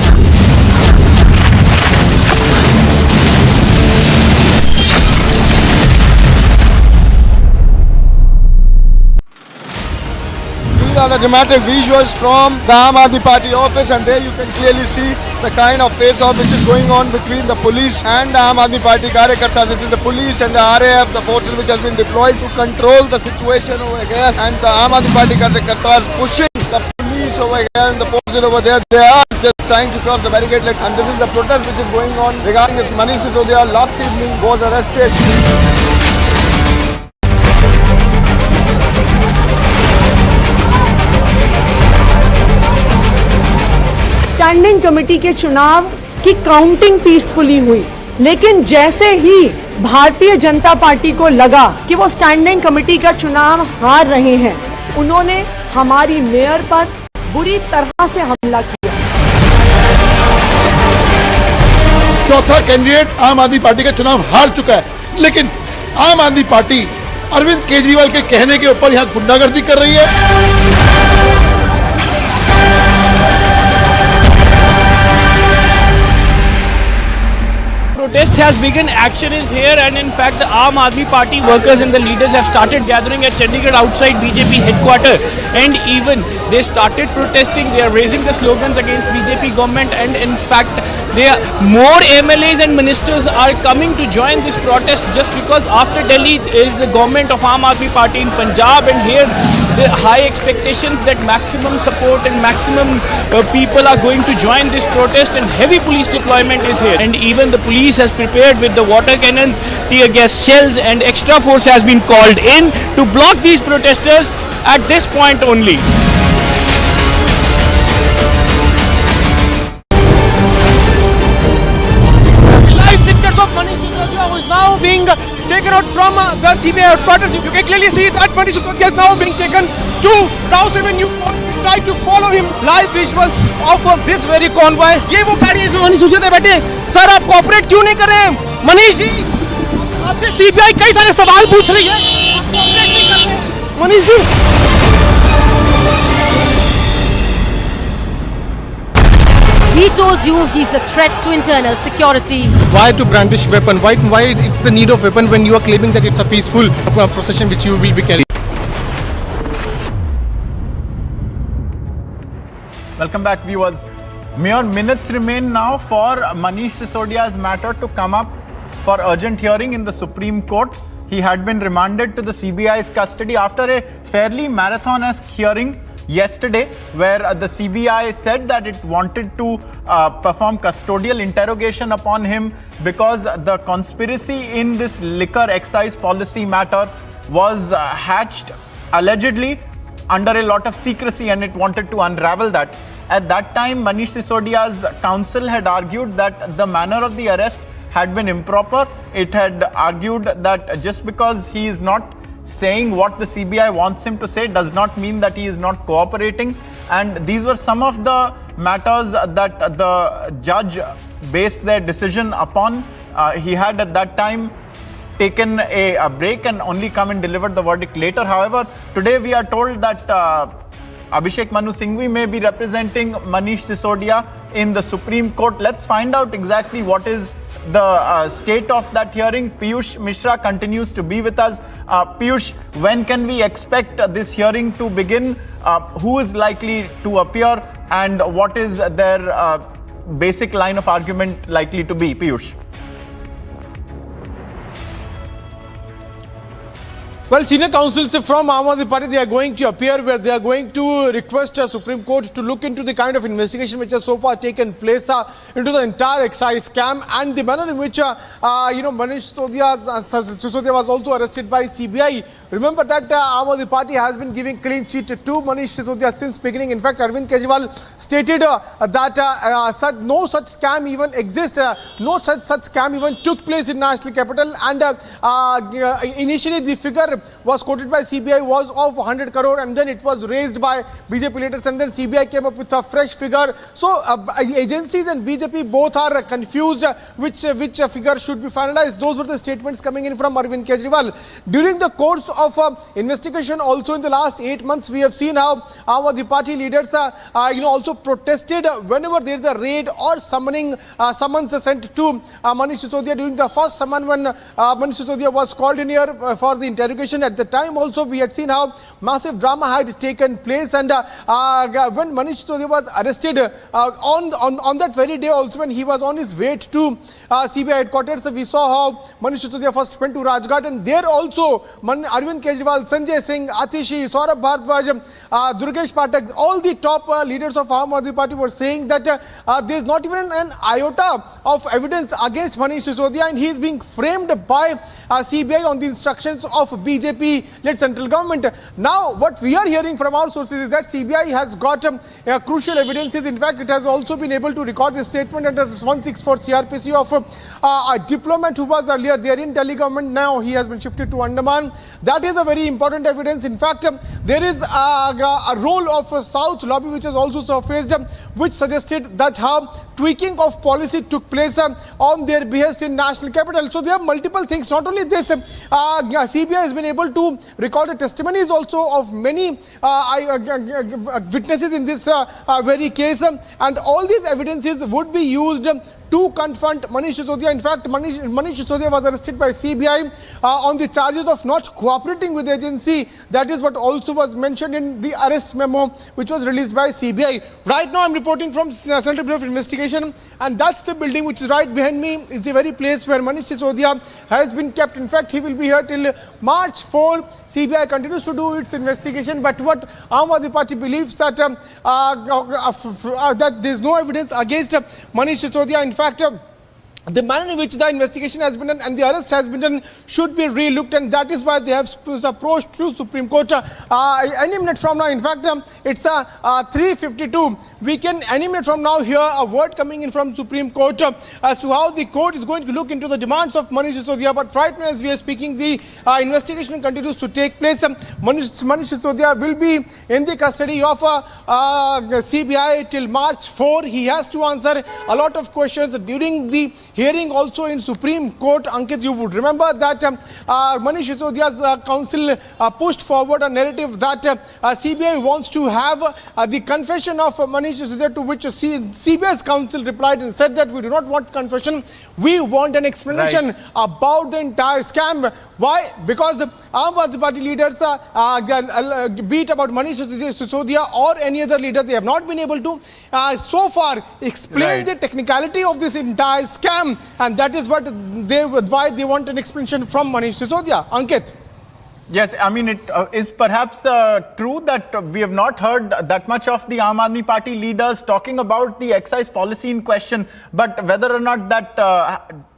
These are the dramatic visuals from the Aam Aadmi Party office, and there you can clearly see the kind of face-off which is going on between the police and the Aam Aadmi Party Karyakartas. This is the police and the RAF, the forces which has been deployed to control the situation over here, and the Aam Aadmi Party Karyakartas pushing the police over here and the forces over there. They are just trying to cross the barricade, and this is the protest which is going on regarding this Manish Sisodia last evening was arrested. Standing committee के चुनाव की counting peacefully हुई, लेकिन जैसे ही Bharatiya Janata party को लगा कि वो स्टैंडिंग कमेटी का चुनाव हार रहे हैं, उन्होंने हमारी मेयर पर बुरी तरह से हमला किया। चौथा कैंडिडेट आम आदमी पार्टी का चुनाव हार चुका है, लेकिन आम आदमी पार्टी अरविंद केजरीवाल के कहने के ऊपर यहाँ गुंडागर्दी कर रही है। Protest has begun, action is here, and in fact the Aam Aadmi Party workers and the leaders have started gathering at Chandigarh outside BJP headquarters, and even they started protesting. They are raising the slogans against BJP government, and in fact more MLAs and ministers are coming to join this protest just because after Delhi is the government of Aam Aadmi Party in Punjab, and here the high expectations that maximum support and maximum people are going to join this protest, and heavy police deployment is here, and even the police has prepared with the water cannons, tear gas shells, and extra force has been called in to block these protesters at this point only. CBI headquarters. You can clearly see that Manish Sisodia is now being taken to Rouse Avenue. Try to follow him. Live visuals of this very convoy. ये वो गाड़ी है इसमें मनीष सिसोदिया बैठे। Sir आप cooperate क्यों नहीं कर रहे हैं? मनीष जी, आपसे CBI कई सारे सवाल पूछ रही है। आप कोऑपरेट नहीं कर रहे। Manish ji. He told you he's a threat to internal security. Why to brandish weapon? Why it's the need of weapon when you are claiming that it's a peaceful procession which you will be carrying? Welcome back, viewers. Mere minutes remain now for Manish Sisodia's matter to come up for urgent hearing in the Supreme Court. He had been remanded to the CBI's custody after a fairly marathon-esque hearing yesterday, where the CBI said that it wanted to perform custodial interrogation upon him because the conspiracy in this liquor excise policy matter was hatched allegedly under a lot of secrecy, and it wanted to unravel that. At that time, Manish Sisodia's counsel had argued that the manner of the arrest had been improper. It had argued that just because he is not saying what the CBI wants him to say does not mean that he is not cooperating. And these were some of the matters that the judge based their decision upon. He had at that time taken a break and only come and delivered the verdict later. However, today we are told that Abhishek Manu Singhvi may be representing Manish Sisodia in the Supreme Court. Let's find out exactly what is the state of that hearing. Piyush Mishra continues to be with us. Piyush, when can we expect this hearing to begin? Who is likely to appear, and what is their basic line of argument likely to be? Piyush. Well, senior counsels from Aam Aadmi Party, they are going to appear where they are going to request the Supreme Court to look into the kind of investigation which has so far taken place into the entire excise scam and the manner in which, Manish Sisodia was also arrested by CBI. Remember that Aam Aadmi Party has been giving clean sheet to Manish Sisodia since beginning. In fact, Arvind Kejriwal stated that no such scam even exists, no such scam even took place in national capital, and initially the figure was quoted by CBI was of 100 crore, and then it was raised by BJP leaders, and then CBI came up with a fresh figure. So agencies and BJP both are confused which figure should be finalized. Those were the statements coming in from Arvind Kejriwal. During the course of investigation also in the last 8 months, we have seen how the party leaders also protested whenever there is a raid or summons sent to Manish Sisodia. During the first summon when Manish Sisodia was called in here for the interrogation, at the time also we had seen how massive drama had taken place, and when Manish Sisodia was arrested on that very day also, when he was on his way to CBI headquarters, we saw how Manish Sisodia first went to Rajghat, and there also Arvind Kejriwal, Sanjay Singh, Atishi, Saurabh Bharadwaj, Durgesh Pathak, all the top leaders of Aam Aadmi Party were saying that there is not even an iota of evidence against Manish Sisodia, and he is being framed by CBI on the instructions of BJP-led central government. Now, what we are hearing from our sources is that CBI has got crucial evidences. In fact, it has also been able to record the statement under 164 CRPC of a diplomat who was earlier there in Delhi government. Now he has been shifted to Andaman. That is a very important evidence. In fact, there is a role of South lobby which has also surfaced, which suggested that how tweaking of policy took place on their behest in national capital. So there are multiple things. Not only this, CBI has been able to record the testimonies also of many witnesses in this very case, and all these evidences would be used to confront Manish Sisodia. In fact, Manish Sisodia was arrested by CBI on the charges of not cooperating with the agency. That is what also was mentioned in the arrest memo which was released by CBI. Right now I'm reporting from Central Bureau of Investigation, and that's the building which is right behind me, is the very place where Manish Sisodia has been kept. In fact, he will be here till March 4. CBI continues to do its investigation, but what Aam Aadmi Party believes that that there is no evidence against Manish Sisodia. In fact, the manner in which the investigation has been done and the arrest has been done should be re-looked, and that is why they have approached to Supreme Court any minute from now. In fact, it's 3:52. We can any minute from now hear a word coming in from Supreme Court as to how the court is going to look into the demands of Manish Sisodia. But right now, as we are speaking, the investigation continues to take place. Manish Sisodia will be in the custody of CBI till March 4. He has to answer a lot of questions during the hearing also in Supreme Court. Ankit, you would remember that Manish Sisodia's counsel pushed forward a narrative that CBI wants to have the confession of Manish Sisodia, to which CBI's counsel replied and said that we do not want confession, we want an explanation about the entire scam. Why? Because Aam Aadmi Party leaders beat about Manish Sisodia or any other leader, they have not been able to so far explain the technicality of this entire scam, and that is what why they want an explanation from Manish Sisodia. Ankit. Yes, I mean, it is perhaps true that we have not heard that much of the Aam Aadmi Party leaders talking about the excise policy in question, but whether or not that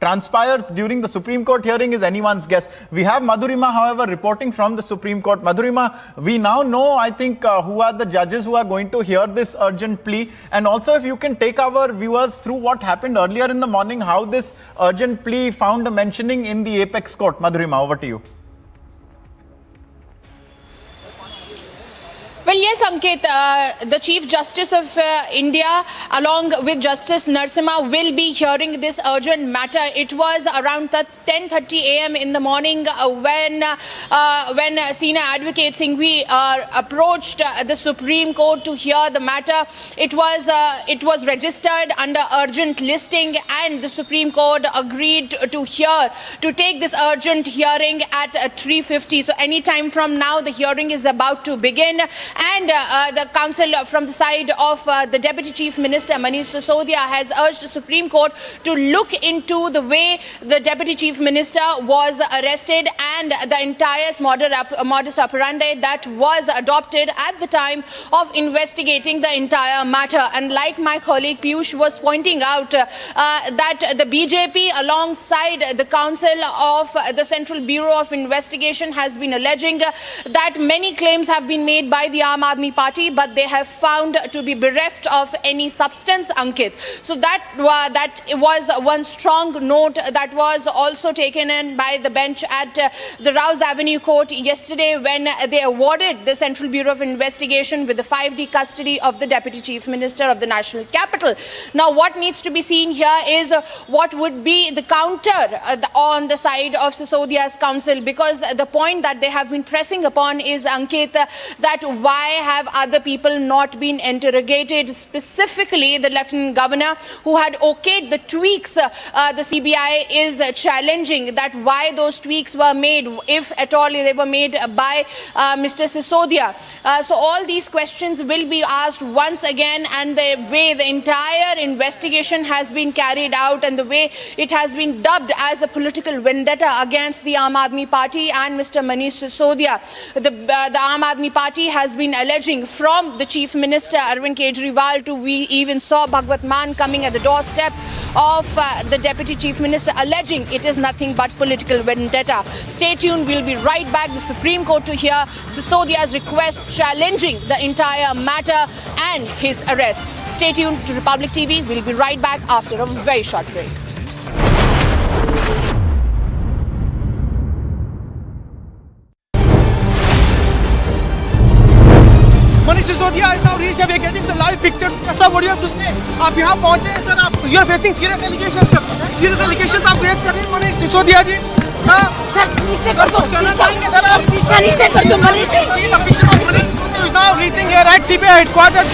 transpires during the Supreme Court hearing is anyone's guess. We have Madhurima, however, reporting from the Supreme Court. Madhurima, we now know, I think, who are the judges who are going to hear this urgent plea, and also if you can take our viewers through what happened earlier in the morning, how this urgent plea found a mentioning in the Apex Court. Madhurima, over to you. Well, yes, Ankit, the Chief Justice of India, along with Justice Narasimha, will be hearing this urgent matter. It was around 10:30 a.m. in the morning when senior advocate Singhvi approached the Supreme Court to hear the matter. It was registered under urgent listing, and the Supreme Court agreed to take this urgent hearing at 3:50. So any time from now, the hearing is about to begin. And the counsel from the side of the Deputy Chief Minister Manish Sisodia has urged the Supreme Court to look into the way the Deputy Chief Minister was arrested and the entire modus operandi that was adopted at the time of investigating the entire matter. And like my colleague Piyush was pointing out, that the BJP alongside the counsel of the Central Bureau of Investigation has been alleging that many claims have been made by the Aam Aadmi Party, but they have found to be bereft of any substance, Ankit. So that was one strong note that was also taken in by the bench at the Rouse Avenue Court yesterday, when they awarded the Central Bureau of Investigation with the 5D custody of the Deputy Chief Minister of the National Capital. Now, what needs to be seen here is what would be the counter on the side of Sisodia's counsel, because the point that they have been pressing upon is, Ankit, that why have other people not been interrogated, specifically the Lieutenant Governor who had okayed the tweaks. The CBI is challenging that why those tweaks were made, if at all they were made by Mr. Sisodia. So all these questions will be asked once again, and the way the entire investigation has been carried out and the way it has been dubbed as a political vendetta against the Aam Aadmi Party and Mr. Manish Sisodia. The Aam Aadmi Party has been alleging from the Chief Minister Arvind Kejriwal to we even saw Bhagwat Mann coming at the doorstep of the Deputy Chief Minister, alleging it is nothing but political vendetta. Stay tuned, we'll be right back. The Supreme Court to hear Sisodia's request challenging the entire matter and his arrest. Stay tuned to Republic TV. We'll be right back after a very short break. Manish Sisodia is now reached. We are getting the live picture. Sir, what do you have to say? आप यहाँ पहुँचे हैं sir. आप you are facing serious allegations. Serious allegations आप face कर रहे हैं मनीष सिसोदिया जी. Sir नीचे कर दो. सर आप नीचे कर दो. See the picture of Manish Sisodia is now reaching here at CBI headquarters.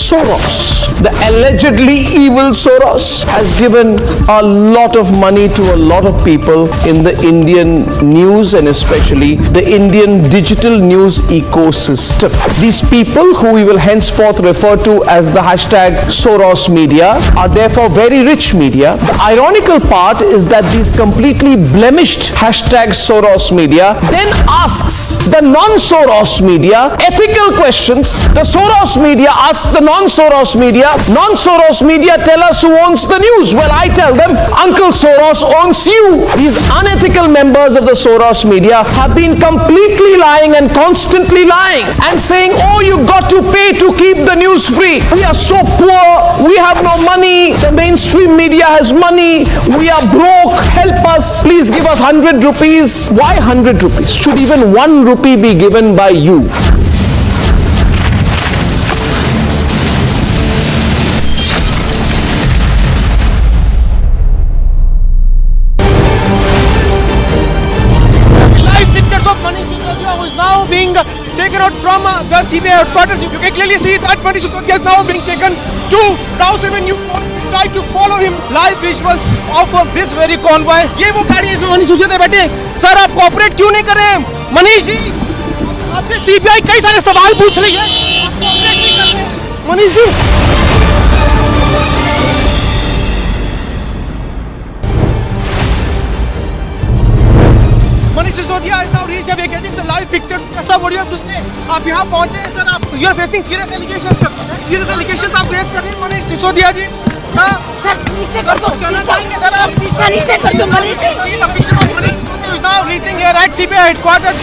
Soros, the allegedly evil Soros, has given a lot of money to a lot of people in the Indian news and especially the Indian digital news ecosystem. These people, who we will henceforth refer to as the hashtag Soros media, are therefore very rich media. The ironical part is that these completely blemished hashtag Soros media then asks the non-Soros media ethical questions. The Soros media asks the non-Soros media. Non-Soros media tell us who owns the news. Well, I tell them, Uncle Soros owns you. These unethical members of the Soros media have been completely lying and constantly lying and saying, oh, you got to pay to keep the news free. We are so poor. We have no money. The mainstream media has money. We are broke. Help us. Please give us 100 rupees. Why 100 rupees? Should even 1 rupee be given by you? Live pictures of Manish Sisodia, who is now being taken out from the CBI headquarters. You can clearly see that Manish Sisodia is now being taken to Rouse Avenue. Try to follow him. Live visuals of this very convoy. ये वो गाड़ी है इसमें मनीष सिसोदिया बैठे। Sir आप cooperate क्यों नहीं कर रहे हैं? मनीष जी, आपसे सीबीआई कई सारे सवाल पूछ रही है। आप कोऑपरेट नहीं कर रहे हैं। Manish ji. Manish Sisodia is now reached. We are getting the live picture. Sir, what do you have to say? आप यहाँ पहुँचे हैं सर। आप you are facing serious allegations sir. Serious allegations आप face कर रहे हैं मनीष सिसोदिया जी। सर नीचे कर दो। सर आप नीचे कर दो Manish ji. See the picture of Manish Sisodia is now reaching here at CBI headquarters.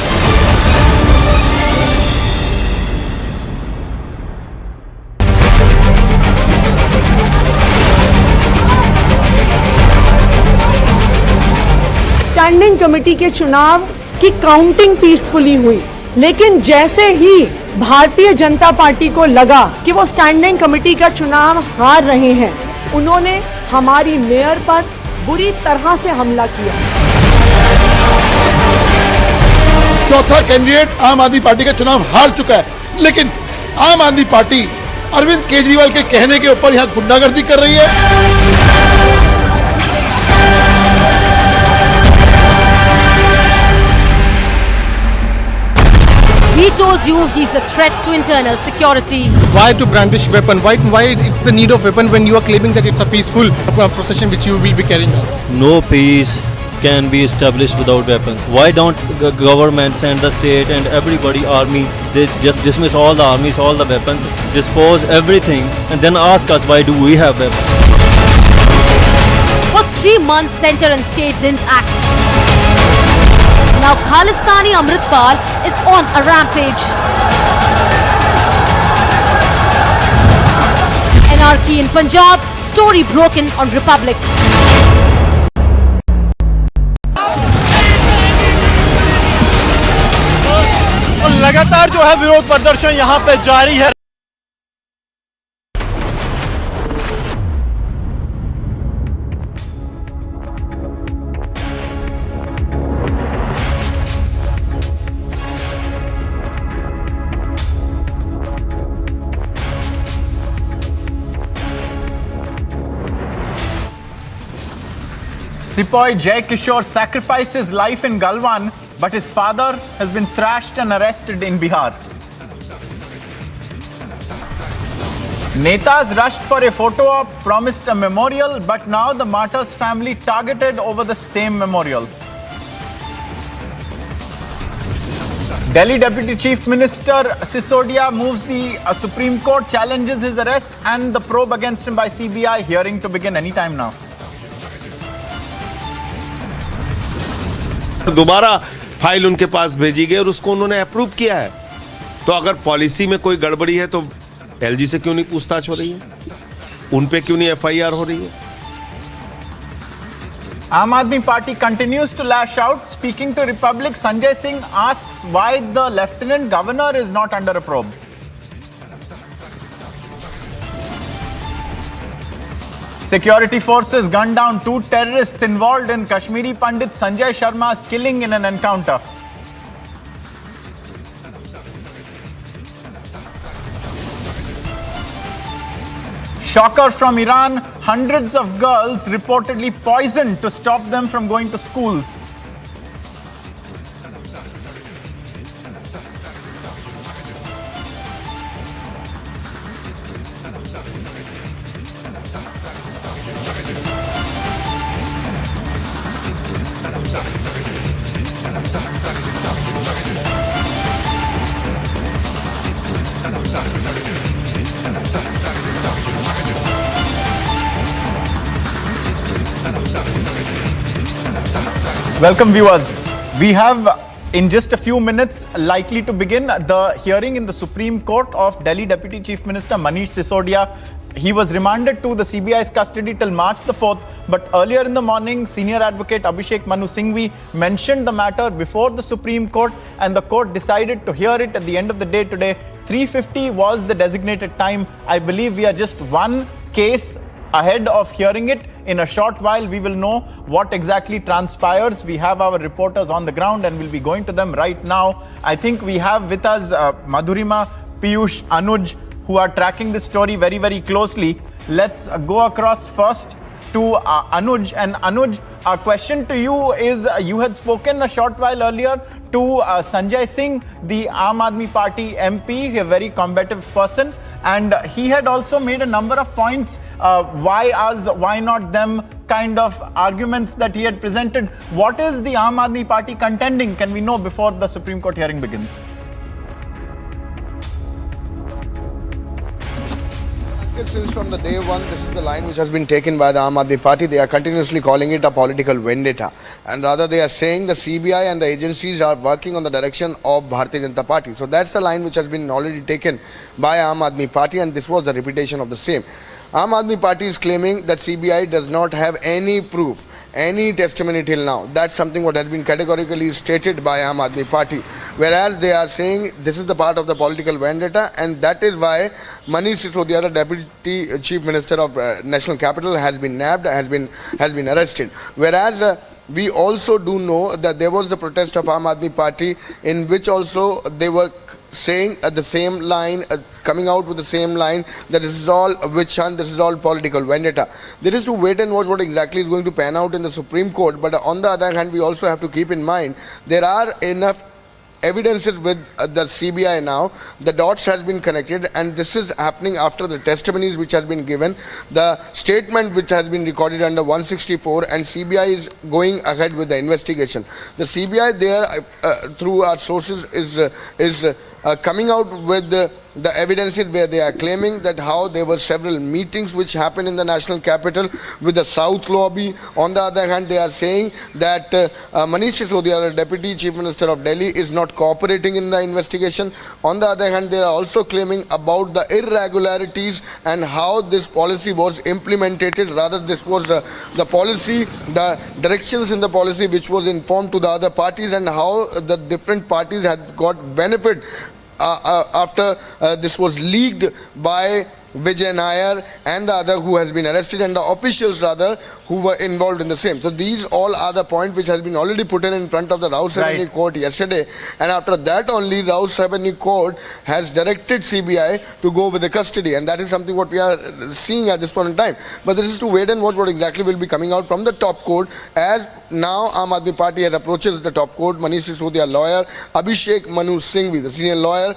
Standing committee के चुनाव की काउंटिंग पीसफुली हुई, लेकिन जैसे ही भारतीय जनता पार्टी को लगा कि वो स्टैंडिंग कमेटी का चुनाव हार रहे हैं, उन्होंने हमारी मेयर पर बुरी तरह से हमला किया। चौथा कैंडिडेट आम आदमी पार्टी का चुनाव हार चुका है, लेकिन आम आदमी पार्टी अरविंद केजरीवाल के कहने के ऊपर यहाँ गुंडागर्दी कर रही है। He told you he's a threat to internal security. Why to brandish weapon? Why it's the need of weapon when you are claiming that it's a peaceful procession which you will be carrying out? No peace can be established without weapons. Why don't government send the state and everybody army? They just dismiss all the armies, all the weapons, dispose everything, and then ask us why do we have weapons? For 3 months, center and state didn't act. Now Khalistani Amritpal is on a rampage. Anarchy in Punjab, story broken on Republic. लगातार जो है विरोध प्रदर्शन यहाँ पे जारी है। Sepoy Jai Kishore sacrificed his life in Galwan, but his father has been thrashed and arrested in Bihar. Netas rushed for a photo op, promised a memorial, but now the martyrs' family targeted over the same memorial. Delhi Deputy Chief Minister Sisodia moves the Supreme Court, challenges his arrest and the probe against him by CBI, hearing to begin anytime now. दोबारा file उनके पास भेजी गई और उसको उन्होंने approve किया है। तो अगर पॉलिसी में कोई गड़बड़ी है तो एलजी से क्यों नहीं पूछताछ हो रही है, उन पे क्यों नहीं एफआईआर हो रही है? Aam Aadmi Party continues to lash out. Speaking to Republic, Sanjay Singh asks why the Lieutenant Governor is not under a probe. Security forces gunned down 2 terrorists involved in Kashmiri Pandit Sanjay Sharma's killing in an encounter. Shocker from Iran, hundreds of girls reportedly poisoned to stop them from going to schools. Welcome viewers. We have in just a few minutes likely to begin the hearing in the Supreme Court of Delhi Deputy Chief Minister Manish Sisodia. He was remanded to the CBI's custody till March the 4th, but earlier in the morning, senior advocate Abhishek Manu Singhvi mentioned the matter before the Supreme Court, and the court decided to hear it at the end of the day today. 3:50 was the designated time. I believe we are just one case ahead of hearing it. In a short while, we will know what exactly transpires. We have our reporters on the ground and we'll be going to them right now. I think we have with us Madhurima, Piyush, Anuj, who are tracking this story very, very closely. Let's go across first to Anuj. And Anuj, a question to you is, you had spoken a short while earlier to Sanjay Singh, the Aam Aadmi Party MP, a very combative person. And he had also made a number of points, why us, why not them, kind of arguments that he had presented. What is the Aam Aadmi Party contending? Can we know before the Supreme Court hearing begins? Since from the day one, this is the line which has been taken by the Aam Aadmi Party. They are continuously calling it a political vendetta. And rather they are saying the CBI and the agencies are working on the direction of Bharatiya Janata Party. So that's the line which has been already taken by Aam Aadmi Party, and this was the repetition of the same. Aam Aadmi Party is claiming that CBI does not have any proof, any testimony till now. That's something what has been categorically stated by Aam Aadmi Party. Whereas they are saying this is the part of the political vendetta, and that is why Manish Sisodia, the Deputy Chief Minister of National Capital, has been nabbed, has been arrested. Whereas we also do know that there was a protest of Aam Aadmi Party in which also they were saying at the same line, coming out with the same line, that this is all witch hunt, this is all political vendetta. There is to wait and watch what exactly is going to pan out in the Supreme Court. But on the other hand, we also have to keep in mind there are enough evidences with the CBI now. The dots has been connected, and this is happening after the testimonies which has been given, the statement which has been recorded under 164, and CBI is going ahead with the investigation. The CBI there, through our sources, is coming out with the evidences where they are claiming that how there were several meetings which happened in the national capital with the South lobby. On the other hand, they are saying that Manish Sisodia, the Deputy Chief Minister of Delhi, is not cooperating in the investigation. On the other hand, they are also claiming about the irregularities and how this policy was implemented. Rather, this was the policy, the directions in the policy which was informed to the other parties, and how the different parties had got benefit after this was leaked by Vijay Nair and the other who has been arrested, and the officials rather who were involved in the same. So these all are the points which has been already put in front of the Rouse Avenue Court yesterday, and after that only Rouse Avenue Court has directed CBI to go with the custody, and that is something what we are seeing at this point in time. But this is to wait and watch what exactly will be coming out from the top court, as now Aam Aadmi Party has approaches the top court. Manish Sisodia, lawyer, Abhishek Manu Singhvi, the senior lawyer,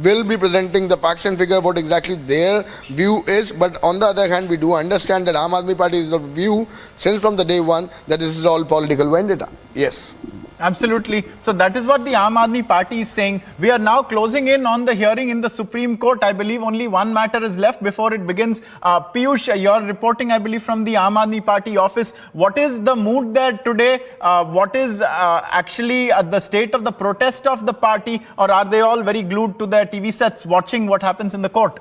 will be presenting the facts and figure what exactly their view is. But on the other hand, we do understand that Aam Aadmi Party is of view since from the day one that this is all political vendetta. Yes. Absolutely. So that is what the Aam Aadmi Party is saying. We are now closing in on the hearing in the Supreme Court. I believe only one matter is left before it begins. Piyush, you are reporting, I believe, from the Aam Aadmi Party office. What is the mood there today? What is actually the state of the protest of the party, or are they all very glued to their TV sets watching what happens in the court?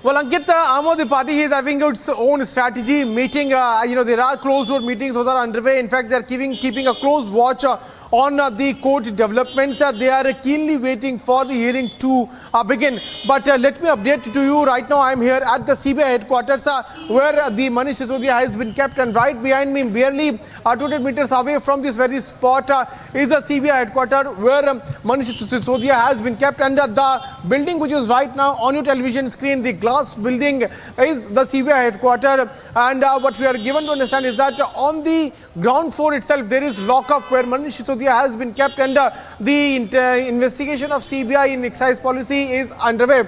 Well, Ankit, Aam Aadmi Party is having its own strategy, meeting, there are closed-door meetings, those are underway. In fact, they are keeping a close watch on the court developments. They are keenly waiting for the hearing to begin. But let me update to you right now. I am here at the CBI headquarters where the Manish Sisodia has been kept, and right behind me, barely 200 meters away from this very spot, is the CBI headquarters where Manish Sisodia has been kept. And the building which is right now on your television screen, the glass building, is the CBI headquarters. And what we are given to understand is that on the ground floor itself, there is lockup where Manish Sisodia has been kept, and the investigation of CBI in excise policy is underway.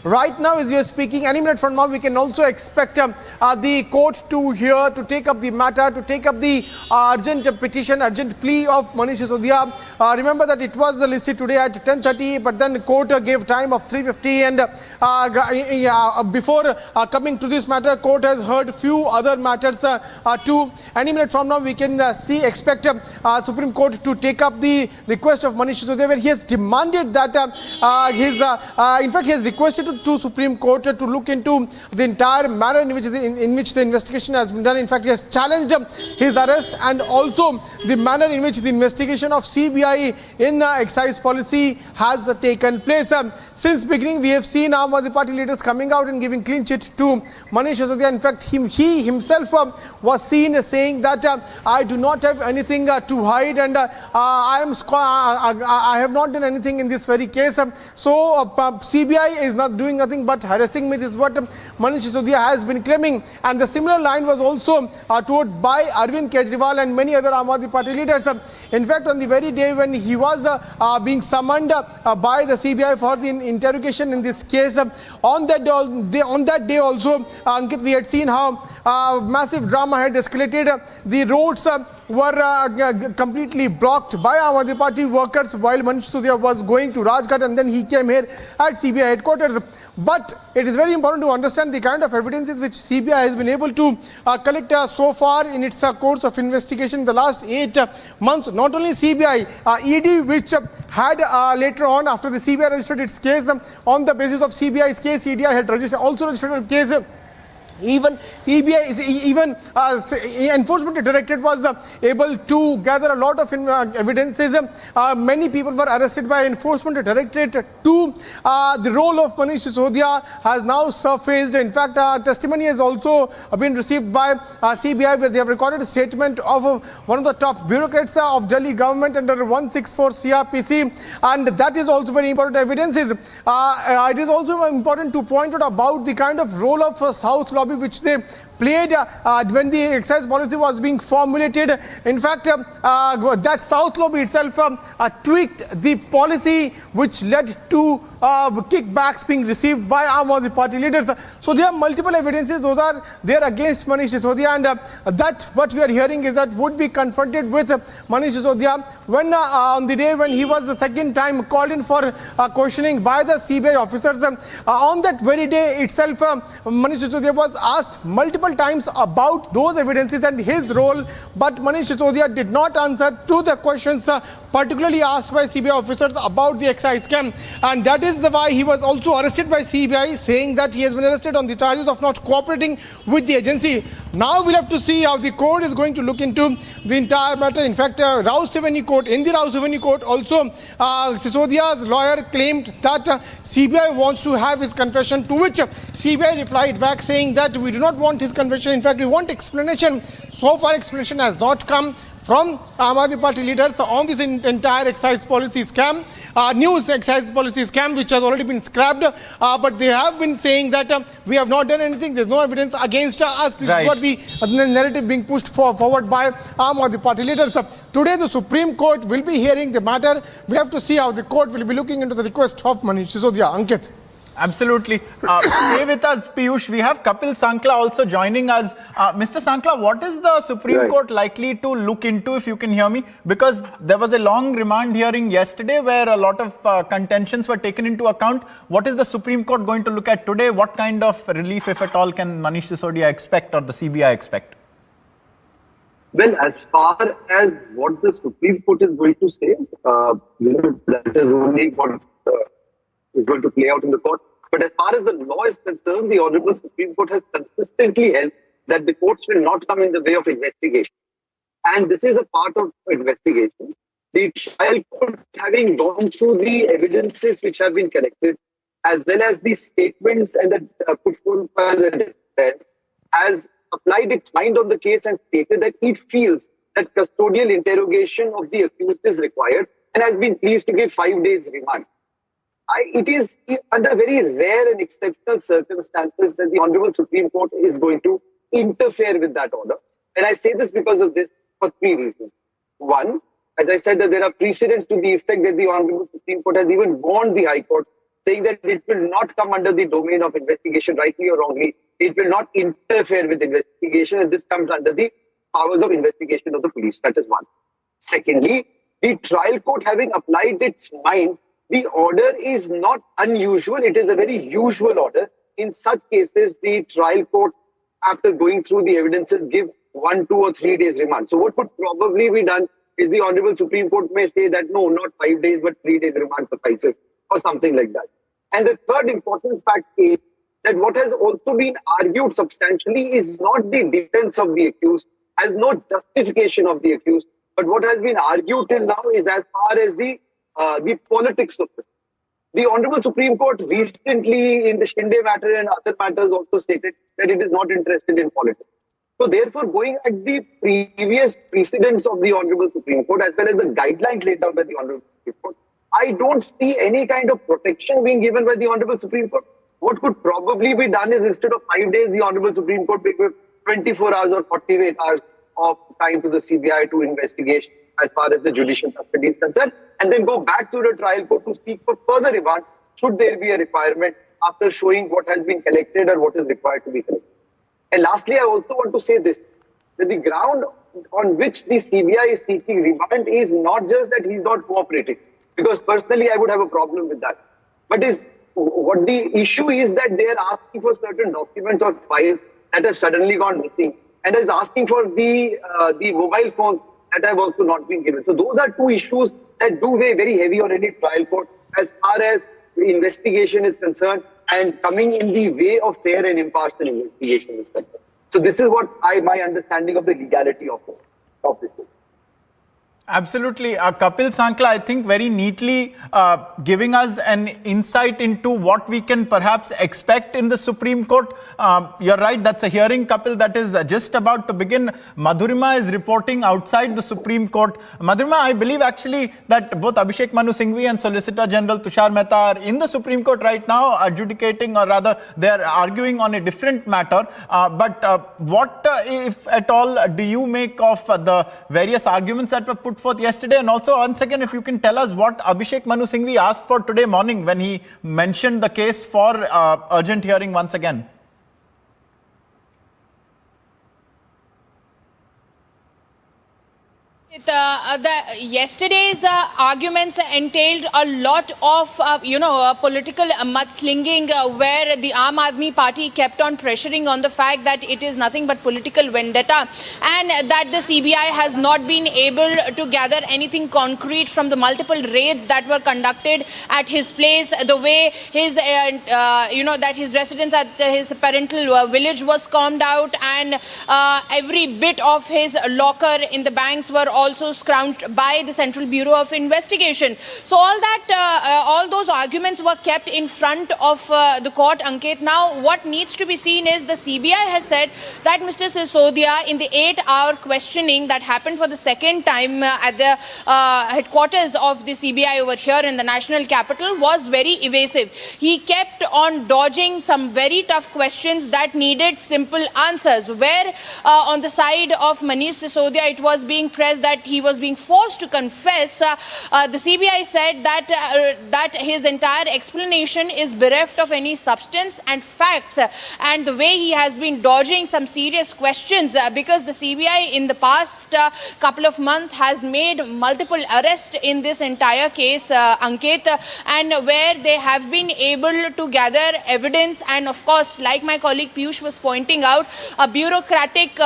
right now as you're speaking, any minute from now, we can also expect the court to take up the matter, to take up the urgent petition, urgent plea of Manish Sisodia. Remember that it was listed today at 10:30, but then the court gave time of 3:50, and before coming to this matter, court has heard few other matters too. Any minute from now, we can expect Supreme Court to take up the request of Manish Sisodia, where he has demanded that in fact, he has requested to Supreme Court to look into the entire manner in which the investigation has been done. In fact, he has challenged his arrest and also the manner in which the investigation of CBI in excise policy has taken place. Since beginning, we have seen Aam Aadmi Party leaders coming out and giving clean chit to Manish Sisodia. In fact, he himself was seen saying that I do not have anything to hide, and I have not done anything in this very case. So CBI is not doing nothing but harassing me. This is what Manish Sisodia has been claiming. And the similar line was also told by Arvind Kejriwal and many other Aam Aadmi Party leaders. In fact, on the very day when he was being summoned by the CBI for the interrogation in this case, on that day also, Ankit, we had seen how massive drama had escalated. The roads were completely blocked by Aam Aadmi Party workers while Manish Sisodia was going to Rajghat, and then he came here at CBI headquarters. But it is very important to understand the kind of evidences which CBI has been able to collect so far in its course of investigation in the last 8 months. Not only CBI, ED, which had later on, after the CBI registered its case, on the basis of CBI's case, ED had also registered a case. Even Enforcement Directorate was able to gather a lot of evidences. Many people were arrested by Enforcement Directorate too. The role of Manish Sisodia has now surfaced. In fact, testimony has also been received by CBI, where they have recorded a statement of one of the top bureaucrats of Delhi government under 164 CRPC, and that is also very important evidences. It is also important to point out about the kind of role of South Lobby which they played when the excise policy was being formulated. In fact, that South Lobby itself tweaked the policy which led to kickbacks being received by Aam Aadmi Party leaders. So there are multiple evidences. Those are there against Manish Sisodia, and that what we are hearing is that would be confronted with Manish Sisodia when on the day when he was the second time called in for questioning by the CBI officers. On that very day itself, Manish Sisodia was asked multiple times about those evidences and his role, but Manish Sisodia did not answer to the questions particularly asked by CBI officers about the excise scam, and that is why he was also arrested by CBI, saying that he has been arrested on the charges of not cooperating with the agency. Now we'll have to see how the court is going to look into the entire matter. In fact, in the Rouse Avenue court also, Sisodia's lawyer claimed that CBI wants to have his confession, to which CBI replied back saying that we do not want his confession. In fact, we want explanation. So far, explanation has not come from Aam Aadmi Party leaders on this entire excise policy scam, news excise policy scam, which has already been scrapped. But they have been saying that we have not done anything. There's no evidence against us. This is what the narrative being pushed forward by Aam Aadmi Party leaders. Today, the Supreme Court will be hearing the matter. We have to see how the court will be looking into the request of Manish Sisodia. Ankit. Absolutely. Stay with us, Piyush. We have Kapil Sankla also joining us. Mr. Sankla, what is the Supreme Court likely to look into, if you can hear me? Because there was a long remand hearing yesterday where a lot of contentions were taken into account. What is the Supreme Court going to look at today? What kind of relief, if at all, can Manish Sisodia expect or the CBI expect? Well, as far as what the Supreme Court is going to say, that is only what is going to play out in the court. But as far as the law is concerned, the Honorable Supreme Court has consistently held that the courts will not come in the way of investigation. And this is a part of investigation. The trial court, having gone through the evidences which have been collected, as well as the statements and the put forward by the defense, has applied its mind on the case and stated that it feels that custodial interrogation of the accused is required and has been pleased to give 5 days remand. It is under very rare and exceptional circumstances that the Honorable Supreme Court is going to interfere with that order. And I say this because of this for 3 reasons. One, as I said, that there are precedents to the effect that the Honorable Supreme Court has even warned the High Court saying that it will not come under the domain of investigation, rightly or wrongly. It will not interfere with investigation, and this comes under the powers of investigation of the police. That is one. Secondly, the trial court having applied its mind, the order is not unusual. It is a very usual order. In such cases, the trial court, after going through the evidences, give 1, 2 or 3 days remand. So what would probably be done is the Honorable Supreme Court may say that no, not 5 days, but 3 days remand suffices, or something like that. And the third important fact is that what has also been argued substantially is not the defense of the accused, as no justification of the accused, but what has been argued till now is as far as the politics of it. The Honorable Supreme Court recently in the Shinde matter and other matters also stated that it is not interested in politics. So therefore, going at the previous precedents of the Honorable Supreme Court as well as the guidelines laid down by the Honorable Supreme Court, I don't see any kind of protection being given by the Honorable Supreme Court. What could probably be done is instead of 5 days, the Honorable Supreme Court may give 24 hours or 48 hours of time to the CBI to investigate as far as the judicial custody is concerned, and then go back to the trial court to seek for further remand should there be a requirement after showing what has been collected or what is required to be collected. And lastly, I also want to say this, that the ground on which the CBI is seeking remand is not just that he's not cooperating, because personally I would have a problem with that. But what the issue is that they are asking for certain documents or files that have suddenly gone missing, and is asking for the mobile phones that have also not been given. So those are two issues that do weigh very heavy on any trial court as far as the investigation is concerned and coming in the way of fair and impartial investigation is concerned. So this is what my understanding of the legality of this is. Absolutely. Kapil Sankla, I think very neatly giving us an insight into what we can perhaps expect in the Supreme Court. You're right, that's a hearing, Kapil, that is just about to begin. Madhurima is reporting outside the Supreme Court. Madhurima, I believe actually that both Abhishek Manu Singhvi and Solicitor General Tushar Mehta are in the Supreme Court right now adjudicating, or rather they're arguing on a different matter. But what, if at all, do you make of the various arguments that were put forth yesterday? And also, once again, if you can tell us what Abhishek Manu Singhvi asked for today morning when he mentioned the case for urgent hearing once again. Yesterday's arguments entailed a lot of, political mudslinging where the Aam Aadmi Party kept on pressuring on the fact that it is nothing but political vendetta and that the CBI has not been able to gather anything concrete from the multiple raids that were conducted at his place, the way his, that his residence at his parental village was combed out, and every bit of his locker in the banks were also scrounged by the Central Bureau of Investigation. So all those arguments were kept in front of the court, Ankit. Now, what needs to be seen is the CBI has said that Mr. Sisodia, in the 8-hour questioning that happened for the second time at the headquarters of the CBI over here in the national capital, was very evasive. He kept on dodging some very tough questions that needed simple answers, where on the side of Manish Sisodia, it was being pressed that he was being forced to confess. The CBI said that his entire explanation is bereft of any substance and facts, and the way he has been dodging some serious questions, because the CBI in the past couple of months has made multiple arrests in this entire case, Ankit, and where they have been able to gather evidence, and of course, like my colleague Piyush was pointing out, a bureaucratic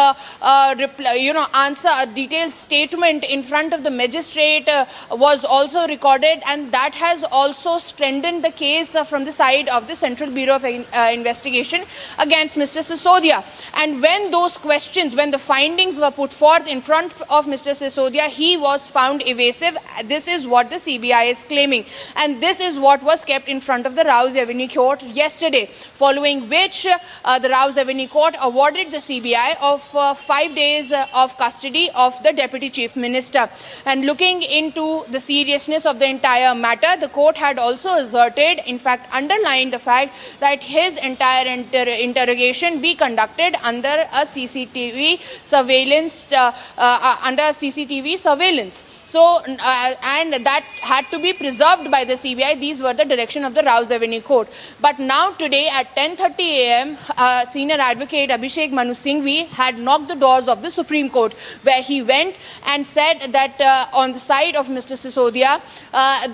answer, a detailed statement in front of the magistrate was also recorded, and that has also strengthened the case from the side of the Central Bureau of Investigation against Mr. Sisodia. And when those questions, when the findings were put forth in front of Mr. Sisodia, he was found evasive. This is what the CBI is claiming, and this is what was kept in front of the Rouse Avenue Court yesterday, following which the Rouse Avenue Court awarded the CBI of 5 days of custody of the Deputy Chief Chief Minister. And looking into the seriousness of the entire matter, the court had also asserted, in fact underlined the fact that his entire interrogation be conducted under a CCTV surveillance, So, and that had to be preserved by the CBI. These were the direction of the Rouse Avenue Court. But now today at 10:30 a.m., Senior Advocate Abhishek Manu Singhvi had knocked the doors of the Supreme Court, where he went and said that on the side of Mr. Sisodia,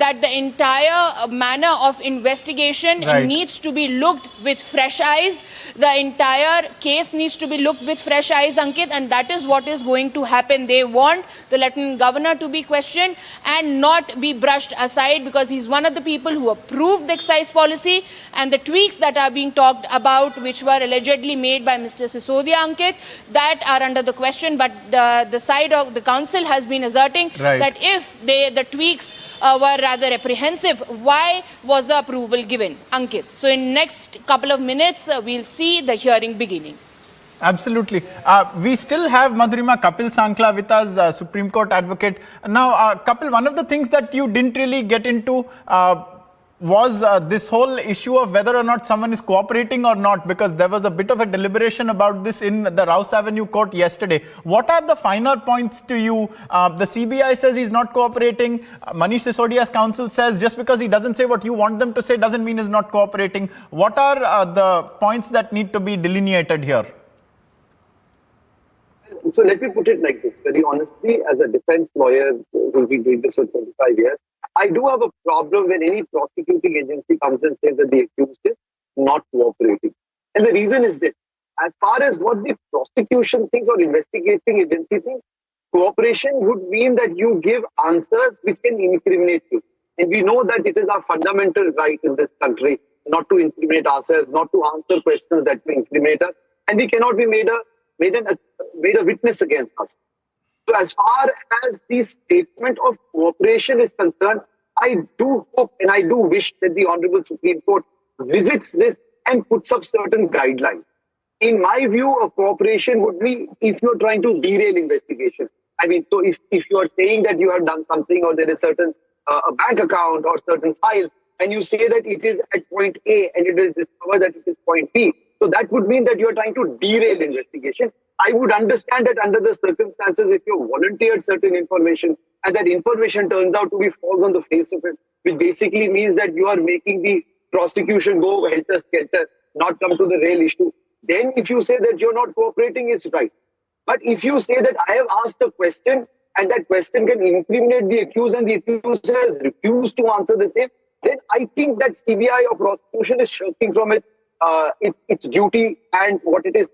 that the entire manner of investigation needs to be looked with fresh eyes. The entire case needs to be looked with fresh eyes, Ankit, and that is what is going to happen. They want the Lieutenant Governor to be questioned and not be brushed aside, because he's one of the people who approved the excise policy, and the tweaks that are being talked about, which were allegedly made by Mr. Sisodia, Ankit, that are under the question. But the side of the council has been asserting that if the tweaks were rather apprehensive, why was the approval given, Ankit? So in next couple of minutes, we'll see the hearing beginning. Absolutely. We still have Madhurima Kapil Sankla with us, Supreme Court advocate. Now, Kapil, one of the things that you didn't really get into was this whole issue of whether or not someone is cooperating or not, because there was a bit of a deliberation about this in the Rouse Avenue Court yesterday. What are the finer points to you? The CBI says he's not cooperating. Manish Sisodia's counsel says just because he doesn't say what you want them to say doesn't mean he's not cooperating. What are the points that need to be delineated here? So let me put it like this, very honestly, as a defense lawyer who's been doing this for 25 years, I do have a problem when any prosecuting agency comes and says that the accused is not cooperating. And the reason is this: as far as what the prosecution thinks or investigating agency thinks, cooperation would mean that you give answers which can incriminate you. And we know that it is our fundamental right in this country not to incriminate ourselves, not to answer questions that will incriminate us. And we cannot be made a witness against us. So as far as the statement of cooperation is concerned, I do hope and I do wish that the Honorable Supreme Court visits this and puts up certain guidelines. In my view, a cooperation would be if you're trying to derail investigation. I mean, so if you are saying that you have done something, or there is certain a bank account or certain files, and you say that it is at point A and it is discovered that it is point B, so that would mean that you are trying to derail investigation. I would understand that under the circumstances, if you volunteered certain information and that information turns out to be false on the face of it, which basically means that you are making the prosecution go helter-skelter, not come to the real issue, then if you say that you're not cooperating, it's right. But if you say that I have asked a question and that question can incriminate the accused and the accused has refused to answer the same, then I think that CBI or prosecution is shirking from its duty and what it is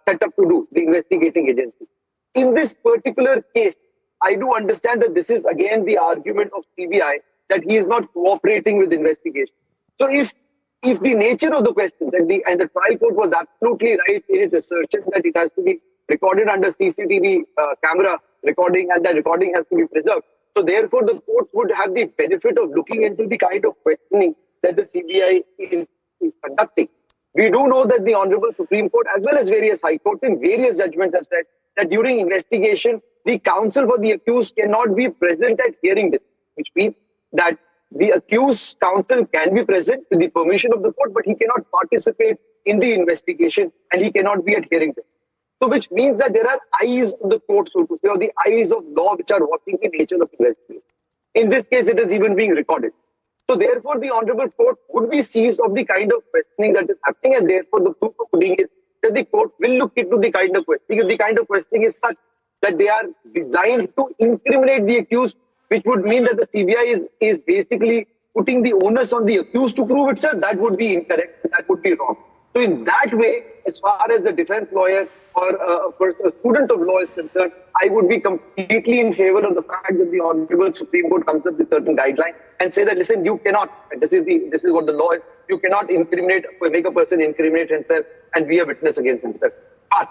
set up to do, the investigating agency. In this particular case, I do understand that this is again the argument of CBI that he is not cooperating with investigation. So if the nature of the question and the trial court was absolutely right in its assertion that it has to be recorded under CCTV camera recording and that recording has to be preserved, so therefore the courts would have the benefit of looking into the kind of questioning that the CBI is conducting. We do know that the Honorable Supreme Court as well as various High Courts in various judgments have said that during investigation, the counsel for the accused cannot be present at hearing this, which means that the accused counsel can be present with the permission of the court, but he cannot participate in the investigation and he cannot be at hearing this. So which means that there are eyes of the court, so to say, or the eyes of law which are watching the nature of investigation. In this case, it is even being recorded. So therefore, the Honorable Court would be seized of the kind of questioning that is happening, and therefore the proof of pudding is that the court will look into the kind of questioning. If the kind of questioning is such that they are designed to incriminate the accused, which would mean that the CBI is basically putting the onus on the accused to prove itself, that would be incorrect, that would be wrong. So in that way, as far as the defense lawyer or a student of law is concerned, I would be completely in favor of the fact that the Honorable Supreme Court comes up with certain guidelines and say that, listen, you cannot, this is what the law is, you cannot make a person incriminate himself and be a witness against himself. But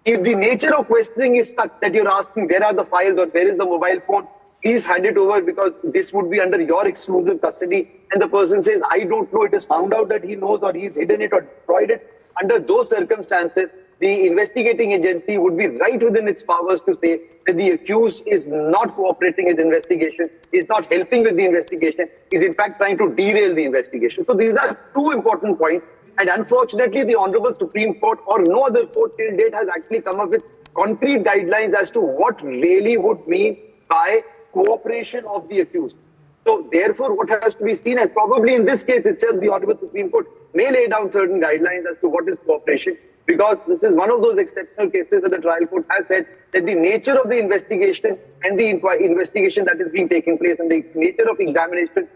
if the nature of questioning is such that you're asking where are the files or where is the mobile phone, please hand it over because this would be under your exclusive custody, and the person says, I don't know, it is found out that he knows or he's hidden it or destroyed it. Under those circumstances, the investigating agency would be right within its powers to say that the accused is not cooperating with the investigation, is not helping with the investigation, is in fact trying to derail the investigation. So these are two important points. And unfortunately, the Honorable Supreme Court or no other court till date has actually come up with concrete guidelines as to what really would mean by cooperation of the accused. So therefore, what has to be seen, and probably in this case itself, the Honorable Supreme Court may lay down certain guidelines as to what is cooperation, because this is one of those exceptional cases where the trial court has said that the nature of the investigation and the investigation that is being taking place and the nature of examination,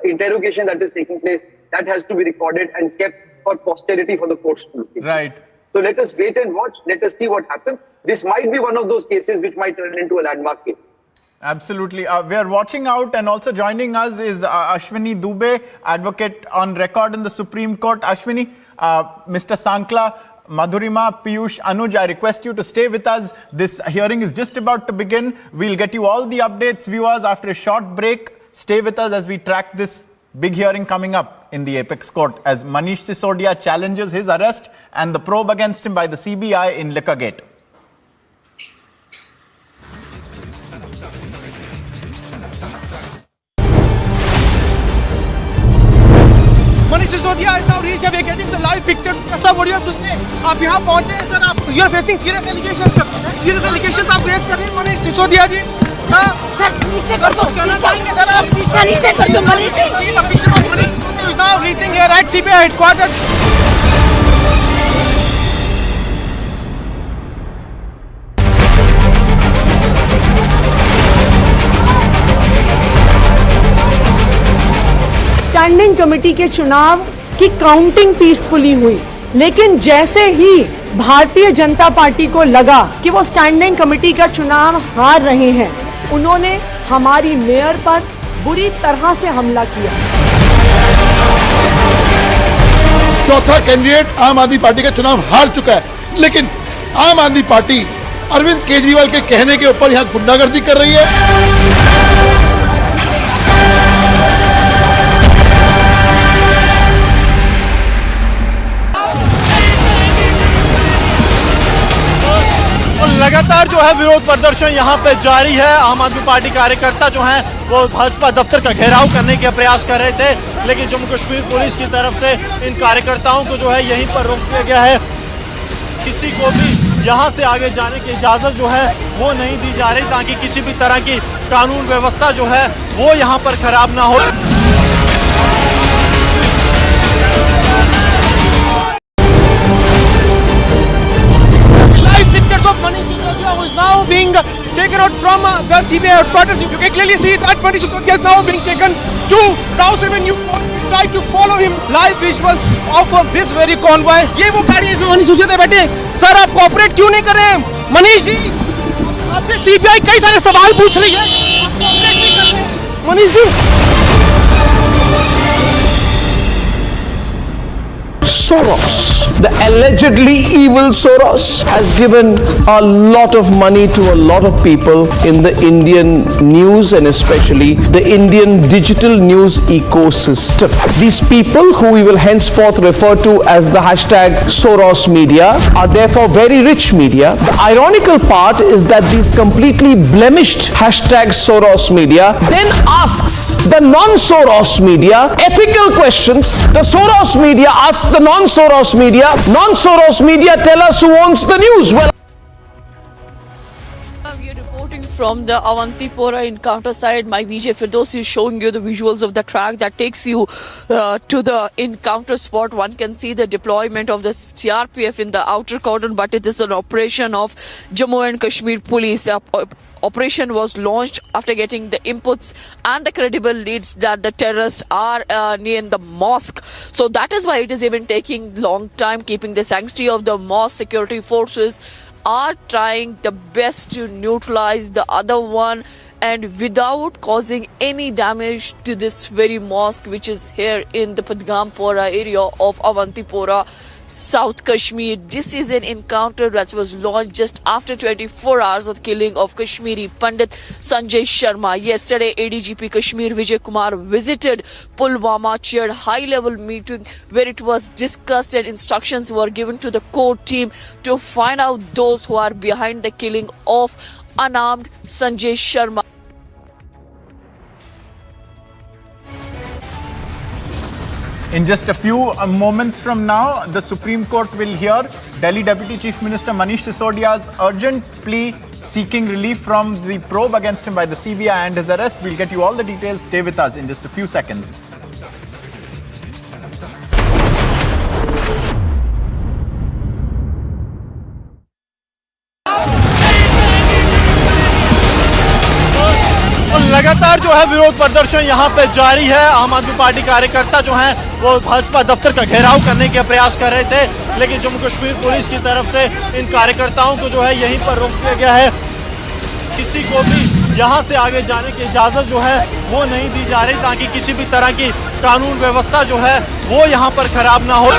interrogation that is taking place, that has to be recorded and kept for posterity for the courts to look into. Right. So let us wait and watch. Let us see what happens. This might be one of those cases which might turn into a landmark case. Absolutely. We are watching out, and also joining us is Ashwini Dubey, advocate on record in the Supreme Court. Ashwini, Mr. Sankla, Madhurima, Piyush, Anuj, I request you to stay with us. This hearing is just about to begin. We'll get you all the updates, viewers, after a short break. Stay with us as we track this big hearing coming up in the Apex Court as Manish Sisodia challenges his arrest and the probe against him by the CBI in Liquorgate. Manish Sisodia is now reached. We are getting the live picture. Sir, what do you have to say? आप यहाँ पहुँचे हैं sir. आप you are facing serious allegations. Serious allegations आप raise कर रहे हैं Manish Sisodia जी. Sir नीचे कर दो. कहना चाहेंगे सर आप. शीशा नीचे कर दो Manish. See the picture of Manish Sisodia is now reaching here at CBI headquarters. Standing committee के चुनाव की काउंटिंग पीसफुली हुई, लेकिन जैसे ही भारतीय जनता पार्टी को लगा कि वो स्टैंडिंग कमेटी का चुनाव हार रहे हैं, उन्होंने हमारी मेयर पर बुरी तरह से हमला किया। चौथा कैंडिडेट आम आदमी पार्टी का चुनाव हार चुका है, लेकिन आम आदमी पार्टी अरविंद केजरीवाल के कहने के ऊपर यहाँ गुंडागर्दी कर रही है। लगातार जो है विरोध प्रदर्शन यहाँ पे जारी है। आम आदमी पार्टी कार्यकर्ता जो हैं वो भाजपा दफ्तर का घेराव करने के प्रयास कर रहे थे, लेकिन जम्मू कश्मीर पुलिस की तरफ से इन कार्यकर्ताओं को जो है यहीं पर रोक दिया गया है। किसी को भी यहाँ से आगे जाने की इजाजत जो है वो नहीं दी जा रही, ताकि किसी भी तरह की कानून व्यवस्था जो है वो यहाँ पर खराब ना हो। Of Manish Sisodia who is now being taken out from the CBI headquarters. You can clearly see that Manish Sisodia is now being taken to Rouse Avenue. Try to follow him. Live visuals of this very convoy. ये वो गाड़ी है इसमें मनीष सिसोदिया बैठे। Sir आप cooperate क्यों नहीं कर रहे हैं? मनीष जी, आपसे CBI कई सारे सवाल पूछ रही है, आप कोऑपरेट नहीं कर रहे। Manish ji. Soros, the allegedly evil Soros, has given a lot of money to a lot of people in the Indian news and especially the Indian digital news ecosystem. These people, who we will henceforth refer to as the hashtag Soros media, are therefore very rich media. The ironical part is that these completely blemished hashtag Soros media then asks the non-Soros media ethical questions. The Soros media asks the non-Soros media. Non-Soros media tell us who owns the news. Well, we are reporting from the Avantipora encounter side. My VJ Firdaus is showing you the visuals of the track that takes you to the encounter spot. One can see the deployment of the CRPF in the outer cordon, but it is an operation of Jammu and Kashmir police. Operation was launched after getting the inputs and the credible leads that the terrorists are near the mosque. So that is why it is even taking long time, keeping the sanctity of the mosque. Security forces are trying the best to neutralize the other one and without causing any damage to this very mosque, which is here in the Padgampora area of Awantipora, South Kashmir. This is an encounter that was launched just after 24 hours of the killing of Kashmiri Pandit Sanjay Sharma. Yesterday, ADGP Kashmir Vijay Kumar visited Pulwama, chaired high-level meeting where it was discussed and instructions were given to the core team to find out those who are behind the killing of unarmed Sanjay Sharma. In just a few moments from now, the Supreme Court will hear Delhi Deputy Chief Minister Manish Sisodia's urgent plea seeking relief from the probe against him by the CBI and his arrest. We'll get you all the details. Stay with us in just a few seconds. लगातार जो है विरोध प्रदर्शन यहाँ पे जारी है। आम आदमी पार्टी कार्यकर्ता जो हैं वो भाजपा दफ्तर का घेराव करने के प्रयास कर रहे थे, लेकिन जम्मू कश्मीर पुलिस की तरफ से इन कार्यकर्ताओं को जो है यहीं पर रोक दिया गया है। किसी को भी यहाँ से आगे जाने की इजाजत जो है वो नहीं दी जा रही, ताकि किसी भी तरह की कानून व्यवस्था जो है वो यहाँ पर खराब ना हो।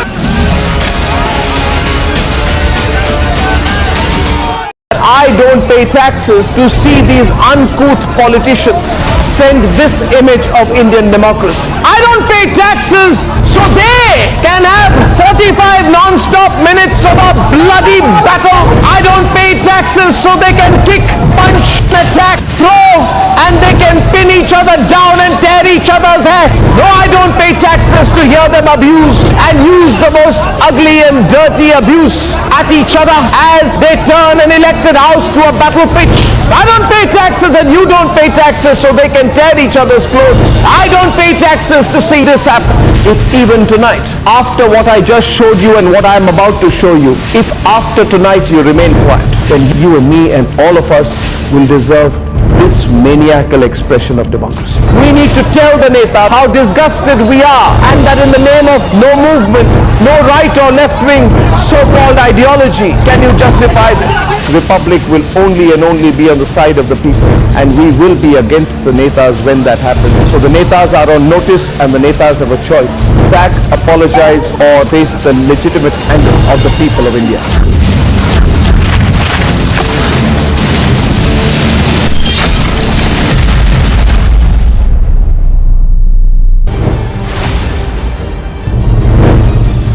I don't pay taxes to see these uncouth politicians send this image of Indian democracy. I don't pay taxes so they can have 45 non-stop minutes of a bloody battle. I don't pay taxes so they can kick, punch, attack, throw, and they can pin each other down and tear each other's hair. No, I don't pay taxes to hear them abuse and use the most ugly and dirty abuse at each other as they turn an elected house to a battle pitch. I don't pay taxes and you don't pay taxes so they can tear each other's clothes. I don't pay taxes to see this happen. If even tonight, after what I just showed you and what I am about to show you, if after tonight you remain quiet, then you and me and all of us will deserve this maniacal expression of democracy. We need to tell the Neta how disgusted we are, and that in the name of no movement, no right or left wing so-called ideology can you justify this. Republic will only and only be on the side of the people, and we will be against the Netas when that happens. So the Netas are on notice and the Netas have a choice. Sack, apologize or face the legitimate anger of the people of India.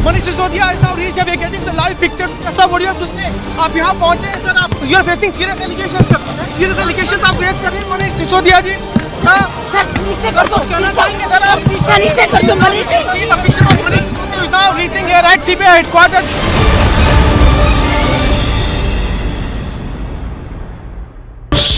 Manish Sisodia is now reached. We are getting the live picture. Sir, what do you have to say? आप यहाँ पहुँचे हैं sir, आप you are facing serious allegations sir. Serious allegations आप raise कर रहे हैं Manish Sisodia जी. Sir नीचे कर दो. कहना चाहेंगे सर आप. शीशा नीचे कर दो Manish. See the picture of Manish Sisodia is now reaching here at CBI headquarters.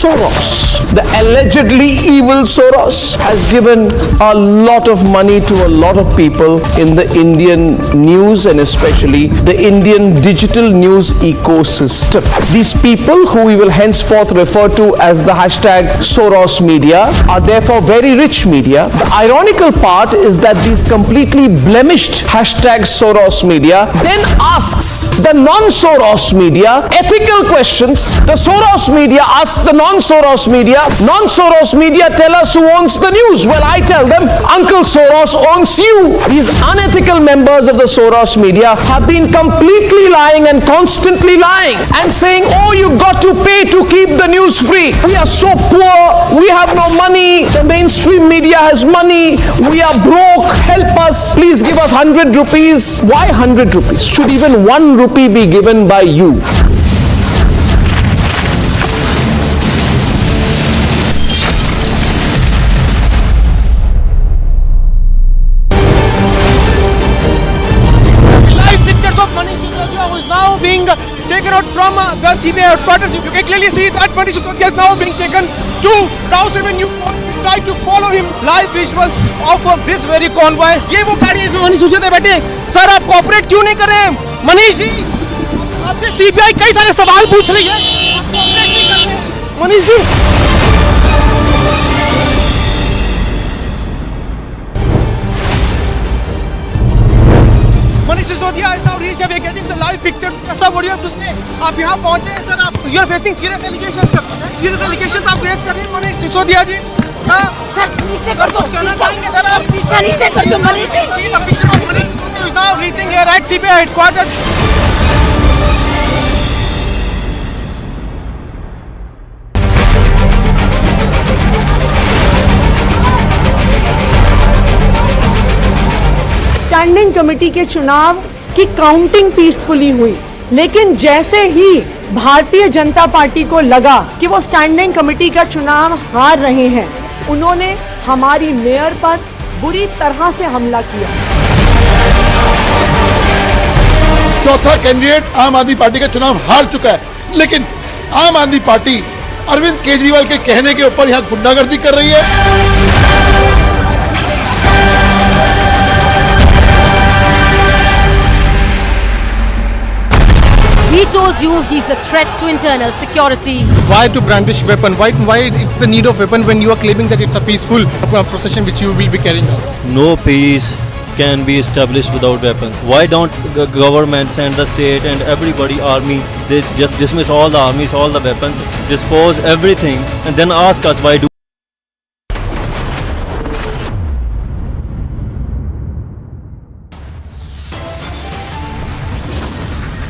Soros, the allegedly evil Soros, has given a lot of money to a lot of people in the Indian news and especially the Indian digital news ecosystem. These people, who we will henceforth refer to as the hashtag Soros media, are therefore very rich media. The ironical part is that these completely blemished hashtag Soros media then asks the non-Soros media ethical questions. The Soros media asks the non-Soros media tell us who owns the news. Well, I tell them, Uncle Soros owns you. These unethical members of the Soros media have been completely lying and constantly lying and saying, oh, you got to pay to keep the news free. We are so poor, we have no money, the mainstream media has money, we are broke, help us, please give us 100 rupees. Why 100 rupees? Should even 1 rupee be given by you? Being taken out from the CBI headquarters. You can clearly see that Manish Sisodia is now being taken to Rouse Avenue. Try to follow him. Live visuals of this very convoy. ये वो गाड़ी है इसमें मनीष सिसोदिया बैठे. Sir आप cooperate क्यों नहीं कर रहे हैं? मनीष जी, आपसे CBI कई सारे सवाल पूछ रही है. आप कोऑपरेट नहीं कर रहे हैं. Manish ji. Manish Manish Sisodia is now reached. We are getting the live picture. Sir, what do you have to say? आप यहाँ पहुँचे हैं sir. You are facing serious allegations, sir. Serious allegations आप face कर रहे हैं Manish Sisodia जी. Sir नीचे कर दो. कहना चाहेंगे सर आप? शीशा नीचे कर दो Manish. See the picture of Manish Sisodia is now reaching here at CBI headquarters. Standing committee के चुनाव की काउंटिंग पीसफुली हुई, लेकिन जैसे ही भारतीय जनता पार्टी को लगा कि वो स्टैंडिंग कमेटी का चुनाव हार रहे हैं, उन्होंने हमारी मेयर पर बुरी तरह से हमला किया। चौथा कैंडिडेट आम आदमी पार्टी का चुनाव हार चुका है, लेकिन आम आदमी पार्टी अरविंद केजरीवाल के कहने के ऊपर यहाँ गुंडागर्दी कर रही है। He told you he's a threat to internal security. Why to brandish weapon? Why it's the need of weapon when you are claiming that it's a peaceful procession which you will be carrying out? No peace can be established without weapons. Why don't government send the state and everybody army? They just dismiss all the armies, all the weapons, dispose everything, and then ask us why do.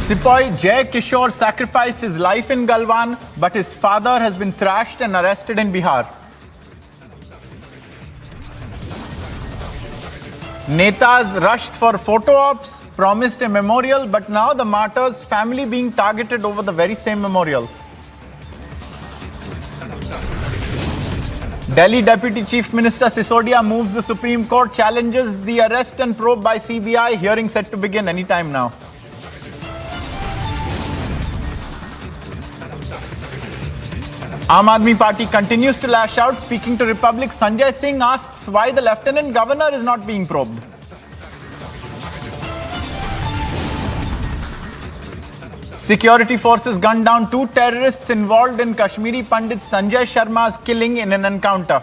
Sepoy Jay Kishore sacrificed his life in Galwan, but his father has been thrashed and arrested in Bihar. Netas rushed for photo ops, promised a memorial, but now the martyrs' family being targeted over the very same memorial. Delhi Deputy Chief Minister Sisodia moves the Supreme Court, challenges the arrest and probe by CBI, hearing set to begin anytime now. Aam Aadmi Party continues to lash out. Speaking to Republic, Sanjay Singh asks why the Lieutenant Governor is not being probed. Security forces gunned down 2 terrorists involved in Kashmiri Pandit Sanjay Sharma's killing in an encounter.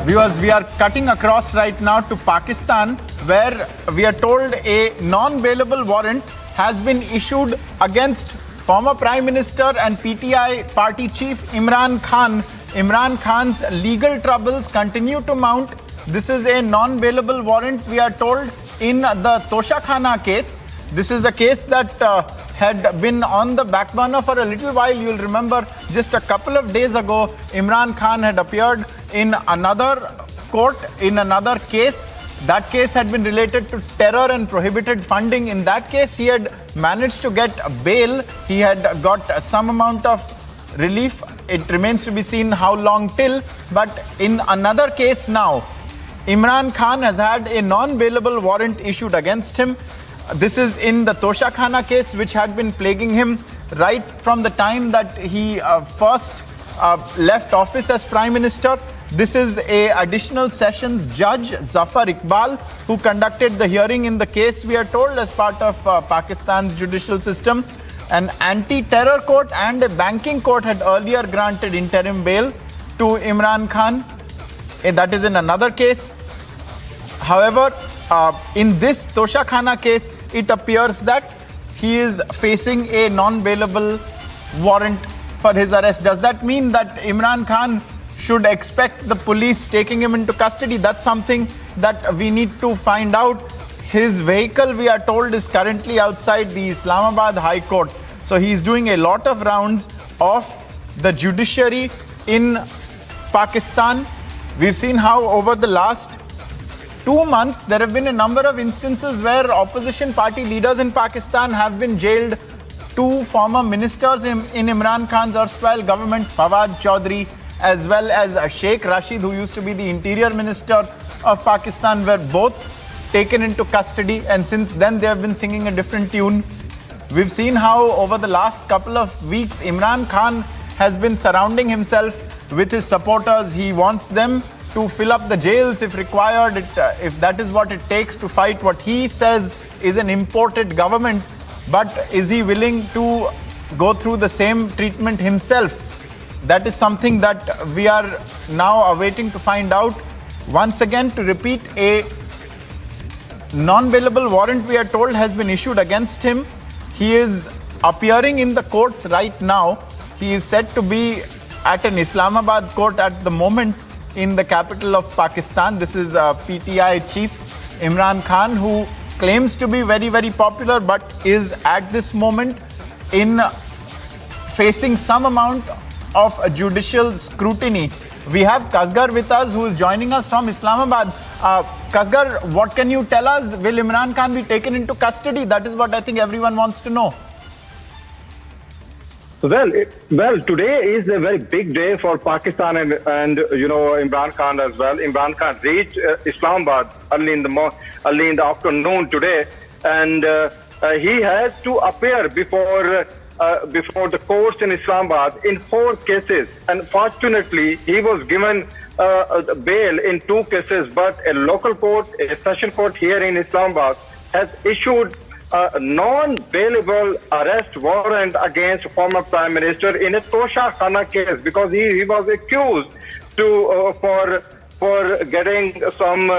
Viewers, we are cutting across right now to Pakistan, where we are told a non-bailable warrant has been issued against former Prime Minister and PTI party chief Imran Khan. Imran Khan's legal troubles continue to mount. This is a non-bailable warrant, we are told, in the Tosha Khana case. This is a case that had been on the back burner for a little while. You'll remember just a couple of days ago, Imran Khan had appeared in another court, in another case. That case had been related to terror and prohibited funding. In that case, he had managed to get bail. He had got some amount of relief. It remains to be seen how long till. But in another case now, Imran Khan has had a non-bailable warrant issued against him. This is in the Tosha Khana case, which had been plaguing him right from the time that he first left office as Prime Minister. This is a additional sessions judge, Zafar Iqbal, who conducted the hearing in the case, we are told, as part of Pakistan's judicial system. An anti-terror court and a banking court had earlier granted interim bail to Imran Khan. That is in another case. However, in this Tosha Khana case, it appears that he is facing a non-bailable warrant for his arrest. Does that mean that Imran Khan should expect the police taking him into custody? That's something that we need to find out. His vehicle, we are told, is currently outside the Islamabad High Court. So he's doing a lot of rounds of the judiciary in Pakistan. We've seen how over the last 2 months, there have been a number of instances where opposition party leaders in Pakistan have been jailed. 2 former ministers in Imran Khan's erstwhile government, Fawad Chaudhry, as well as Sheikh Rashid, who used to be the interior minister of Pakistan, were both taken into custody, and since then they have been singing a different tune. We've seen how over the last couple of weeks, Imran Khan has been surrounding himself with his supporters. He wants them to fill up the jails if required, if that is what it takes to fight what he says is an imported government. But is he willing to go through the same treatment himself? That is something that we are now awaiting to find out. Once again, to repeat, a non-bailable warrant, we are told, has been issued against him. He is appearing in the courts right now. He is said to be at an Islamabad court at the moment in the capital of Pakistan. This is PTI chief Imran Khan, who claims to be very, very popular, but is at this moment in facing some amount of judicial scrutiny. We have Kasgar with us, who is joining us from Islamabad. Kasgar, what can you tell us? Will Imran Khan be taken into custody? That is what I think everyone wants to know. Well, today is a very big day for Pakistan and Imran Khan as well. Imran Khan reached Islamabad early in the afternoon today, and he has to appear before the courts in Islamabad in 4 cases. And fortunately, he was given bail in 2 cases, but a local court, a session court here in Islamabad, has issued a non-bailable arrest warrant against former Prime Minister in a Tosha Khana case, because he was accused for getting some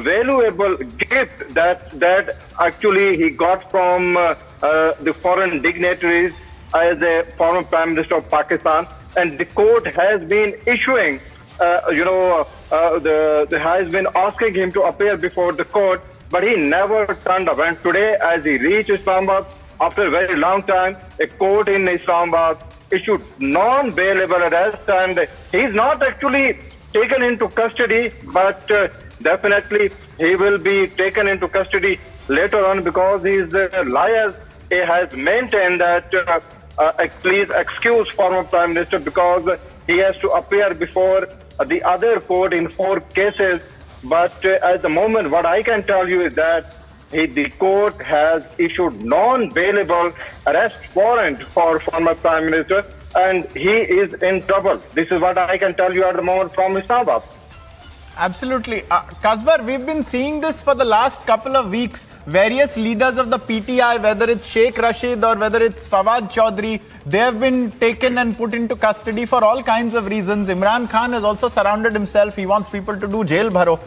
valuable gift that actually he got from the foreign dignitaries as a former Prime Minister of Pakistan. And the court has been issuing, has been asking him to appear before the court, but he never turned up. And today, as he reached Islamabad, after a very long time, a court in Islamabad issued non-bailable arrest, and he's not actually taken into custody, but definitely he will be taken into custody later on, because his lawyer has maintained that please excuse former Prime Minister, because he has to appear before the other court in 4 cases. But at the moment, what I can tell you is that the court has issued non-bailable arrest warrant for former Prime Minister, and he is in trouble. This is what I can tell you at the moment from Islamabad. Absolutely. Kasbar, we've been seeing this for the last couple of weeks. Various leaders of the PTI, whether it's Sheikh Rashid or whether it's Fawad Chaudhry, they have been taken and put into custody for all kinds of reasons. Imran Khan has also surrounded himself. He wants people to do jail bharo.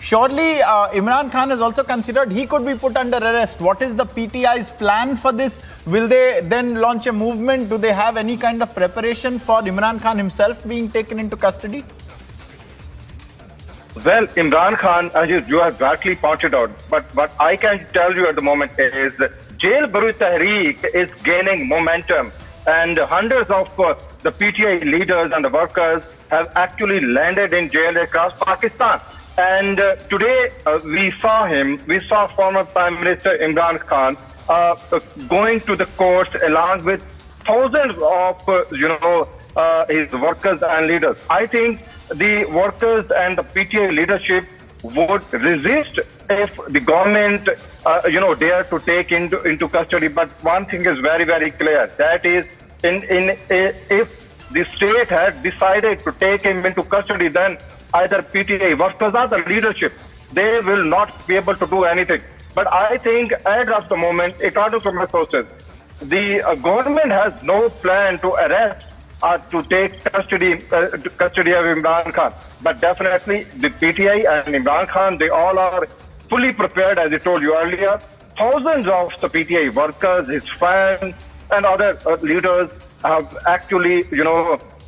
Surely, Imran Khan has also considered he could be put under arrest. What is the PTI's plan for this? Will they then launch a movement? Do they have any kind of preparation for Imran Khan himself being taken into custody? Well, Imran Khan, as you have rightly pointed out, but what I can tell you at the moment is Jail Baro Tehreek is gaining momentum, and hundreds of the PTI leaders and the workers have actually landed in jail across Pakistan. And today we saw former Prime Minister Imran Khan going to the courts along with thousands of his workers and leaders. I think the workers and the PTI leadership would resist if the government, dare to take into custody. But one thing is very, very clear. That is, if the state had decided to take him into custody, then either PTI workers or the leadership, they will not be able to do anything. But I think, as of the moment, according to my sources, the government has no plan to arrest to take custody of Imran Khan. But definitely the PTI and Imran Khan, they all are fully prepared, as I told you earlier. Thousands of the PTI workers, his fans and other leaders have actually,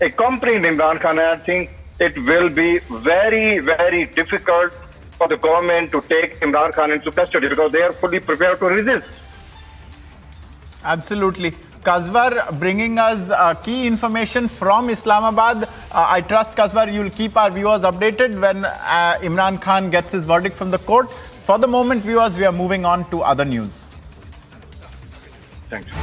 accompanied Imran Khan. And I think it will be very, very difficult for the government to take Imran Khan into custody, because they are fully prepared to resist. Absolutely. Kasbar bringing us key information from Islamabad. I trust, Kasbar, you will keep our viewers updated when Imran Khan gets his verdict from the court. For the moment, viewers, we are moving on to other news. Thank you.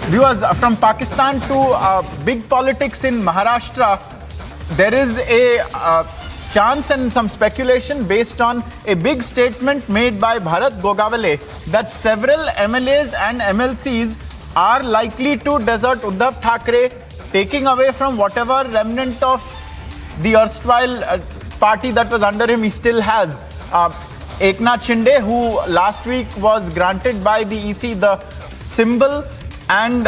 Viewers, from Pakistan to big politics in Maharashtra, there is a chance and some speculation based on a big statement made by Bharat Gogawale that several MLAs and MLCs are likely to desert Uddhav Thackeray, taking away from whatever remnant of the erstwhile party that was under him he still has. Eknath Shinde, who last week was granted by the EC the symbol and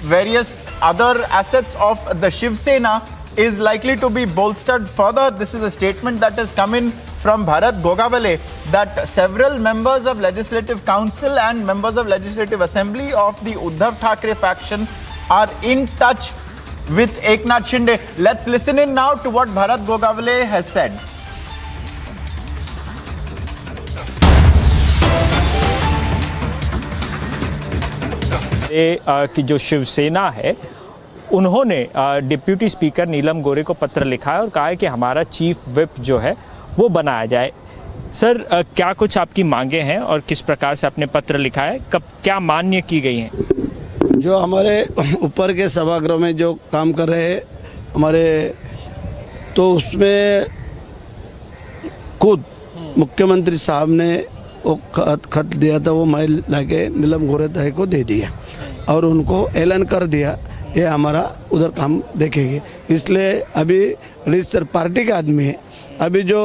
various other assets of the Shiv Sena is likely to be bolstered further. This is a statement that has come in from Bharat Gogavale that several members of Legislative Council and members of Legislative Assembly of the Uddhav Thackeray faction are in touch with Eknath Shinde. Let's listen in now to what Bharat Gogavale has said. कि जो शिवसेना है उन्होंने deputy speaker नीलम गोरे को पत्र लिखा है और कहा है कि हमारा चीफ विप जो है वो बनाया जाए। सर, क्या कुछ आपकी मांगे हैं और किस प्रकार से आपने पत्र लिखा है, कब क्या मान्य की गई हैं? जो हमारे ऊपर के सभागृह में जो काम कर रहे हैं हमारे, तो उसमें खुद मुख्यमंत्री साहब ने वो खत दिया था, वो मैं लाके नीलम गोरे ताई को दे दिया और उनको ऐलान कर दिया ये हमारा उधर काम देखेंगे। इसलिए अभी रजिस्टर पार्टी का आदमी है, अभी जो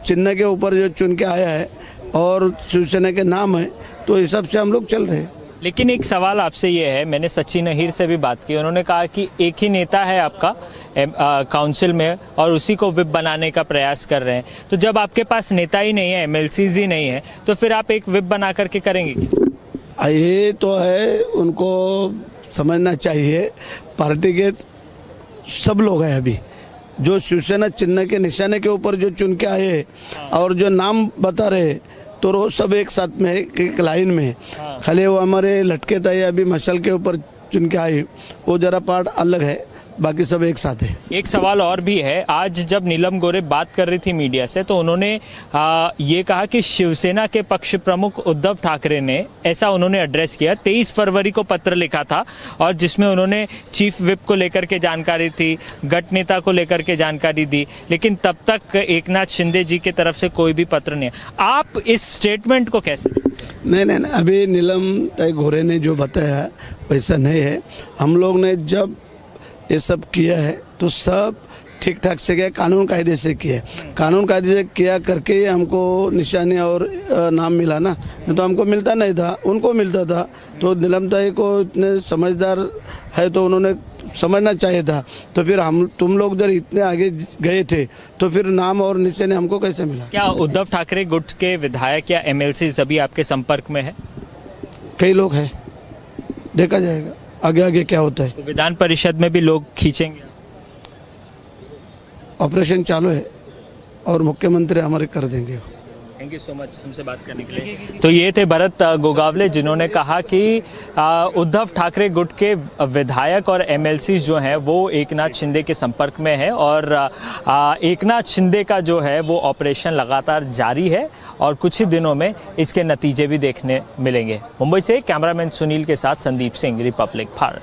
चिन्ह के ऊपर जो चुन के आया है और शिवसेना के नाम है, तो इस सब से हम लोग चल रहे हैं। लेकिन एक सवाल आपसे ये है, मैंने सचिन अहीर से भी बात की, उन्होंने कहा कि एक ही नेता है आपका काउंसिल में और उसी को विप बनाने का प्रयास कर रहे हैं। तो जब आपके पास नेता ही नहीं है, एमएलसीज ही नहीं है, तो फिर आप एक विप बना करके करेंगे क्या? ये तो है, उनको समझना चाहिए पार्टी के सब लोग हैं अभी जो शिवसेना चिन्ह के निशाने के ऊपर जो चुन के आए और जो नाम बता रहे, तो वो सब एक साथ में एक लाइन में। खाली वो हमारे लटके थे अभी मशाल के ऊपर चुन के आए, वो जरा पार्ट अलग है, बाकी सब एक साथ है। एक सवाल और भी है, आज जब नीलम गोरे बात कर रही थी मीडिया से तो उन्होंने ये कहा कि शिवसेना के पक्ष प्रमुख उद्धव ठाकरे ने, ऐसा उन्होंने एड्रेस किया, 23 फरवरी को पत्र लिखा था और जिसमें उन्होंने चीफ विप को लेकर के जानकारी थी, गट नेता को लेकर के जानकारी दी, लेकिन तब तक एकनाथ शिंदे जी की तरफ से कोई भी पत्र नहीं है। आप इस स्टेटमेंट को कैसे? नहीं, अभी नीलम गोरे ने जो बताया वैसा नहीं है। हम लोग ने जब ये सब किया है तो सब ठीक ठाक से किया, कानून कायदे से किया, कानून कायदे से किया करके ही हमको निशानी और नाम मिला ना, नहीं तो हमको मिलता नहीं था, उनको मिलता था। तो नीलम ताई को इतने समझदार है तो उन्होंने समझना चाहिए था। तो फिर तुम लोग जब इतने आगे गए थे तो फिर नाम और निशानी हमको कैसे मिला? क्या उद्धव ठाकरे गुट के विधायक या एमएलसी सभी आपके संपर्क में है? कई लोग हैं, देखा जाएगा आगे आगे क्या होता है। तो विधान परिषद में भी लोग खींचेंगे? ऑपरेशन चालू है और मुख्यमंत्री हमारे कर देंगे। थैंक यू सो मच हमसे बात करने के लिए। तो ये थे भरत गोगावले जिन्होंने कहा कि उद्धव ठाकरे गुट के विधायक और एमएलसी जो हैं वो एकनाथ शिंदे के संपर्क में है और एकनाथ शिंदे का जो है वो ऑपरेशन लगातार जारी है और कुछ ही दिनों में इसके नतीजे भी देखने मिलेंगे। मुंबई से कैमरामैन सुनील के साथ Sandeep Singh, Republic Bharat.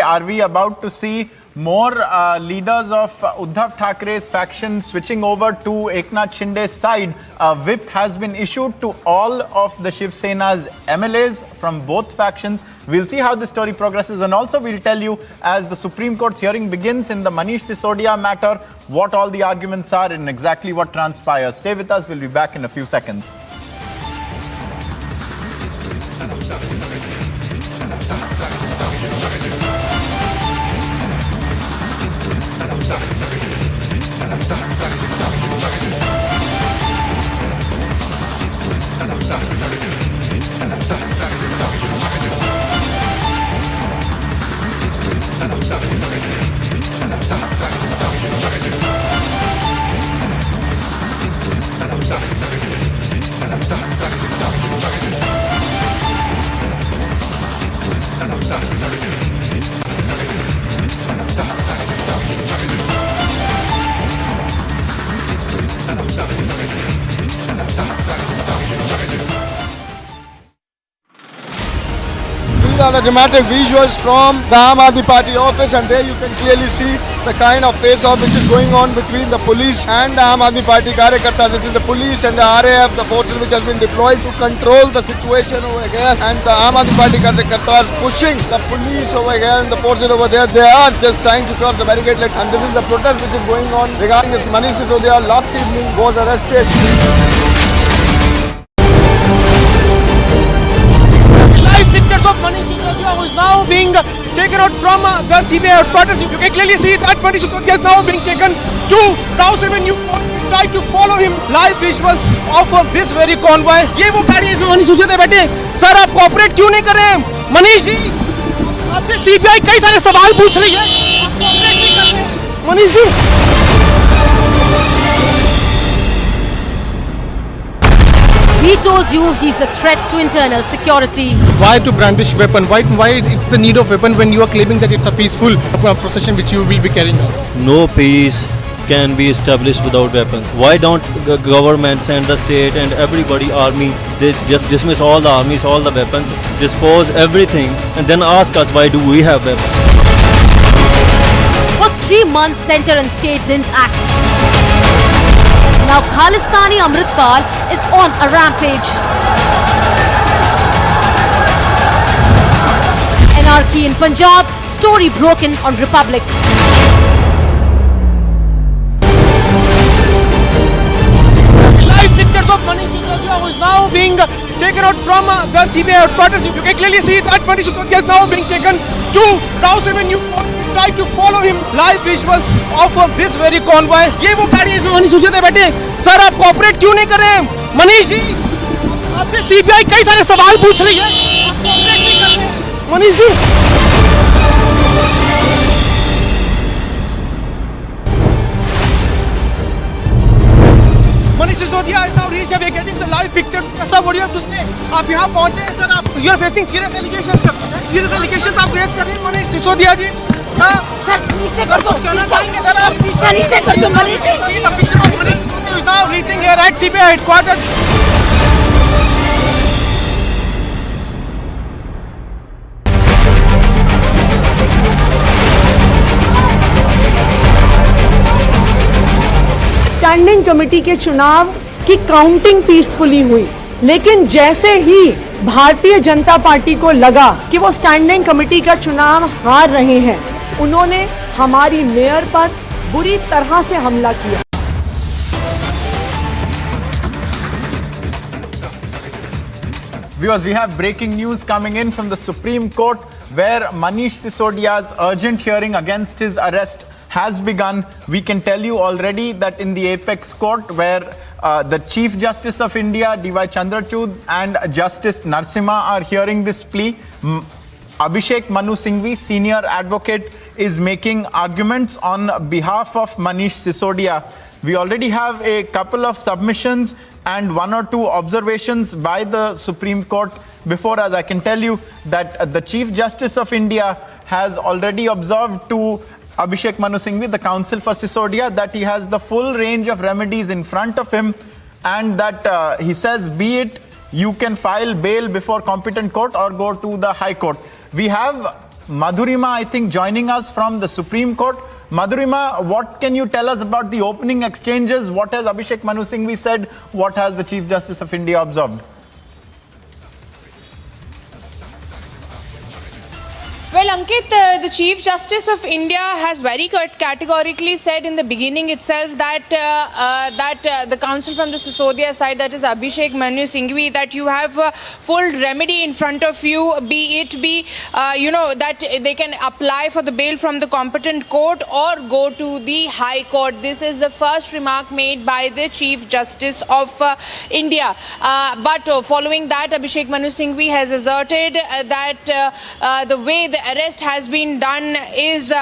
Are we about to see more leaders of Uddhav Thackeray's faction switching over to Eknath Shinde's side? A whip has been issued to all of the Shiv Sena's MLAs from both factions. We'll see how the story progresses, and also we'll tell you as the Supreme Court's hearing begins in the Manish Sisodia matter, what all the arguments are and exactly what transpires. Stay with us, we'll be back in a few seconds. These are the dramatic visuals from the Aam Aadmi Party office, and there you can clearly see the kind of face-off which is going on between the police and the Aam Aadmi Party Karyakartas. This is the police and the RAF, the forces which has been deployed to control the situation over here, and the Aam Aadmi Party Karyakartas pushing the police over here and the forces over there. They are just trying to cross the barricade, and this is the protest which is going on regarding this Manish Sisodia last evening was arrested. out from the CBI headquarters. You can clearly see that Manish Sisodia is now being taken to Rouse Avenue. Try to follow him. Live visuals of this very convoy. ये वो गाड़ी है इसमें मनीष सिसोदिया बैठे. Sir आप cooperate क्यों नहीं कर रहे हैं? मनीष जी, आपसे सीबीआई कई सारे सवाल पूछ रही है. आप कोऑपरेट नहीं कर रहे हैं. Manish ji. We told you he's a threat to internal security. Why to brandish weapon? Why it's the need of weapon when you are claiming that it's a peaceful procession which you will be carrying out? No peace can be established without weapons. Why don't governments and the state and everybody, army, they just dismiss all the armies, all the weapons, dispose everything, and then ask us why do we have weapons? For 3 months, center and state didn't act. Now Khalistani Amritpal is on a rampage. Anarchy in Punjab, story broken on Republic. Live pictures of Manish Sisodia who is now being taken out from the CBI headquarters. You can clearly see that Manish Sisodia is now being taken to Rouse Avenue. Try to follow him. Live visuals of this very convoy. ये वो गाड़ी है इसमें मनीष सिसोदिया बैठे. Sir आप cooperate क्यों नहीं कर रहे हैं? मनीष जी, आपसे सीबीआई कई सारे सवाल पूछ रही है. आप कोऑपरेट नहीं कर रहे हैं. Manish ji. Manish Sisodia is now reached. We are getting the live picture. Sir, what do you have to say? आप यहाँ पहुँचे हैं सर. आप you are facing serious allegations. Serious allegations आप face कर रहे हैं मनीष सिसोदिया जी. सर नीचे कर दो. कहना चाहेंगे सर आप? शीशा नीचे कर दो Manish ji. See the picture of Manish Sisodia is now reaching here at CBI headquarters. Standing committee के चुनाव की काउंटिंग पीसफुली हुई, लेकिन जैसे ही भारतीय जनता पार्टी को लगा कि वो स्टैंडिंग कमेटी का चुनाव हार रहे हैं, उन्होंने हमारी मेयर पर बुरी तरह से हमला किया. Viewers, we have breaking news coming in from the Supreme Court where Manish Sisodia's urgent hearing against his arrest has begun. We can tell you already that in the Apex Court where the Chief Justice of India, D.Y. Chandrachud, and Justice Narasimha are hearing this plea, Abhishek Manu Singhvi, senior advocate, is making arguments on behalf of Manish Sisodia. We already have a couple of submissions and 1 or 2 observations by the Supreme Court before us. I can tell you that the Chief Justice of India has already observed to Abhishek Manu Singhvi, the counsel for Sisodia, that he has the full range of remedies in front of him, and that he says, be it you can file bail before competent court or go to the High Court. We have Madhurima, I think, joining us from the Supreme Court. Madhurima, what can you tell us about the opening exchanges? What has Abhishek Manu Singhvi said? What has the Chief Justice of India observed? Well, Ankit, the Chief Justice of India has very categorically said in the beginning itself that the counsel from the Sisodia side, that is Abhishek Manu Singhvi, that you have full remedy in front of you, that they can apply for the bail from the competent court or go to the High Court. This is the first remark made by the Chief Justice of India. But following that, Abhishek Manu Singhvi has asserted that the way the arrest has been done is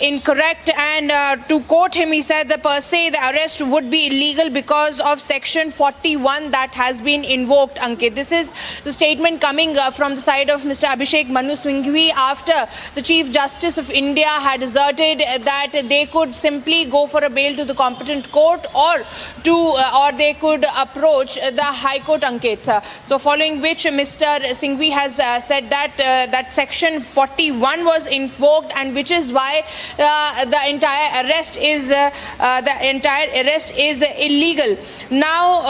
incorrect, and to quote him, he said that per se the arrest would be illegal because of section 41 that has been invoked. Ankit, this is the statement coming from the side of Mr. Abhishek Manu Singhvi after the Chief Justice of India had asserted that they could simply go for a bail to the competent court or they could approach the High Court. Ankit, so following which Mr. Singhvi has said that section 41 was invoked, and which is why the entire arrest is illegal. Now,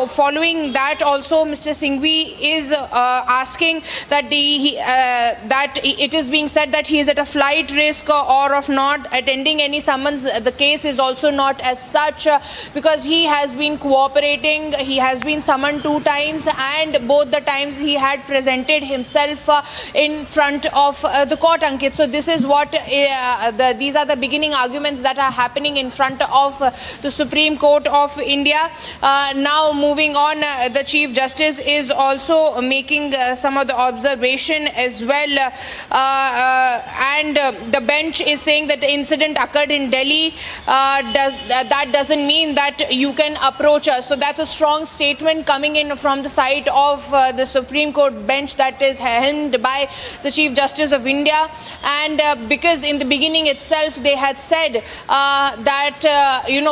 following that, also Mr. Singhvi is asking that that it is being said that he is at a flight risk or of not attending any summons. The case is also not as such because he has been cooperating. He has been summoned 2 times, and both the times he had presented himself itself in front of the court, Ankit. So this is what these are the beginning arguments that are happening in front of the Supreme Court of India. Now moving on, the Chief Justice is also making some of the observation as well, and the bench is saying that the incident occurred in Delhi. That doesn't mean that you can approach us. So that's a strong statement coming in from the side of the Supreme Court bench that is held by the Chief Justice of India. And because in the beginning itself they had said that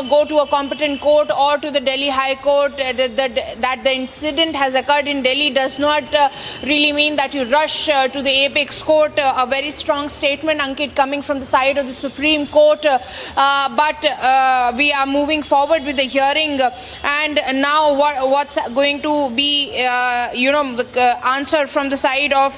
go to a competent court or to the Delhi High Court, that the incident has occurred in Delhi does not really mean that you rush to the apex court. A very strong statement, Ankit, coming from the side of the Supreme Court. But we are moving forward with the hearing, and now what's going to be the answer from the side of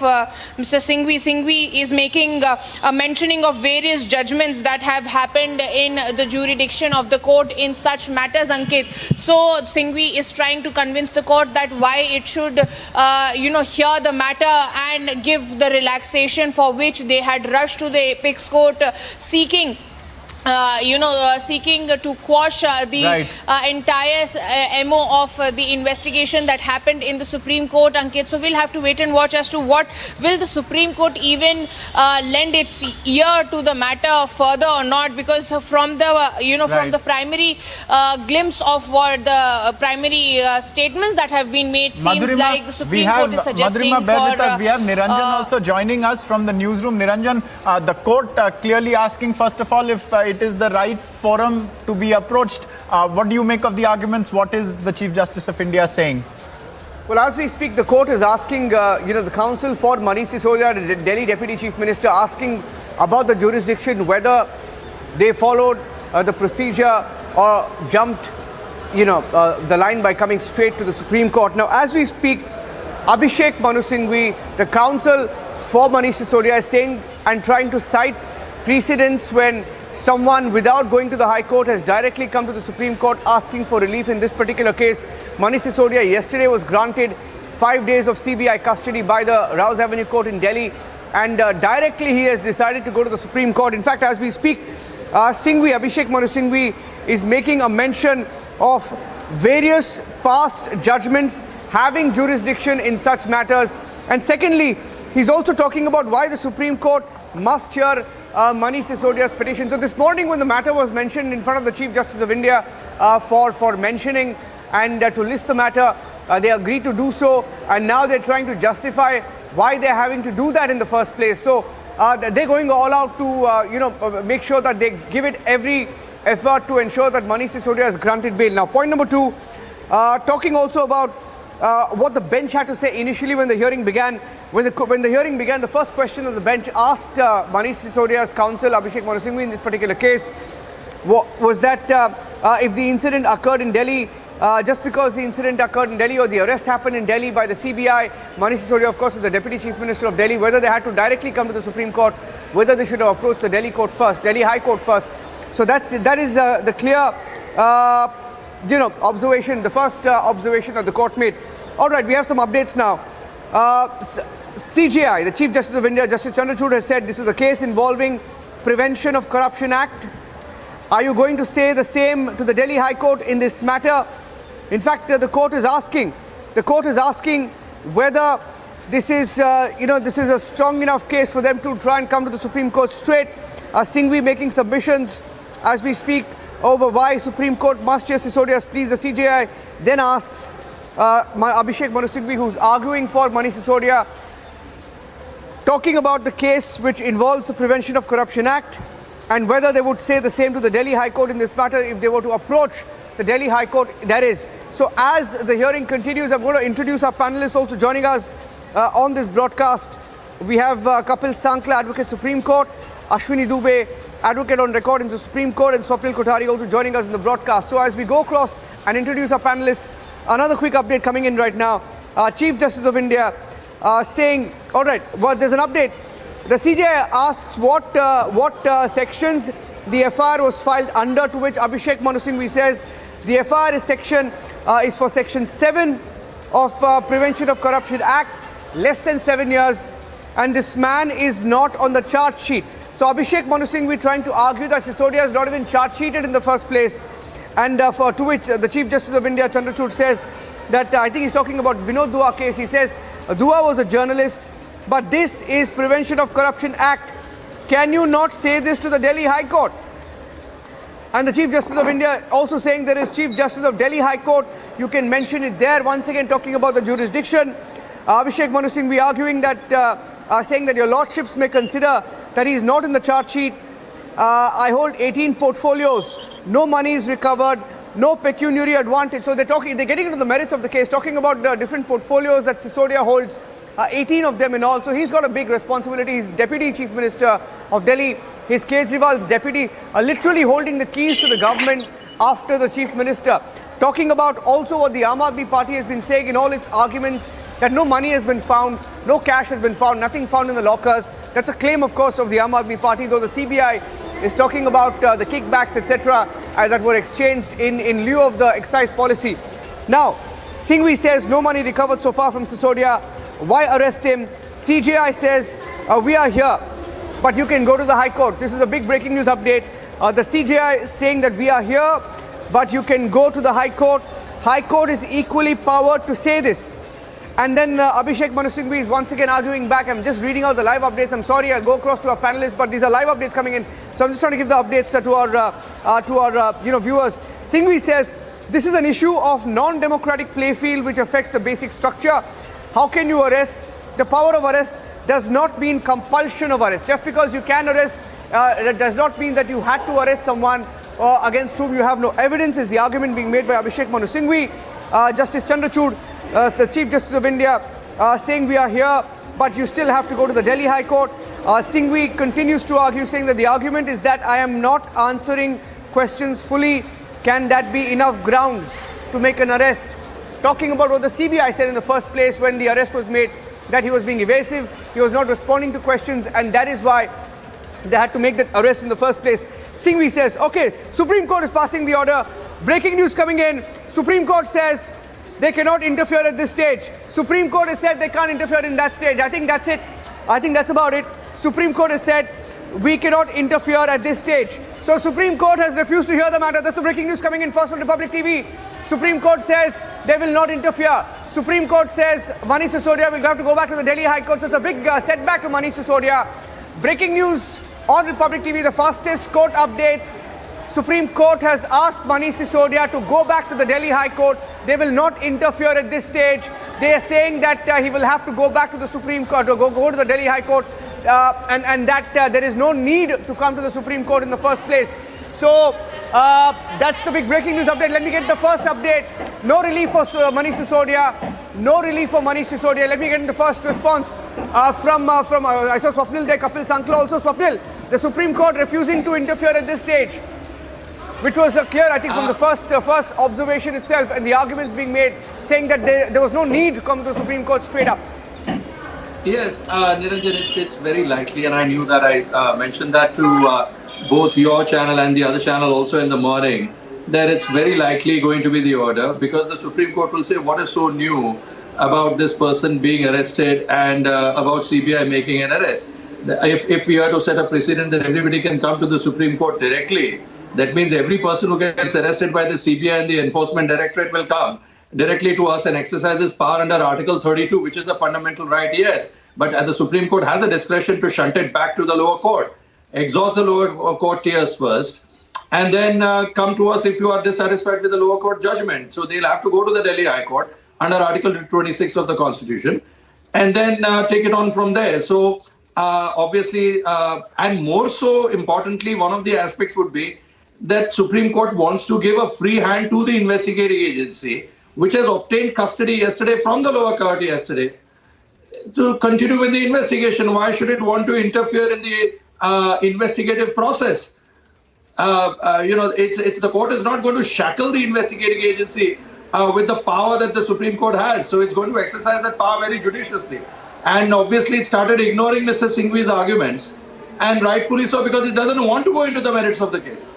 Mr. Singhvi. Singhvi is making a mentioning of various judgments that have happened in the jurisdiction of the court in such matters, Ankit. So Singhvi is trying to convince the court that why it should hear the matter and give the relaxation for which they had rushed to the apex court seeking to quash the entire MO of the investigation that happened in the Supreme Court, Ankit. So we'll have to wait and watch as to what will the Supreme Court even lend its ear to the matter further or not, because from the from the primary glimpse of what the primary statements that have been made, seems like the Supreme Court is suggesting we have Niranjan also joining us from the newsroom. Niranjan, the court clearly asking first of all if it is the right forum to be approached. What do you make of the arguments? What is the Chief Justice of India saying? Well, as we speak, the court is asking, the counsel for Manish Sisodia, the Delhi Deputy Chief Minister, asking about the jurisdiction, whether they followed the procedure or jumped, the line by coming straight to the Supreme Court. Now, as we speak, Abhishek Manu Singhvi, the counsel for Manish Sisodia, is saying and trying to cite precedents when someone without going to the High Court has directly come to the Supreme Court asking for relief. In this particular case, Manish Sisodia yesterday was granted 5 days of CBI custody by the Rouse Avenue Court in Delhi, and directly he has decided to go to the Supreme Court. In fact, as we speak, Abhishek Manu Singhvi is making a mention of various past judgments having jurisdiction in such matters. And secondly, he's also talking about why the Supreme Court must hear Manish Sisodia's petition. So this morning, when the matter was mentioned in front of the Chief Justice of India for mentioning and to list the matter, they agreed to do so, and now they're trying to justify why they're having to do that in the first place. So they're going all out to make sure that they give it every effort to ensure that Manish Sisodia is granted bail. Now, point number two, talking also about what the bench had to say initially when the hearing began. When the hearing began, the first question of the bench asked Manish Sisodia's counsel, Abhishek Manu Singhvi, in this particular case, was that if the incident occurred in Delhi, just because the incident occurred in Delhi or the arrest happened in Delhi by the CBI, Manish Sisodia, of course, is the Deputy Chief Minister of Delhi, whether they had to directly come to the Supreme Court, whether they should have approached the Delhi Court first, Delhi High Court first. So that is the clear observation, the first observation that the court made. All right, we have some updates now. CJI, the Chief Justice of India, Justice Chandrachud, has said this is a case involving Prevention of Corruption Act. Are you going to say the same to the Delhi High Court in this matter? In fact, the court is asking whether this is a strong enough case for them to try and come to the Supreme Court straight. Singhvi making submissions as we speak over why Supreme Court must hear Sisodia's pleas. The CJI then asks Abhishek Manu Singhvi, who's arguing for Manish Sisodia, talking about the case which involves the Prevention of Corruption Act and whether they would say the same to the Delhi High Court in this matter if they were to approach the Delhi High Court. That is. So as the hearing continues, I'm going to introduce our panelists also joining us on this broadcast. We have Kapil Sankla, Advocate Supreme Court, Ashwini Dubey, Advocate on Record in the Supreme Court, and Swapnil Kothari also joining us in the broadcast. So as we go across and introduce our panelists, another quick update coming in right now. Chief Justice of India saying, all right, well, there's an update. The CJI asks what sections the FIR was filed under, to which Abhishek Manu Singhvi says the FIR is for Section 7 of Prevention of Corruption Act. less than 7 years, and this man is not on the charge sheet. So Abhishek Manu Singhvi trying to argue that Sisodia is not even charge sheeted in the first place, and to which the Chief Justice of India, Chandrachud, says that I think he's talking about Vinod Dua case. He says Dua was a journalist, but this is Prevention of Corruption Act. Can you not say this to the Delhi High Court? And the Chief Justice of India also saying there is Chief Justice of Delhi High Court. You can mention it there. Once again talking about the jurisdiction. Abhishek Manu Singhvi arguing that, saying that your lordships may consider that he is not in the charge sheet. I hold 18 portfolios. No money is recovered. No pecuniary advantage. So they're getting into the merits of the case, talking about the different portfolios that Sisodia holds. 18 of them in all. So he's got a big responsibility. He's Deputy Chief Minister of Delhi. His Kejriwal's deputy, literally holding the keys to the government after the Chief Minister. Talking about also what the Aam Aadmi Party has been saying in all its arguments, that no money has been found, no cash has been found, nothing found in the lockers. That's a claim, of course, of the Aam Aadmi Party, though the CBI is talking about the kickbacks, etc., that were exchanged in lieu of the excise policy. Now, Singhvi says no money recovered so far from Sisodia. Why arrest him? CJI says we are here, but you can go to the High Court. This is a big breaking news update. The CJI is saying that we are here, but you can go to the High Court. High Court is equally powered to say this. And then Abhishek Manu Singhvi is once again arguing back. I'm just reading out the live updates. I'm sorry, I'll go across to our panelists, but these are live updates coming in. So I'm just trying to give the updates to our viewers. Singhvi says this is an issue of non-democratic playfield which affects the basic structure. How can you arrest? The power of arrest does not mean compulsion of arrest. Just because you can arrest, that does not mean that you had to arrest someone against whom you have no evidence, is the argument being made by Abhishek Manu Singhvi. Justice Chandrachud, the Chief Justice of India, saying we are here, but you still have to go to the Delhi High Court. Singhvi continues to argue, saying that the argument is that I am not answering questions fully. Can that be enough grounds to make an arrest? Talking about what the CBI said in the first place when the arrest was made, that he was being evasive, he was not responding to questions, and that is why they had to make that arrest in the first place. Singhvi says, okay, Supreme Court is passing the order. Breaking news coming in. Supreme Court says they cannot interfere at this stage. Supreme Court has said they can't interfere in that stage. I think that's it. I think that's about it. Supreme Court has said we cannot interfere at this stage. So Supreme Court has refused to hear the matter. That's the breaking news coming in first on Republic TV. Supreme Court says they will not interfere. Supreme Court says Manish Sisodia will have to go back to the Delhi High Court. So it's a big setback to Manish Sisodia. Breaking news on Republic TV, the fastest court updates. Supreme Court has asked Manish Sisodia to go back to the Delhi High Court. They will not interfere at this stage. They are saying that he will have to go back to the Supreme Court, or go to the Delhi High Court, and that there is no need to come to the Supreme Court in the first place. So that's the big breaking news update. Let me get the first update. No relief for Manish Sisodia. No relief for Manish Sisodia. Let me get the first response from I saw Swapnil there, Kapil's uncle also. Swapnil, the Supreme Court refusing to interfere at this stage, which was clear, I think, from the first observation itself, and the arguments being made, saying that there was no need to come to the Supreme Court straight up. Yes, Niranjan, it's very likely, and I knew that. I mentioned that to both your channel and the other channel also in the morning, that it's very likely going to be the order, because the Supreme Court will say what is so new about this person being arrested and about CBI making an arrest. If we are to set a precedent that everybody can come to the Supreme Court directly, that means every person who gets arrested by the CBI and the Enforcement Directorate will come directly to us and exercise his power under Article 32, which is a fundamental right, yes. But the Supreme Court has a discretion to shunt it back to the lower court. Exhaust the lower court tiers first, and then come to us if you are dissatisfied with the lower court judgment. So they'll have to go to the Delhi High Court under Article 26 of the Constitution, and then take it on from there. So obviously, and more so importantly, one of the aspects would be that Supreme Court wants to give a free hand to the investigating agency, which has obtained custody yesterday from the lower court yesterday, to continue with the investigation. Why should it want to interfere in the investigative process? It's the court is not going to shackle the investigating agency with the power that the Supreme Court has. So it's going to exercise that power very judiciously. And obviously it started ignoring Mr. Singhvi's arguments, and rightfully so, because it doesn't want to go into the merits of the case.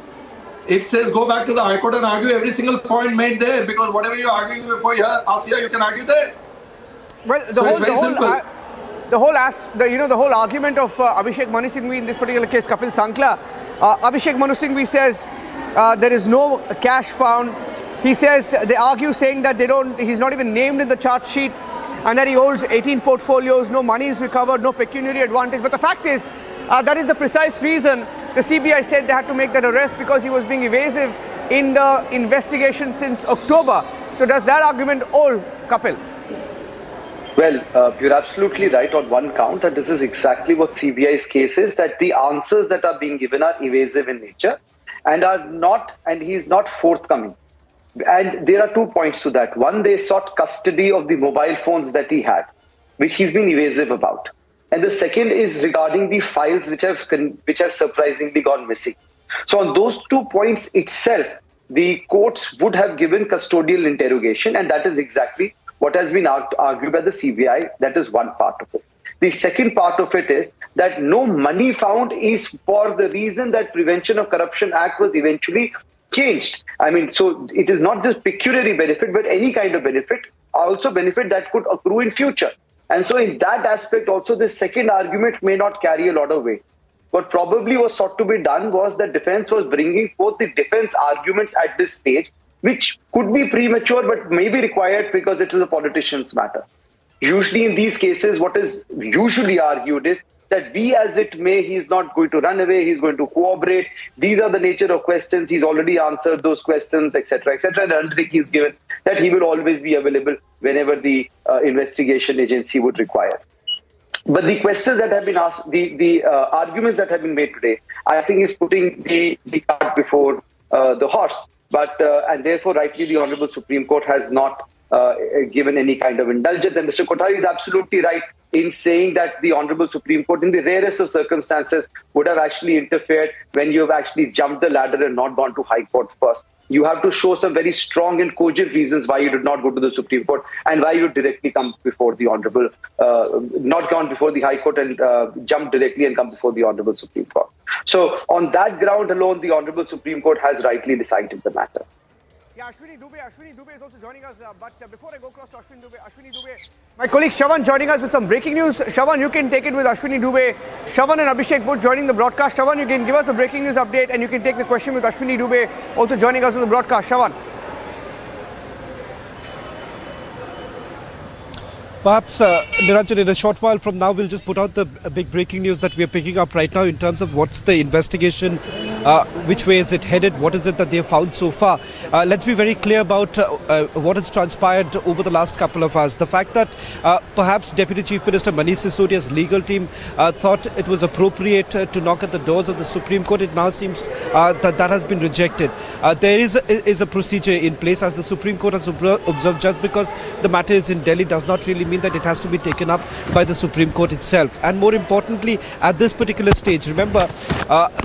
It says go back to the High Court and argue every single point made there, because whatever you're arguing before here, you can argue there. Well, So it's very simple. the whole argument of Abhishek Manu Singhvi in this particular case, Kapil Sankla. Abhishek Manu Singhvi says there is no cash found. He says they argue saying that he's not even named in the chart sheet, and that he holds 18 portfolios. No money is recovered, no pecuniary advantage. But the fact is that is the precise reason the CBI said they had to make that arrest, because he was being evasive in the investigation since October. So does that argument hold, Kapil? Well, you're absolutely right on one count, that this is exactly what CBI's case is, that the answers that are being given are evasive in nature and he is not forthcoming. And there are 2 points to that. One, they sought custody of the mobile phones that he had, which he's been evasive about. And the second is regarding the files which have surprisingly gone missing. So on those 2 points itself, the courts would have given custodial interrogation, and that is exactly what has been argued by the CBI. That is one part of it. The second part of it is that no money found is for the reason that Prevention of Corruption Act was eventually changed. I mean, so it is not just pecuniary benefit, but any kind of benefit, also benefit that could accrue in future. And so in that aspect also, this second argument may not carry a lot of weight. What probably was sought to be done was that defense was bringing forth the defense arguments at this stage, which could be premature but may be required because it is a politician's matter. Usually in these cases, what is usually argued is that be as it may, he is not going to run away, he's going to cooperate. These are the nature of questions. He's already answered those questions, etc., etc. And undertaking is given that he will always be available whenever the investigation agency would require. But the questions that have been asked, the arguments that have been made today, I think is putting the cart before the horse. But and therefore, rightly, the Honorable Supreme Court has not given any kind of indulgence. And Mr. Kothari is absolutely right in saying that the Honorable Supreme Court, in the rarest of circumstances, would have actually interfered when you have actually jumped the ladder and not gone to High Court first. You have to show some very strong and cogent reasons why you did not go to the Supreme Court and why you directly come before the Honorable, not gone before the High Court and jump directly and come before the Honorable Supreme Court. So on that ground alone, the Honorable Supreme Court has rightly decided the matter. Yeah, Ashwini Dubey is also joining us. But before I go across to Ashwini Dubey, my colleague Shravan joining us with some breaking news. Shravan, you can take it with Ashwini Dubey. Shravan and Abhishek both joining the broadcast. Shravan, you can give us the breaking news update, and you can take the question with Ashwini Dubey also joining us on the broadcast. Shravan. Perhaps, Niranjan, in a short while from now, we'll just put out the big breaking news that we are picking up right now in terms of what's the investigation, which way is it headed, what is it that they have found so far. Let's be very clear about what has transpired over the last couple of hours. The fact that perhaps Deputy Chief Minister Manish Sisodia's legal team thought it was appropriate to knock at the doors of the Supreme Court, it now seems that has been rejected. There is a procedure in place, as the Supreme Court has observed. Just because the matter is in Delhi does not really mean that it has to be taken up by the Supreme Court itself. And more importantly, at this particular stage, remember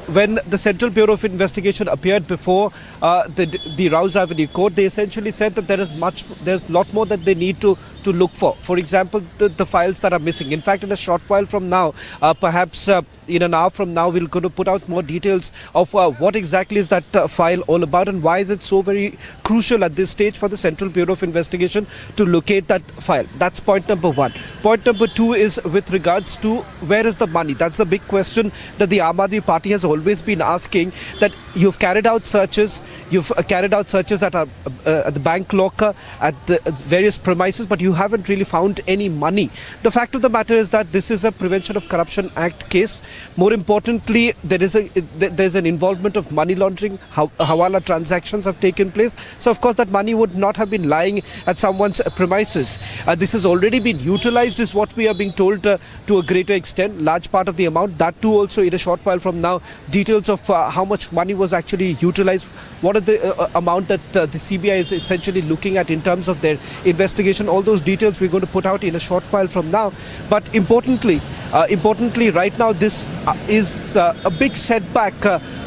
when the Central Bureau of Investigation appeared before the Rouse Avenue Court, they essentially said that there's a lot more that they need to look for. For example, the files that are missing. In fact, in a short while from now, perhaps in an hour from now, we're going to put out more details of what exactly is that file all about, and why is it so very crucial at this stage for the Central Bureau of Investigation to locate that file. That's point number one. Point number two is with regards to where is the money. That's the big question that the Aam Aadmi Party has always been asking, that you've carried out searches at the bank locker, at the various premises, but you haven't really found any money. The fact of the matter is that this is a Prevention of Corruption Act case. More importantly, there's an involvement of money laundering. Hawala transactions have taken place. So of course that money would not have been lying at someone's premises. This has already been utilized, is what we are being told to a greater extent. Large part of the amount, that too also in a short while from now, details of how much money was actually utilized. What are the amount that the CBI is essentially looking at in terms of their investigation. All those details we're going to put out in a short while from now. But importantly, right now, this is a big setback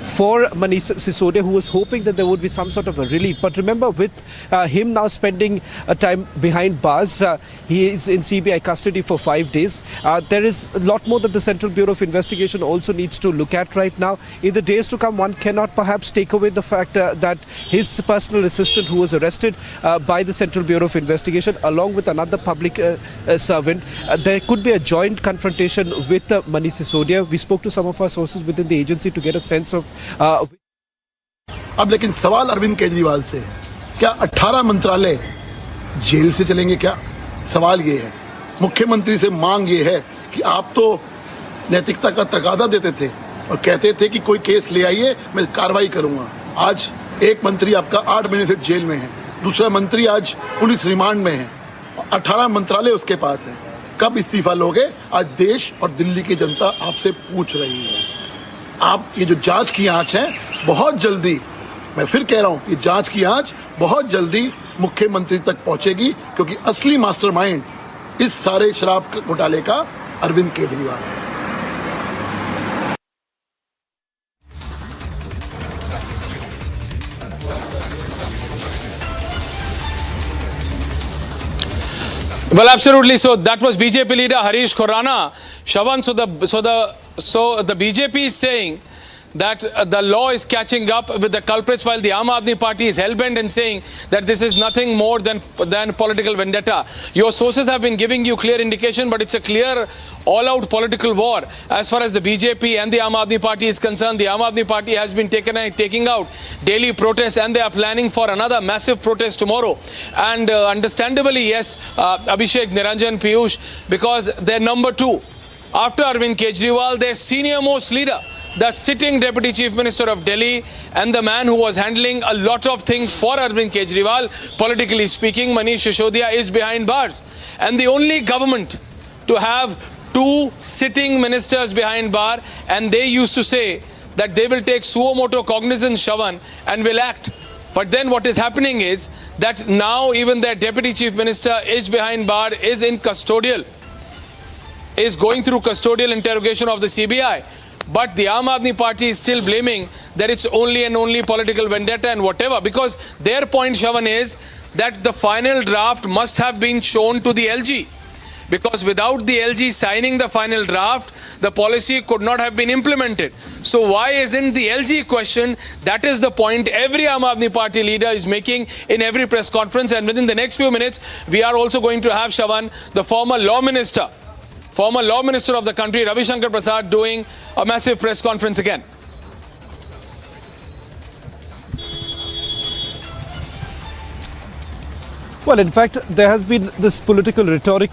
for Manish Sisodia, who was hoping that there would be some sort of a relief. But remember, with him now spending time behind bars, he is in CBI custody for 5 days. There is a lot more that the Central Bureau of Investigation also needs to look at right now. In the days to come, one cannot perhaps take away the fact that his personal assistant, who was arrested by the Central Bureau of Investigation, along with another public servant, there could be a joint confrontation with Manish Sisodia. We spoke to some of our sources within the agency to get a sense of अब लेकिन सवाल अरविंद केजरीवाल से, क्या 18 मंत्रालय jail से चलेंगे? क्या सवाल ये है। मुख्यमंत्री से मांग ये है कि आप तो नैतिकता का तकादा देते थे और कहते थे कि कोई केस ले आइए, मैं कार्रवाई करूंगा। आज एक मंत्री आपका 8 महीने से जेल में है, दूसरा मंत्री आज पुलिस रिमांड में है, 18 मंत्रालय उसके पास है। कब इस्तीफा लोगे? आज देश और दिल्ली की जनता आपसे पूछ रही है। आप ये जो जांच की आंच है, बहुत जल्दी, मैं फिर कह रहा हूं, ये जांच की आंच बहुत जल्दी मुख्यमंत्री तक पहुंचेगी, क्योंकि असली मास्टरमाइंड इस सारे शराब घोटाले का अरविंद केजरीवाल है। Well, absolutely. So that was BJP leader Harish Khurrana. Shavan, so the BJP is saying that the law is catching up with the culprits, while the Aam Aadmi Party is hell-bent and saying that this is nothing more than political vendetta. Your sources have been giving you clear indication, but it's a clear all-out political war as far as the BJP and the Aam Aadmi Party is concerned. The Aam Aadmi Party has been taking out daily protests, and they are planning for another massive protest tomorrow. And understandably, yes, Abhishek, Niranjan, Piyush, because they're number 2 after Arvind Kejriwal, their senior-most leader, the sitting Deputy Chief Minister of Delhi, and the man who was handling a lot of things for Arvind Kejriwal, politically speaking, Manish Sisodia, is behind bars. And the only government to have 2 sitting ministers behind bar, and they used to say that they will take suo moto cognizance, Shavan, and will act. But then what is happening is that now even their Deputy Chief Minister is behind bar, is in custodial, is going through custodial interrogation of the CBI. But the Aam Aadmi Party is still blaming that it's only and only political vendetta and whatever, because their point, Shavan, is that the final draft must have been shown to the LG, because without the LG signing the final draft, the policy could not have been implemented. So why isn't the LG questioned? That is the point every Aam Aadmi Party leader is making in every press conference. And within the next few minutes, we are also going to have, Shavan, the former law minister of the country, Ravi Shankar Prasad, doing a massive press conference again. Well, in fact, there has been this political rhetoric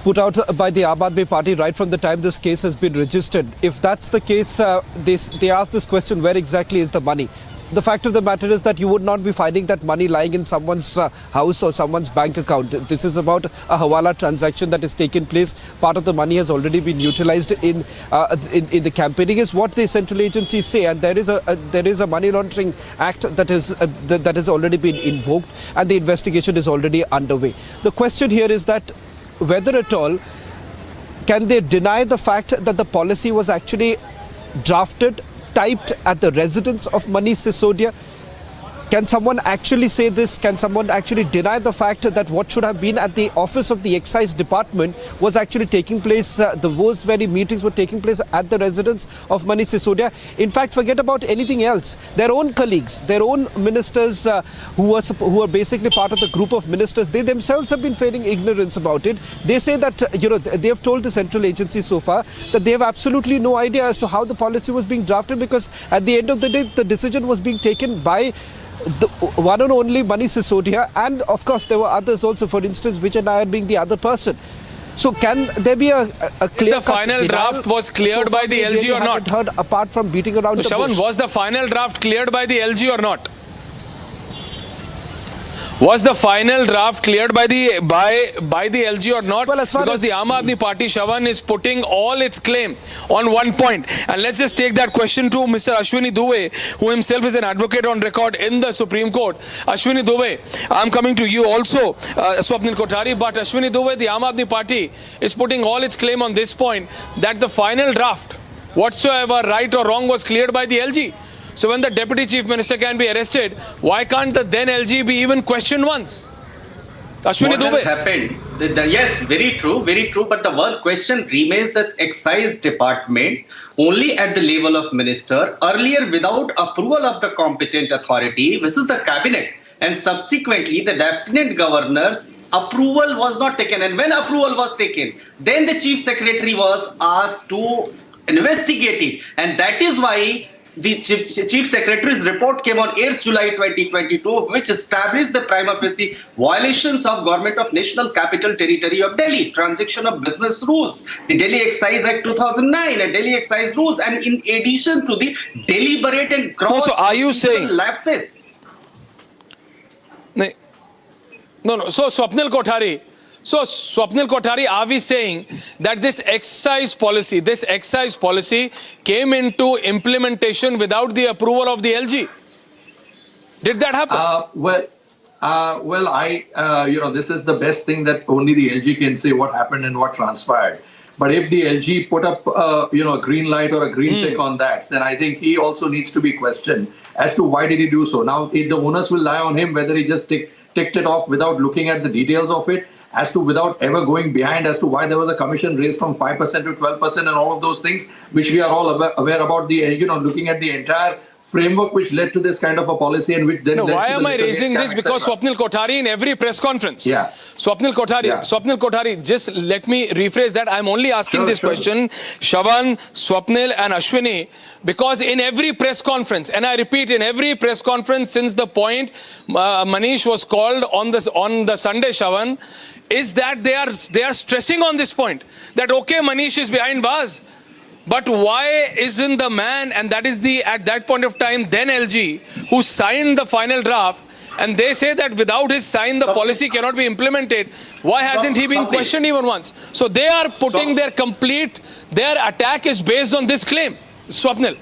put out by the Aam Aadmi Party right from the time this case has been registered. If that's the case, they ask this question, where exactly is the money? The fact of the matter is that you would not be finding that money lying in someone's house or someone's bank account. This is about a hawala transaction that has taken place. Part of the money has already been neutralized in the campaigning, is what the central agencies say. And there is a money laundering act that has already been invoked, and the investigation is already underway. The question here is that whether at all can they deny the fact that the policy was actually drafted, typed at the residence of Manish Sisodia? Can someone actually say this? Can someone actually deny the fact that what should have been at the office of the excise department was actually taking place, those very meetings were taking place at the residence of Manish Sisodia? In fact, forget about anything else. Their own colleagues, their own ministers who are basically part of the group of ministers, they themselves have been feigning ignorance about it. They say that, they have told the central agency so far that they have absolutely no idea as to how the policy was being drafted, because at the end of the day, the decision was being taken by the one and only Manish Sisodia, and of course there were others also, for instance Vijay Nair being the other person. So can there be a clear? The final draft was cleared by the LG or not? Heard apart from beating around the bush. Was the final draft cleared by the LG or not? Was the final draft cleared by the LG or not? Well, because the Aam Aadmi Party, Shavan, is putting all its claim on one point. And let's just take that question to Mr. Ashwini Dubey, who himself is an advocate on record in the Supreme Court. Ashwini Dubey, I'm coming to you also, Swapnil Kothari, but Ashwini Dubey, the Aam Aadmi Party is putting all its claim on this point, that the final draft, whatsoever right or wrong, was cleared by the LG. So when the deputy chief minister can be arrested, why can't the then LG be even questioned once? Ashwini What Dubey. has happened? Yes, very true. But the one question remains that excise department only at the level of minister, earlier without approval of the competent authority, which is the cabinet, and subsequently the lieutenant governor's approval was not taken. And when approval was taken, then the chief secretary was asked to investigate it. And that is why the chief secretary's report came on 8th July 2022, which established the prima facie violations of Government of National Capital Territory of Delhi, transaction of business rules, the Delhi Excise Act 2009 and Delhi Excise rules, and in addition to the deliberate and gross so are you saying lapses. No. So Swapnil Kothari, are we saying that this excise policy came into implementation without the approval of the LG? Did that happen? This is the best thing that only the LG can say what happened and what transpired. But if the LG put up, a green light or a green tick on that, then I think he also needs to be questioned as to why did he do so. Now, the onus will lie on him whether he just ticked it off without looking at the details of it, as to without ever going behind as to why there was a commission raised from 5% to 12% and all of those things, which we are all aware about, looking at the entire framework which led to this kind of a policy and which then led why to am the I raising this? Because etc. Swapnil Kothari in every press conference. Yeah. Swapnil Kothari, just let me rephrase that. I'm only asking this question, Shravan, Swapnil and Ashwini, because in every press conference, and I repeat, in every press conference since the point Manish was called on the Sunday, Shravan, is that they are stressing on this point that okay, Manish is behind bars, but why isn't the man, and that is at that point of time then LG, who signed the final draft, and they say that without his sign the policy cannot be implemented, why hasn't he been questioned even once? So they are putting their attack is based on this claim. Swapnil.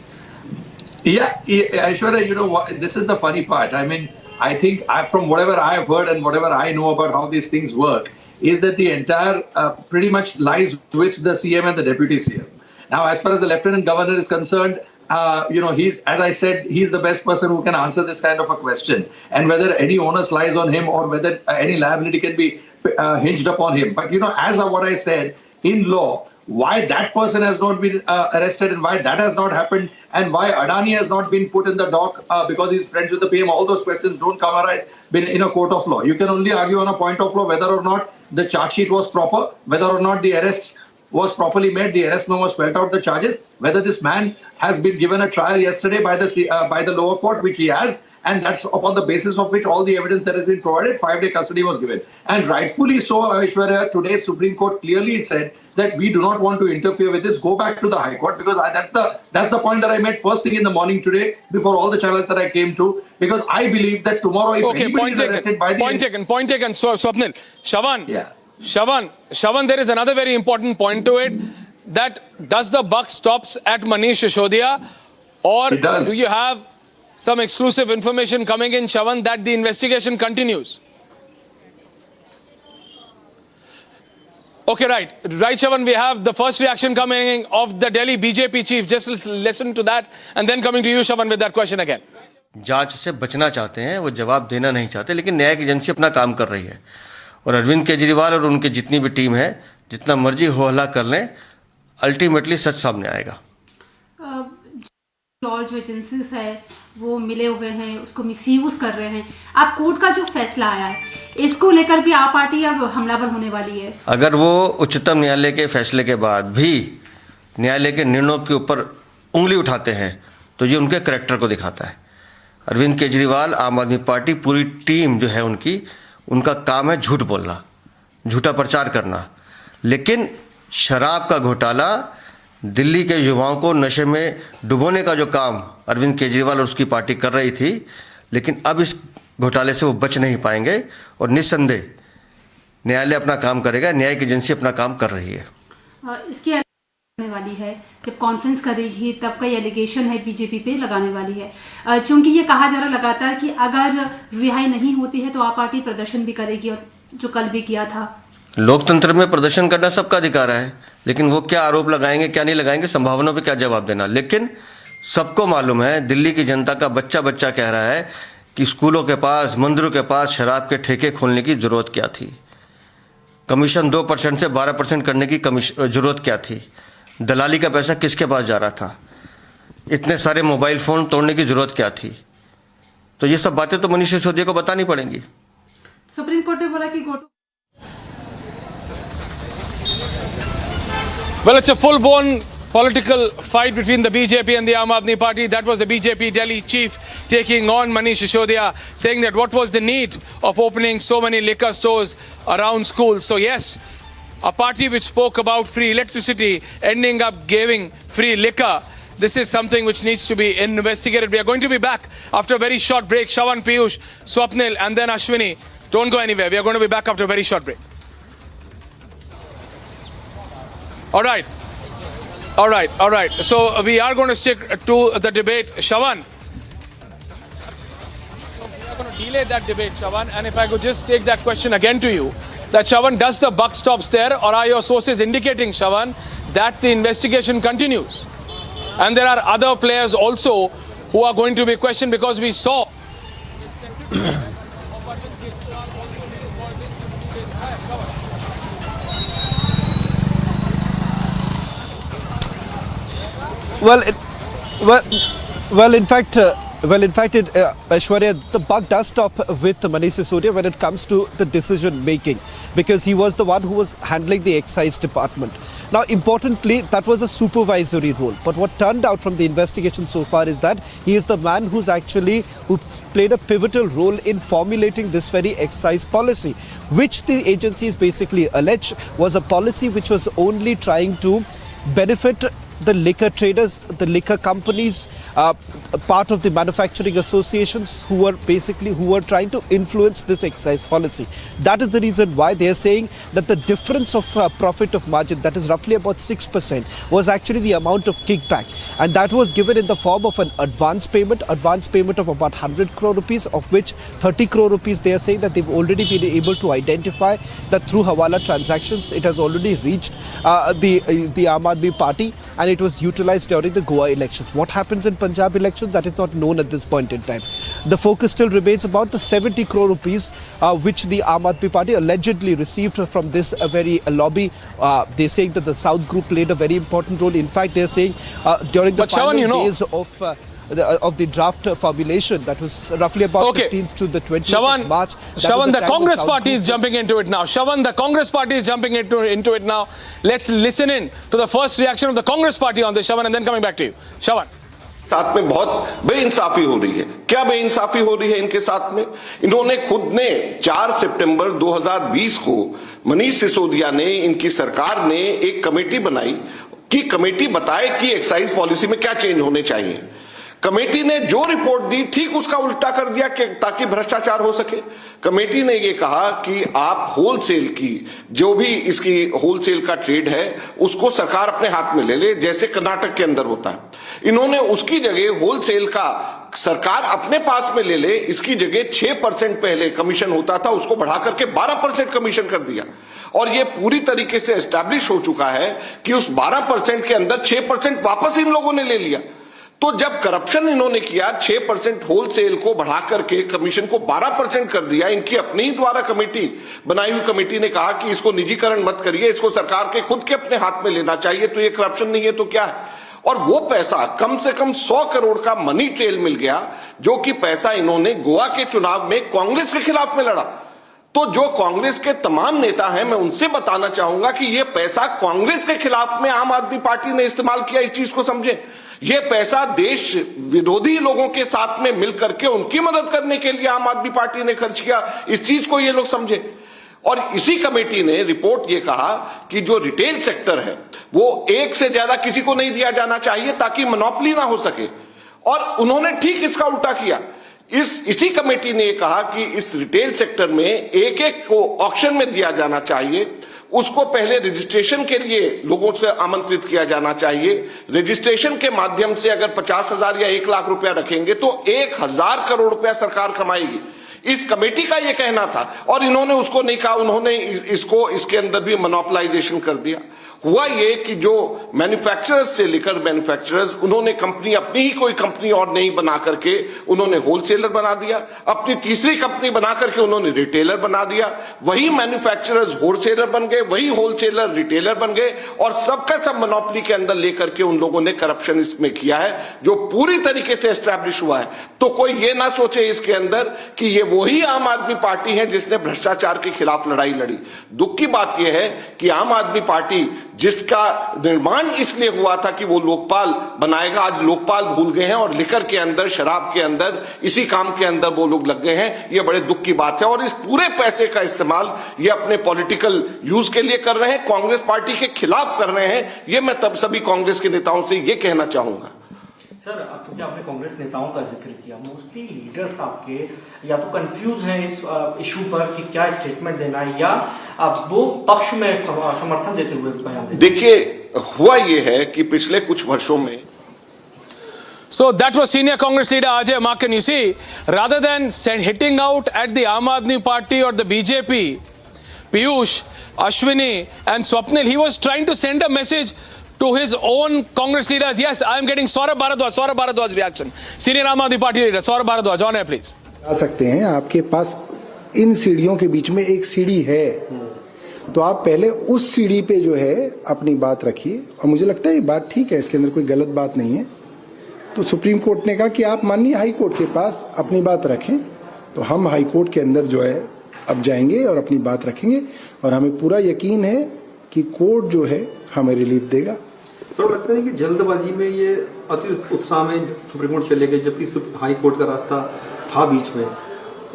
Yeah, Aishwarya, what, this is the funny part. I mean, I think from whatever I have heard and whatever I know about how these things work, is that the entire pretty much lies with the CM and the deputy CM. Now, as far as the lieutenant governor is concerned, he's, as I said, he's the best person who can answer this kind of a question. And whether any onus lies on him or whether any liability can be hinged upon him. But, as what I said, in law, why that person has not been arrested and why that has not happened and why Adani has not been put in the dock because he's friends with the PM, all those questions don't come arise in a court of law. You can only argue on a point of law whether or not the charge sheet was proper, whether or not the arrests was properly made, the arrest memo spelled out the charges, whether this man has been given a trial yesterday by the lower court, which he has, and that's upon the basis of which all the evidence that has been provided, 5-day custody was given. And rightfully so, Aishwarya, today's Supreme Court clearly said that we do not want to interfere with this. Go back to the High Court, because that's the point that I made first thing in the morning today before all the channels that I came to, because I believe that tomorrow if anybody is arrested by the... Point taken. So, Swapnil, Shravan, there is another very important point to it, that does the buck stops at Manish Sisodia, or do you have some exclusive information coming in, Shravan, that the investigation continues? Okay, right, Shravan, we have the first reaction coming of the Delhi BJP chief. Just listen to that and then coming to you, Shravan, with that question again. जांच से बचना चाहते हैं, वो जवाब देना नहीं चाहते, लेकिन न्यायिक एजेंसी अपना काम कर रही है और अरविंद केजरीवाल और उनके जितनी भी टीम है, जितना मर्जी हो हल्ला कर लें, अल्टीमेटली सच सामने आएगा। और जो एजेंसीज है वो मिले हुए हैं, उसको मिसयूज कर रहे हैं। आप कोर्ट का जो फैसला आया है, इसको लेकर भी आप पार्टी अब हमलावर होने वाली है। अगर वो उच्चतम न्यायालय के फैसले के बाद भी न्यायालय के निर्णयों के ऊपर उंगली उठाते हैं, तो ये उनके करैक्टर को दिखाता है। अरविंद केजरीवाल, आम आदमी पार्टी, पूरी टीम जो है उनका काम है झूठ बोलना, झूठा प्रचार करना। लेकिन शराब का घोटाला, दिल्ली के युवाओं को नशे में डुबोने का जो काम अरविंद केजरीवाल और उसकी पार्टी कर रही थी, लेकिन अब इस घोटाले से वो बच नहीं पाएंगे और निस्संदेह न्यायालय अपना काम करेगा, न्यायिक एजेंसी अपना काम कर रही है। इसकी होने वाली है, जब कॉन्फ्रेंस करेगी तब का एलिगेशन है बीजेपी पे लगाने वाली है, क्योंकि ये कहा जा रहा लगातार कि अगर रिहाई नहीं होती है तो आप पार्टी प्रदर्शन भी करेगी, और जो कल भी किया था। लोकतंत्र में प्रदर्शन करना सबका अधिकार है, लेकिन वो क्या आरोप लगाएंगे क्या नहीं लगाएंगे, संभावनाओं पे क्या जवाब देना। लेकिन सबको मालूम है, दिल्ली की जनता का बच्चा बच्चा कह रहा है कि स्कूलों के पास, मंदिरों के पास शराब के ठेके खोलने की ज़रूरत क्या थी, कमीशन 2% से 12% करने की ज़रूरत क्या थी, दलाली का पैसा किसके पास जा रहा था, इतने सारे मोबाइल फ़ोन तोड़ने की ज़रूरत क्या थी। तो ये सब बातें तो मनीष सिसोदिया को बतानी पड़ेंगी। सुप्रीम कोर्ट ने बोला कि Well, it's a full-blown political fight between the BJP and the Aam Aadmi Party. That was the BJP Delhi chief taking on Manish Sisodia, saying that what was the need of opening so many liquor stores around schools. So yes, a party which spoke about free electricity ending up giving free liquor. This is something which needs to be investigated. We are going to be back after a very short break. Shravan, Piyush, Swapnil and then Ashwini. Don't go anywhere. We are going to be back after a very short break. All right. So we are going to stick to the debate. Shravan. We are going to delay that debate, Shravan. And if I could just take that question again to you, that Shravan, does the buck stops there, or are your sources indicating, Shravan, that the investigation continues? And there are other players also who are going to be questioned, because we saw Well, in fact, Aishwarya, the buck does stop with Manish Sisodia when it comes to the decision making, because he was the one who was handling the excise department. Now, importantly, that was a supervisory role. But what turned out from the investigation so far is that he is the man who played a pivotal role in formulating this very excise policy, which the agencies basically allege was a policy which was only trying to benefit the liquor traders, the liquor companies, part of the manufacturing associations who were trying to influence this excise policy. That is the reason why they are saying that the difference of profit of margin, that is roughly about 6%, was actually the amount of kickback, and that was given in the form of an advance payment of about 100 crore rupees, of which 30 crore rupees they are saying that they've already been able to identify that through Hawala transactions it has already reached the Aam Aadmi Party, and it was utilized during the Goa elections. What happens in Punjab elections, that is not known at this point in time. The focus still remains about the 70 crore rupees which the Aam Aadmi Party allegedly received from this very lobby. They're saying that the South Group played a very important role. In fact, they're saying during the final days of the draft formulation, that was roughly about 15th to the 20th of March. Shravan, the Congress Party is jumping into it now. Shravan, the Congress Party is jumping into it now. Let's listen in to the first reaction of the Congress Party on this, Shravan, and then coming back to you. Shravan. साथ में बहुत बेइंसाफी हो रही है। क्या बेइंसाफी हो रही है इनके साथ में? इन्होंने खुद ने 4 सितंबर 2020 को मनीष सिसोदिया ने, इनकी सरकार ने एक कमेटी बनाई कि कमेटी बताए कि एक्साइज पॉलिसी में क्या चेंज होने चाहिए। कमेटी ने जो रिपोर्ट दी ठीक उसका उल्टा कर दिया ताकि भ्रष्टाचार हो सके। कमेटी ने ये कहा कि आप होलसेल की, जो भी इसकी होलसेल का ट्रेड है, उसको सरकार अपने हाथ में ले ले, जैसे कर्नाटक के अंदर होता है। इन्होंने उसकी जगह होलसेल का सरकार अपने पास में ले ले, इसकी जगह 6% पहले कमीशन होता था, उसको बढ़ा करके 12% कमीशन कर दिया। और ये पूरी तरीके से एस्टैब्लिश हो चुका है कि उस 12% के अंदर 6% वापस इन लोगों ने ले लिया। तो जब करप्शन इन्होंने किया, 6% होलसेल को बढ़ा करके कमीशन को 12% कर दिया, इनकी अपनी ही द्वारा कमेटी बनाई हुई कमेटी ने कहा कि इसको निजीकरण मत करिए, इसको सरकार के खुद के अपने हाथ में लेना चाहिए। तो ये करप्शन नहीं है तो क्या है? और वो पैसा कम से कम 100 करोड़ का मनी ट्रेल मिल गया, जो कि पैसा इन्होंने गोवा के चुनाव में कांग्रेस के खिलाफ में लड़ा। तो जो कांग्रेस के तमाम नेता हैं, मैं उनसे बताना चाहूंगा कि ये पैसा कांग्रेस के खिलाफ में आम आदमी पार्टी ने इस्तेमाल किया। इस चीज को समझें, ये पैसा देश विरोधी लोगों के साथ में मिलकर के उनकी मदद करने के लिए आम आदमी पार्टी ने खर्च किया। इस चीज को ये लोग समझे। और इसी कमेटी ने रिपोर्ट ये कहा कि जो रिटेल सेक्टर है वो एक से ज्यादा किसी को नहीं दिया जाना चाहिए ताकि मोनोपोली ना हो सके, और उन्होंने ठीक इसका उल्टा किया। इसी कमेटी ने कहा कि इस रिटेल सेक्टर में एक एक को ऑक्शन में दिया जाना चाहिए, उसको पहले रजिस्ट्रेशन के लिए लोगों से आमंत्रित किया जाना चाहिए। रजिस्ट्रेशन के माध्यम से अगर 50,000 या 1 लाख रुपया रखेंगे तो 1,000 करोड़ रुपया सरकार कमाएगी। इस कमेटी का यह कहना था, और इन्होंने उसको नहीं कहा, उन्होंने इसको इसके अंदर भी मोनोपोलाइजेशन कर दिया। हुआ ये कि जो मैन्युफैक्चरर्स से लेकर मैन्युफैक्चरर्स, उन्होंने कंपनी अपनी ही कोई कंपनी और नहीं बना करके उन्होंने होलसेलर बना दिया, अपनी तीसरी कंपनी बना करके उन्होंने रिटेलर बना दिया, वही मैन्युफैक्चरर्स होलसेलर बन गए, वही होलसेलर रिटेलर बन गए, और सबका सब मोनोपोली के अंदर लेकर के उन लोगों ने करप्शन इसमें किया है जो पूरी तरीके से एस्टैब्लिश हुआ है। तो कोई ये ना सोचे इसके अंदर कि ये वही आम आदमी पार्टी है जिसने भ्रष्टाचार के खिलाफ लड़ाई लड़ी। दुख की बात यह है कि आम आदमी पार्टी, जिसका निर्माण इसलिए हुआ था कि वो लोकपाल बनाएगा, आज लोकपाल भूल गए हैं और लिकर के अंदर, शराब के अंदर, इसी काम के अंदर वो लोग लग गए हैं। ये बड़े दुख की बात है और इस पूरे पैसे का इस्तेमाल ये अपने पॉलिटिकल यूज के लिए कर रहे हैं, कांग्रेस पार्टी के खिलाफ कर रहे हैं। ये मैं तब सभी कांग्रेस के नेताओं से ये कहना चाहूंगा। सर, क्योंकि आपने कांग्रेस नेताओं का जिक्र किया, मोस्टली लीडर्स आपके या तो कंफ्यूज हैं इस इशू पर कि क्या स्टेटमेंट देना है, या वो पक्ष में समर्थन देते हुए बयान देते। देखिए, हुआ ये है कि पिछले कुछ वर्षों में So that was senior Congress leader Ajay Maken. You see, rather than hitting out at the Aam Aadmi Party or the BJP, Piyush, Ashwini and Swapnil, he was trying to send a message to his own Congress leaders. Yes, I am getting Saurabh Bharadwaj reaction. Senior Aam Aadmi Party leader, Saurabh Bharadwaj, on air please. आ सकते हैं, आपके पास इन सीढ़ियों के बीच में एक सीढ़ी है, तो आप पहले उस सीढ़ी पे जो है अपनी बात रखिए। और मुझे लगता है ये बात ठीक है, इसके अंदर कोई गलत बात नहीं है। तो सुप्रीम कोर्ट ने कहा कि आप माननीय हाई कोर्ट के पास अपनी बात रखें, तो हम हाई कोर्ट के अंदर जो है अब जाएंगे और अपनी बात रखेंगे, और हमें पूरा यकीन है कि कोर्ट जो है हमें रिलीफ देगा। तो लगता है कि जल्दबाजी में ये अति उत्साह में सुप्रीम कोर्ट चले गए, जबकि हाई कोर्ट का रास्ता था बीच में।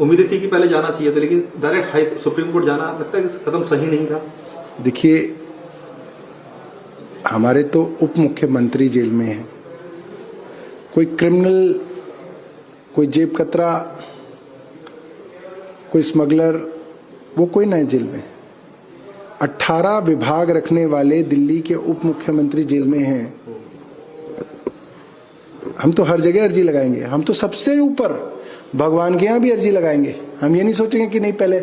उम्मीद थी कि पहले जाना चाहिए था, लेकिन डायरेक्ट सुप्रीम कोर्ट जाना लगता है कि कदम सही नहीं था। देखिए, हमारे तो उप मुख्यमंत्री जेल में है, कोई क्रिमिनल, कोई जेब कतरा, कोई स्मगलर, वो कोई ना है जेल में। 18 विभाग रखने वाले दिल्ली के उप मुख्यमंत्री जेल में हैं। हम तो हर जगह अर्जी लगाएंगे, हम तो सबसे ऊपर भगवान के यहाँ भी अर्जी लगाएंगे। हम ये नहीं सोचेंगे कि नहीं पहले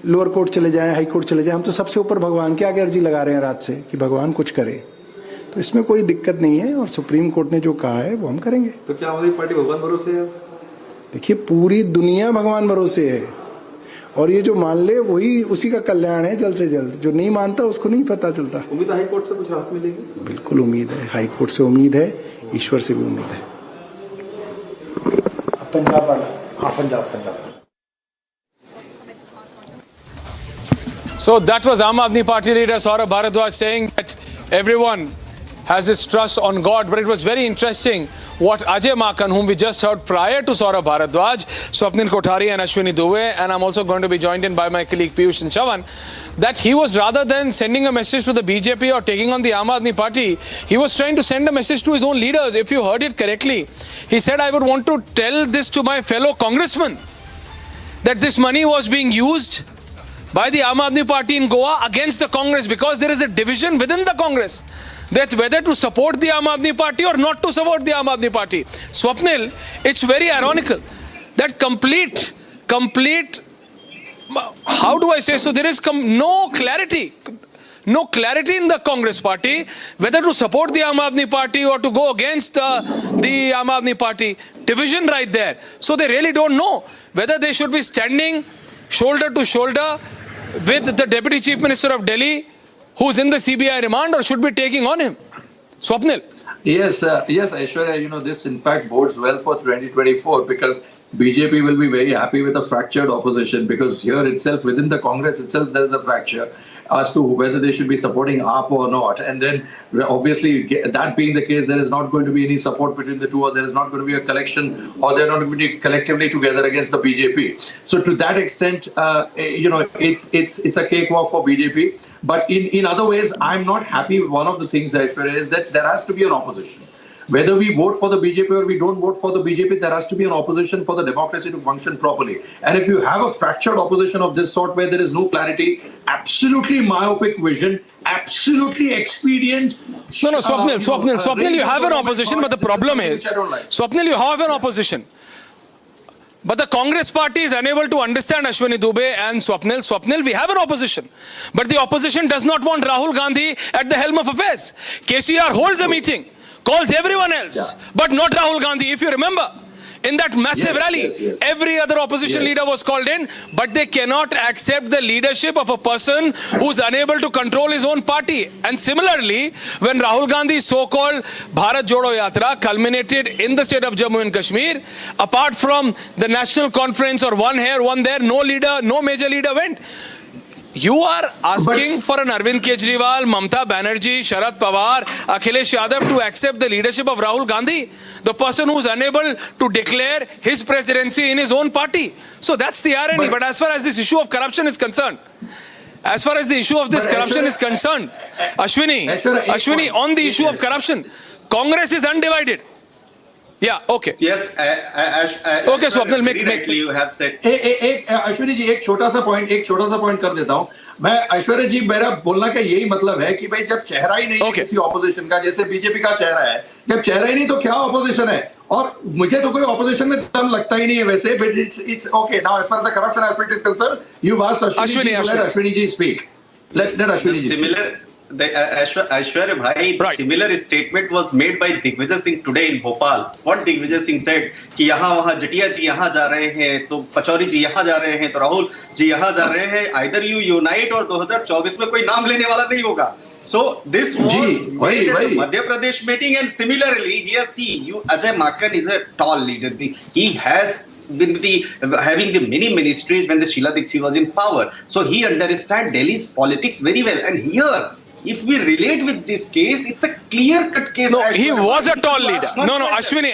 लोअर कोर्ट चले जाएं, हाई कोर्ट चले जाएं। हम तो सबसे ऊपर भगवान के आगे अर्जी लगा रहे हैं रात से कि भगवान कुछ करे। तो इसमें कोई दिक्कत नहीं है, और सुप्रीम कोर्ट ने जो कहा है वो हम करेंगे। तो क्या हमारी पार्टी भगवान भरोसे है? देखिए, पूरी दुनिया भगवान भरोसे है, और ये जो मान ले वही उसी का कल्याण है जल्द से जल्द। जो नहीं मानता उसको नहीं पता चलता। उम्मीद है हाई कोर्ट से कुछ राहत मिलेगी? बिल्कुल उम्मीद है, हाई कोर्ट से उम्मीद है, ईश्वर से भी उम्मीद है। पंजाब वाला, हाँ Punjab. So that was Aam Aadmi Party leader Saurabh Bharadwaj saying that everyone has his trust on God. But it was very interesting what Ajay Maken, whom we just heard prior to Saurabh Bharadwaj, Swapnil Kothari and Ashwini Dubey, and I'm also going to be joined in by my colleague Piyush and Chavan, that he was, rather than sending a message to the BJP or taking on the Aam Aadmi Party, he was trying to send a message to his own leaders. If you heard it correctly, he said, I would want to tell this to my fellow congressmen, that this money was being used by the Aam Aadmi Party in Goa against the Congress, because there is a division within the Congress, that whether to support the Aam Aadmi Party or not to support the Aam Aadmi Party. Swapnil, it's very ironical that complete, how do I say so, there is no clarity in the Congress party whether to support the Aam Aadmi Party or to go against the Aam Aadmi Party. Division right there. So they really don't know whether they should be standing shoulder to shoulder with the Deputy Chief Minister of Delhi, who's in the CBI remand, or should be taking on him. Swapnil. Yes, Aishwarya, this in fact bodes well for 2024, because BJP will be very happy with a fractured opposition, because here itself, within the Congress itself, there is a fracture as to whether they should be supporting AAP or not. And then obviously, that being the case, there is not going to be any support between the two, or there is not going to be a collection, or they're not going to be collectively together against the BJP. So to that extent, it's a cakewalk for BJP. But in other ways, I'm not happy with one of the things, Aishwarya, is that there has to be an opposition. Whether we vote for the BJP or we don't vote for the BJP, there has to be an opposition for the democracy to function properly. And if you have a fractured opposition of this sort, where there is no clarity, absolutely myopic vision, absolutely expedient. No, Swapnil, you have an opposition, but the problem is, Swapnil, you have an opposition. But the Congress party is unable to understand Ashwini Dubey and Swapnil. Swapnil, we have an opposition. But the opposition does not want Rahul Gandhi at the helm of affairs. KCR holds a meeting, calls everyone else, but not Rahul Gandhi. If you remember, in that massive rally, every other opposition leader was called in, but they cannot accept the leadership of a person who's unable to control his own party. And similarly, when Rahul Gandhi's so-called Bharat Jodo Yatra culminated in the state of Jammu and Kashmir, apart from the national conference or one here, one there, no major leader went. You are asking for an Arvind Kejriwal, Mamta Banerjee, Sharad Pawar, Akhilesh Yadav to accept the leadership of Rahul Gandhi, the person who is unable to declare his presidency in his own party. So that's the irony. But as far as this issue of corruption is concerned, Ashwini, on the issue of corruption, Congress is undivided. Yeah, okay. Yes, okay, Swapnil, make you have said. Ashwini ji एक छोटा सा point कर देता हूँ मैं। ऐश्वर्या जी, मेरा बोलना का यही मतलब है कि भाई जब चेहरा ही नहीं है किसी ऑपोजिशन का, जैसे बीजेपी का चेहरा है, जब चेहरा ही नहीं तो क्या ऑपोजिशन है? और मुझे तो कोई ऑपोजिशन में दम लगता ही नहीं है वैसे। But it's okay now as far the corruption aspect is concern, you asked Ashwini ji speak. Let's let Ashwini ji speak. Aishwarya bhai, similar statement was made by Digvijay Singh today in Bhopal. What Digvijay Singh said कि यहाँ वहाँ जटिया जी यहाँ जा रहे हैं, तो पचौरी जी यहाँ जा रहे हैं, तो राहुल जी यहाँ जा रहे हैं. Either you unite और 2024 में कोई नाम लेने वाला नहीं होगा. So this was Madhya Pradesh meeting, and similarly here see you Ajay Maken is a tall leader. He has been having the many ministries when the Sheila Dikshit was in power. So he understands Delhi's politics very well. And here, if we relate with this case, it's a clear-cut case. No, he was a tall leader. No, Ashwini,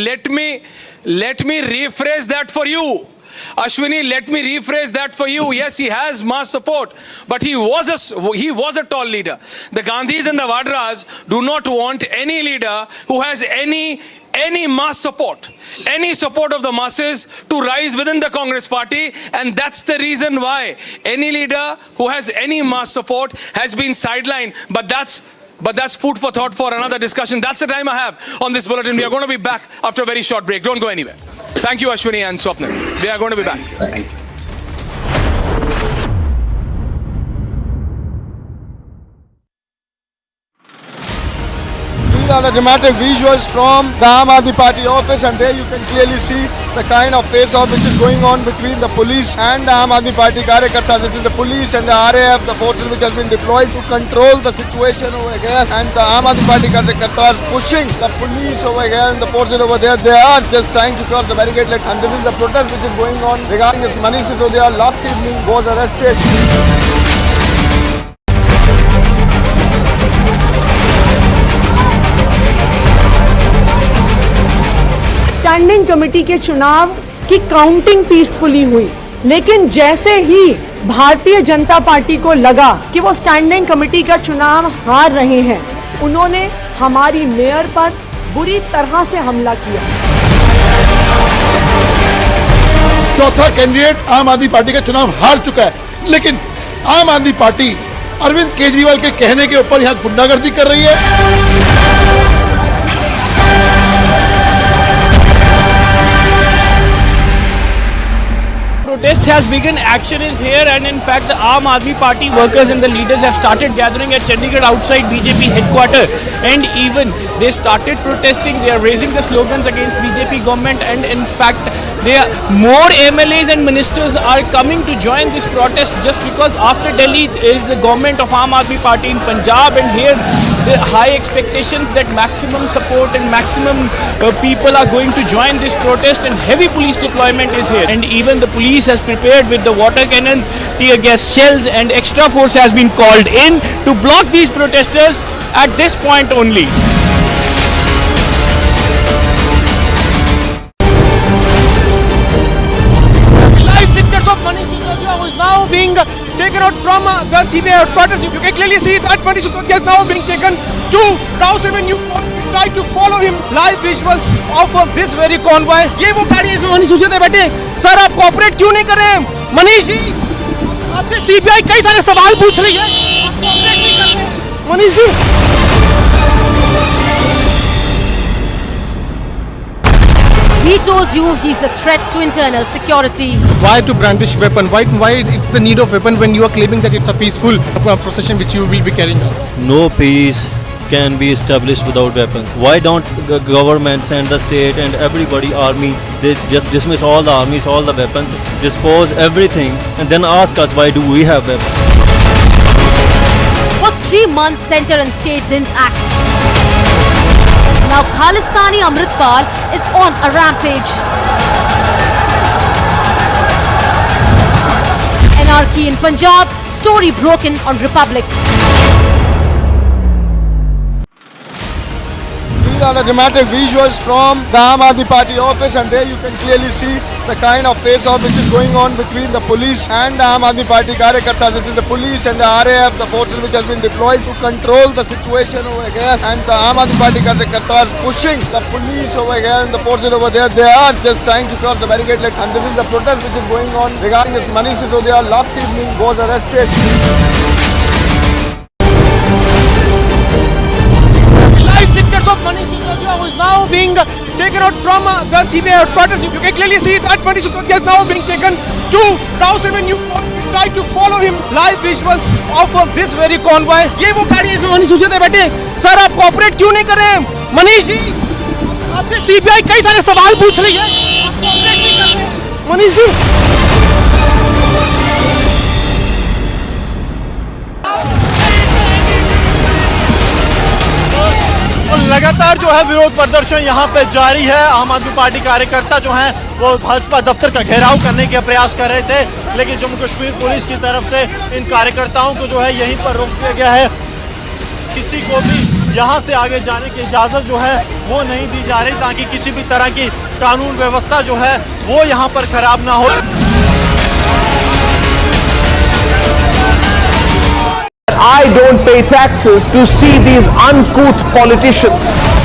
let me rephrase that for you. Ashwini, let me rephrase that for you. Yes, he has mass support, but he was a tall leader. The Gandhis and the Vadras do not want any leader who has any mass support, any support of the masses to rise within the Congress party, and that's the reason why any leader who has any mass support has been sidelined. But that's food for thought for another discussion. That's the time I have on this bulletin. We are going to be back after a very short break. Don't go anywhere. Thank you, Ashwini and Swapnil. We are going to be back. Thanks. These are the dramatic visuals from the Aam Aadmi Party office, and there you can clearly see the kind of face-off which is going on between the police and the Aam Aadmi Party Karyakartas. This is the police and the RAF, the forces which has been deployed to control the situation over here, and the Aam Aadmi Party Karyakartas pushing the police over here and the forces over there. They are just trying to cross the barricade, and this is the protest which is going on regarding this Manish Sisodia last evening was arrested. Standing committee के चुनाव की counting peacefully हुई, लेकिन जैसे ही Bharatiya Janata party को लगा कि वो स्टैंडिंग कमेटी का चुनाव हार रहे हैं, उन्होंने हमारी मेयर पर बुरी तरह से हमला किया। चौथा कैंडिडेट आम आदमी पार्टी का चुनाव हार चुका है, लेकिन आम आदमी पार्टी अरविंद केजरीवाल के कहने के ऊपर यहाँ गुंडागर्दी कर रही है। Protest has begun, action is here, and in fact the Aam Aadmi Party workers and the leaders have started gathering at Chandigarh outside BJP headquarters, and even they started protesting. They are raising the slogans against BJP government, and in fact more MLAs and ministers are coming to join this protest just because after Delhi there is a government of Aam Aadmi Party in Punjab, and here the high expectations that maximum support and maximum people are going to join this protest, and heavy police deployment is here, and even the police has prepared with the water cannons, tear gas shells, and extra force has been called in to block these protesters at this point only. Live pictures of Manish Sisodia who is now being taken out from the CBI headquarters. You can clearly see that Manish Sisodia is now being taken to Rouse Avenue. Try to follow him. Live visuals of this very convoy. ये वो गाड़ी है इसमें मनीष सिसोदिया बैठे। Sir आप cooperate क्यों नहीं कर रहे हैं? मनीष जी, आपसे सीबीआई कई सारे सवाल पूछ रही है, आप कोऑपरेट नहीं कर रहे। Manish ji, We told you he's a threat to internal security. Why to brandish weapon? Why it's the need of weapon when you are claiming that it's a peaceful procession which you will be carrying out? No peace can be established without weapons. Why don't the government send the state and everybody, army, they just dismiss all the armies, all the weapons, dispose everything, and then ask us why do we have weapons? For 3 months, center and state didn't act. Now Khalistani Amritpal is on a rampage. Anarchy in Punjab, story broken on Republic. These are the dramatic visuals from the Aam Aadmi Party office, and there you can clearly see the kind of face-off which is going on between the police and the Aam Aadmi Party karyakartas. This is the police and the RAF, the forces which has been deployed to control the situation over here, and the Aam Aadmi Party karyakartas pushing the police over here and the forces over there. They are just trying to cross the barricade, and this is the protest which is going on regarding this Manish Sisodia last evening was arrested. Live pictures of Manish Sisodia who is now being taken out from the CBI headquarters. You can clearly see that Manish Sisodia is now being taken to Rouse Avenue. We try to follow him. Live visuals of this very convoy. ये वो गाड़ी है इसमें मनीष सिसोदिया बैठे. Sir आप cooperate क्यों नहीं कर रहे हैं? मनीष जी, आपसे CBI कई सारे सवाल पूछ रही है. आप कोऑपरेट नहीं कर रहे हैं. मनीष जी. लगातार जो है विरोध प्रदर्शन यहाँ पे जारी है। आम आदमी पार्टी कार्यकर्ता जो हैं वो भाजपा दफ्तर का घेराव करने के प्रयास कर रहे थे, लेकिन जम्मू कश्मीर पुलिस की तरफ से इन कार्यकर्ताओं को जो है यहीं पर रोक दिया गया है। किसी को भी यहाँ से आगे जाने की इजाज़त जो है वो नहीं दी जा रही, ताकि किसी भी तरह की कानून व्यवस्था जो है वो यहाँ पर खराब ना हो। I don't pay taxes to see these uncouth politicians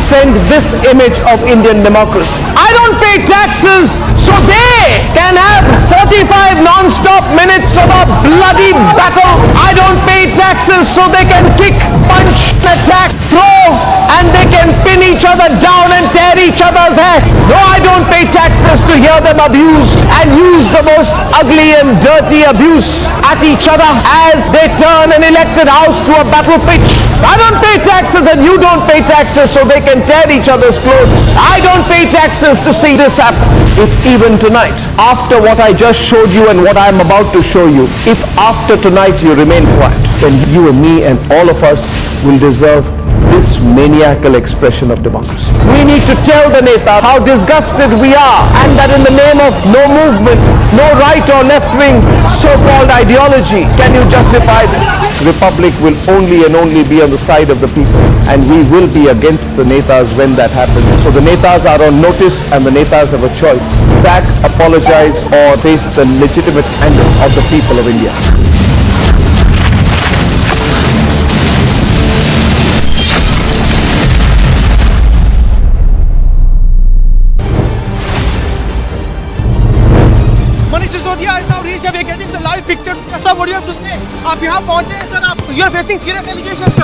send this image of Indian democracy. I don't pay taxes so they can have 45 non-stop minutes of a bloody battle. I don't pay taxes so they can kick, punch, attack, throw, and they can pin each other down and tear each other's hair. No, I don't pay taxes to hear them abuse and use the most ugly and dirty abuse at each other as they turn an elected house to a battle pitch. I don't pay taxes and you don't pay taxes so they can tear each other's clothes. I don't pay taxes to see this happen. If even tonight, after what I just showed you and what I am about to show you, if after tonight you remain quiet, then you and me and all of us will deserve this maniacal expression of democracy. We need to tell the Neta how disgusted we are, and that in the name of no movement, no right or left wing so-called ideology can you justify this. Republic will only and only be on the side of the people, and we will be against the Netas when that happens. So the Netas are on notice, and the Netas have a choice: sack, apologize, or face the legitimate anger of the people of India. Sisodia is now reached. We are getting the live picture. Sir, what do you have to say? आप यहाँ पहुँचे हैं sir. आप you are facing serious allegations.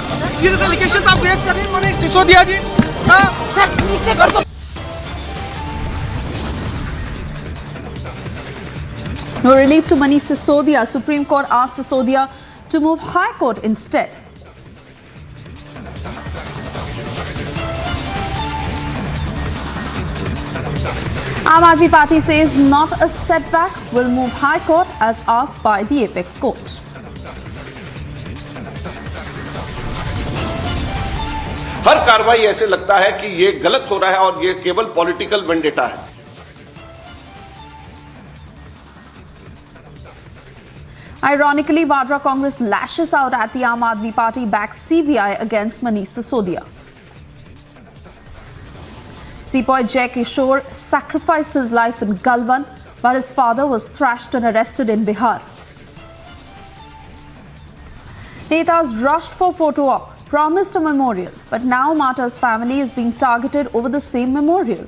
Serious allegations आप raise कर रहे हैं मनीष सिसोदिया जी. Sir नीचे कर दो. No relief to Manish Sisodia. Supreme Court asked Sisodia to move High Court instead. Aam Aadmi Party says not a setback, will move High Court as asked by the Apex Court. हर कार्रवाई ऐसे लगता है कि ये गलत हो रहा है और ये केवल पॉलिटिकल वेंडेटा है। Ironically, Vadra Congress lashes out at the Aam Aadmi Party-backed CBI against Manish Sisodia. Sepoy Jai Kishore sacrificed his life in Galwan, but his father was thrashed and arrested in Bihar. Netas rushed for photo op, promised a memorial, but now Martyr's family is being targeted over the same memorial.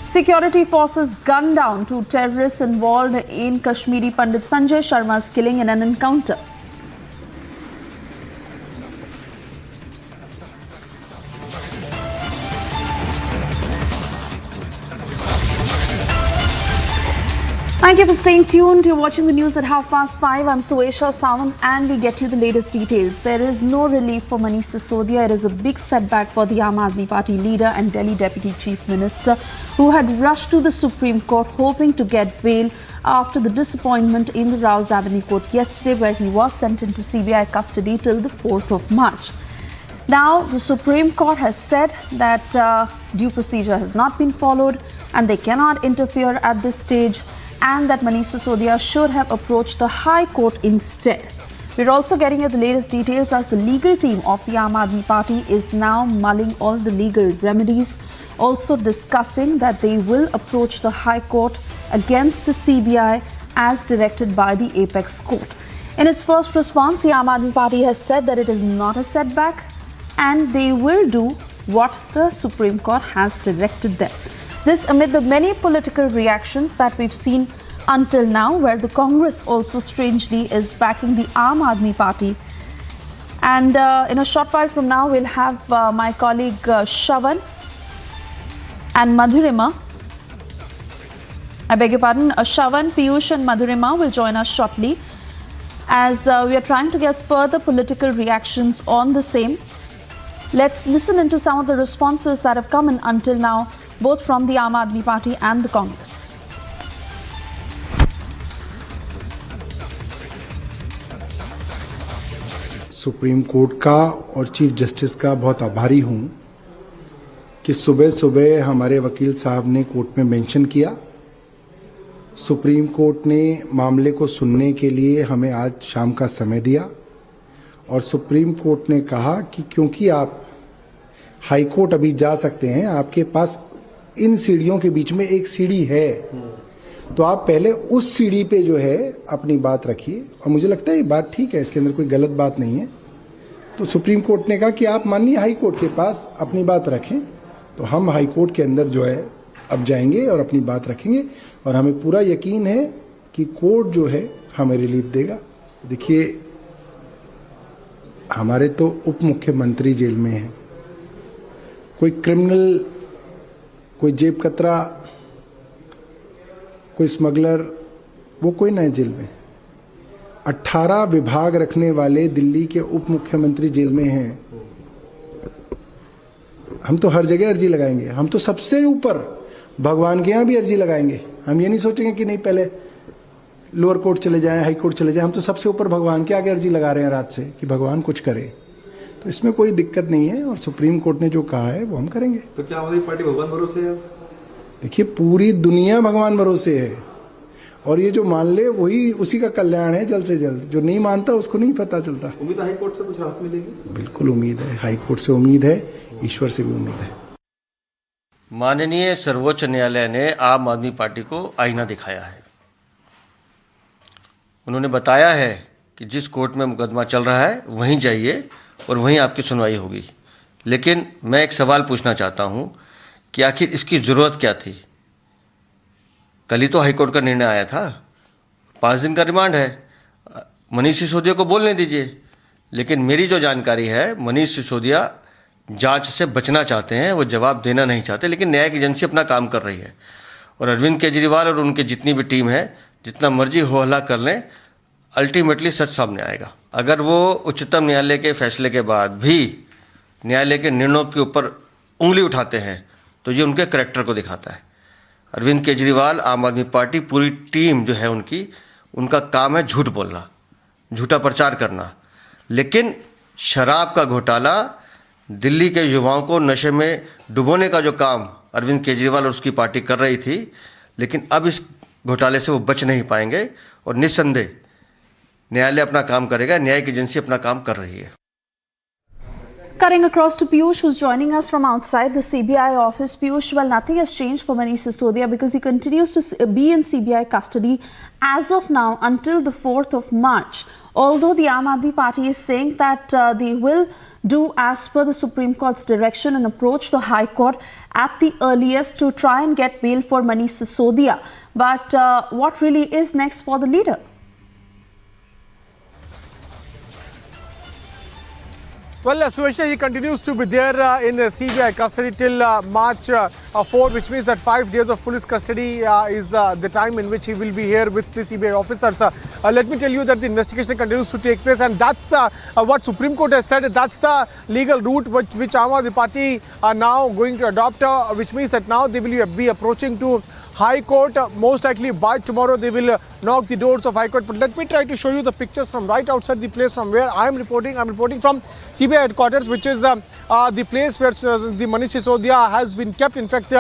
Security forces gunned down two terrorists involved in Kashmiri Pandit Sanjay Sharma's killing in an encounter. Thank you for staying tuned. You're watching the news at 5:30. I'm Suesha Sawant and we get you the latest details. There is no relief for Manish Sisodia. It is a big setback for the Aam Aadmi Party leader and Delhi Deputy Chief Minister who had rushed to the Supreme Court hoping to get bail after the disappointment in the Rouse Avenue Court yesterday, where he was sent into CBI custody till the 4th of March. Now, the Supreme Court has said that due procedure has not been followed and they cannot interfere at this stage, and that Manish Sisodia should have approached the High Court instead. We're also getting you the latest details as the legal team of the Aam Aadmi Party is now mulling all the legal remedies, also discussing that they will approach the High Court against the CBI as directed by the Apex Court. In its first response, the Aam Aadmi Party has said that it is not a setback and they will do what the Supreme Court has directed them. This amid the many political reactions that we've seen until now, where the Congress also strangely is backing the Aam Aadmi Party. And in a short while from now, we'll have my colleague Shravan and Madhurima. I beg your pardon, Shravan, Piyush and Madhurima will join us shortly as we are trying to get further political reactions on the same. Let's listen into some of the responses that have come in until now, both from the Aam Aadmi Party and the Congress. Supreme court का और chief justice का बहुत आभारी हूं कि सुबह सुबह हमारे वकील साहब ने कोर्ट में मेंशन किया। सुप्रीम कोर्ट ने मामले को सुनने के लिए हमें आज शाम का समय दिया और सुप्रीम कोर्ट ने कहा कि क्योंकि आप हाई कोर्ट अभी जा सकते हैं, आपके पास इन सीढ़ियों के बीच में एक सीढ़ी है, तो आप पहले उस सीढ़ी पे जो है अपनी बात रखिए। और मुझे लगता है ये बात ठीक है, इसके अंदर कोई गलत बात नहीं है। तो सुप्रीम कोर्ट ने कहा कि आप माननीय हाई कोर्ट के पास अपनी बात रखें, तो हम हाई कोर्ट के अंदर जो है अब जाएंगे और अपनी बात रखेंगे और हमें पूरा यकीन है कि कोर्ट जो है हमें रिलीफ देगा। देखिए, हमारे तो उप मुख्यमंत्री जेल में हैं, कोई क्रिमिनल, कोई जेब कतरा, कोई स्मगलर, वो कोई ना है जेल में। 18 विभाग रखने वाले दिल्ली के उप मुख्यमंत्री जेल में हैं। हम तो हर जगह अर्जी लगाएंगे, हम तो सबसे ऊपर भगवान के यहां भी अर्जी लगाएंगे। हम ये नहीं सोचेंगे कि नहीं पहले लोअर कोर्ट चले जाएं, हाई कोर्ट चले जाएं। हम तो सबसे ऊपर भगवान के आगे अर्जी लगा रहे हैं रात से कि भगवान कुछ करे। तो इसमें कोई दिक्कत नहीं है और सुप्रीम कोर्ट ने जो कहा है वो हम करेंगे। तो क्या आम आदमी पार्टी भगवान भरोसे है? देखिए, पूरी दुनिया भगवान भरोसे है और ये जो मान ले वही उसी का कल्याण है जल्द से जल्द। जो नहीं मानता उसको नहीं पता चलता। उम्मीद है हाई कोर्ट से कुछ राहत मिलेगी? बिल्कुल उम्मीद है, हाई कोर्ट से उम्मीद है, ईश्वर से भी उम्मीद है। माननीय सर्वोच्च न्यायालय ने आम आदमी पार्टी को आईना दिखाया है। उन्होंने बताया है कि जिस कोर्ट में मुकदमा चल रहा है वहीं जाइए और वहीं आपकी सुनवाई होगी। लेकिन मैं एक सवाल पूछना चाहता हूं कि आखिर इसकी ज़रूरत क्या थी? कल ही तो हाईकोर्ट का निर्णय आया था, 5 दिन का रिमांड है, मनीष सिसोदिया को बोलने दीजिए। लेकिन मेरी जो जानकारी है, मनीष सिसोदिया जांच से बचना चाहते हैं, वो जवाब देना नहीं चाहते। लेकिन न्यायिक एजेंसी अपना काम कर रही है और अरविंद केजरीवाल और उनकी जितनी भी टीम है, जितना मर्जी हो हल्ला कर लें, अल्टीमेटली सच सामने आएगा। अगर वो उच्चतम न्यायालय के फैसले के बाद भी न्यायालय के निर्णयों के ऊपर उंगली उठाते हैं तो ये उनके करैक्टर को दिखाता है। अरविंद केजरीवाल, आम आदमी पार्टी, पूरी टीम जो है उनका काम है झूठ बोलना, झूठा प्रचार करना। लेकिन शराब का घोटाला, दिल्ली के युवाओं को नशे में डुबोने का जो काम अरविंद केजरीवाल और उसकी पार्टी कर रही थी, लेकिन अब इस घोटाले से वो बच नहीं पाएंगे और निस्संदेह न्यायालय अपना काम करेगा, न्यायिक एजेंसी अपना काम कर रही है। Cutting across to Piyush, who's joining us from outside the CBI office. Piyush, well, nothing has changed for Manish Sisodia because he continues to be in CBI custody as of now until the 4th of March. Although the Aam Aadmi Party is saying that they will do as per the Supreme Court's direction and approach the High Court at the earliest to try and get bail for Manish Sisodia. But what really is next for the leader? Well, Suesha, he continues to be there in CBI custody till March 4, which means that 5 days of police custody is the time in which he will be here with the CBI officers. Let me tell you that the investigation continues to take place, and that's what Supreme Court has said. That's the legal route which Aam Aadmi Party are now going to adopt, which means that now they will be approaching to High Court. Most likely by tomorrow they will knock the doors of High Court. But let me try to show you the pictures from right outside the place from where I am reporting. I am reporting from CBI headquarters, which is the place where the Manish Sisodia has been kept. In fact,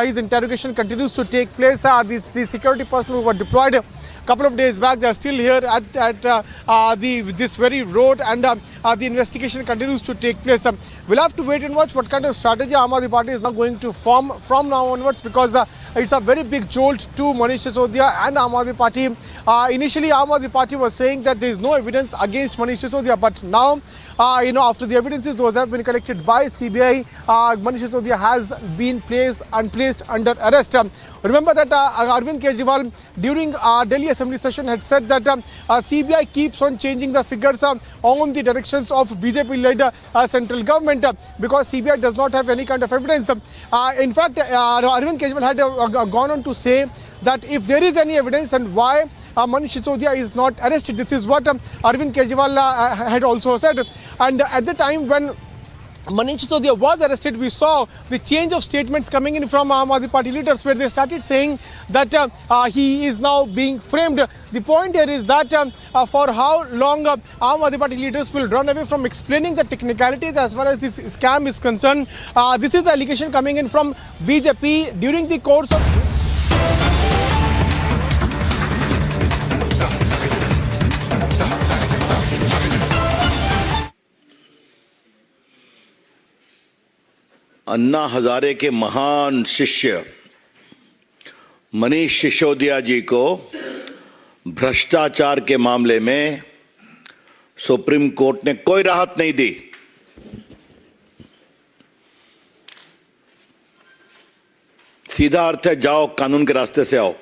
his interrogation continues to take place. The security personnel who were deployed a couple of days back, they are still here at this very road, and the investigation continues to take place. We'll have to wait and watch what kind of strategy Aam Aadmi Party is now going to form from now onwards, because it's a very big jolt to Manish Sisodia and Aam Aadmi Party. Initially, Aam Aadmi Party was saying that there is no evidence against Manish Sisodia, but now, after the evidences those have been collected by CBI, Manish Sisodia has been placed under arrest. Remember that Arvind Kejriwal during Delhi Assembly session had said that CBI keeps on changing the figures on the directions of BJP-led central government because CBI does not have any kind of evidence. In fact, Arvind Kejriwal had gone on to say that if there is any evidence, then why Manish Sisodia is not arrested. This is what Arvind Kejriwal had also said. And at the time when Manish Sisodia was arrested, we saw the change of statements coming in from Aam Aadmi Party leaders, where they started saying that he is now being framed. The point here is that for how long Aam Aadmi Party leaders will run away from explaining the technicalities as far as this scam is concerned. This is the allegation coming in from BJP during the course of... Anna Hazare के महान शिष्य मनीष सिसोदिया जी को भ्रष्टाचार के मामले में supreme court ने कोई राहत नहीं दी। सीधा अर्थ है, जाओ कानून के रास्ते से आओ।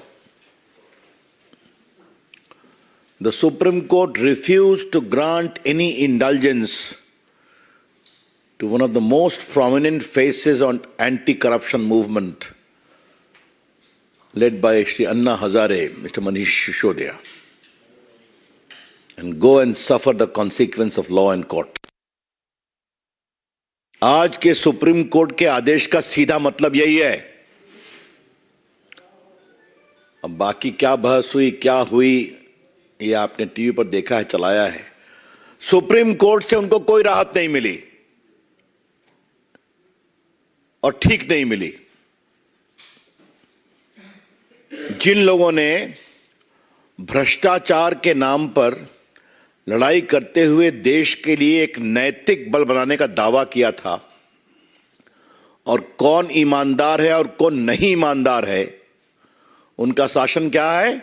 The Supreme Court refused to grant any indulgence to one of the most prominent faces on anti-corruption movement led by Shri Anna Hazare, Mr. Manish Sisodia, and go and suffer the consequence of law and court. आज के supreme court के आदेश का सीधा मतलब यही है। अब बाकी क्या बहस हुई, क्या हुई, ये आपने टीवी पर देखा है, चलाया है। सुप्रीम कोर्ट से उनको कोई राहत नहीं मिली और ठीक नहीं मिली। जिन लोगों ने भ्रष्टाचार के नाम पर लड़ाई करते हुए देश के लिए एक नैतिक बल बनाने का दावा किया था, और कौन ईमानदार है और कौन नहीं ईमानदार है, उनका शासन क्या है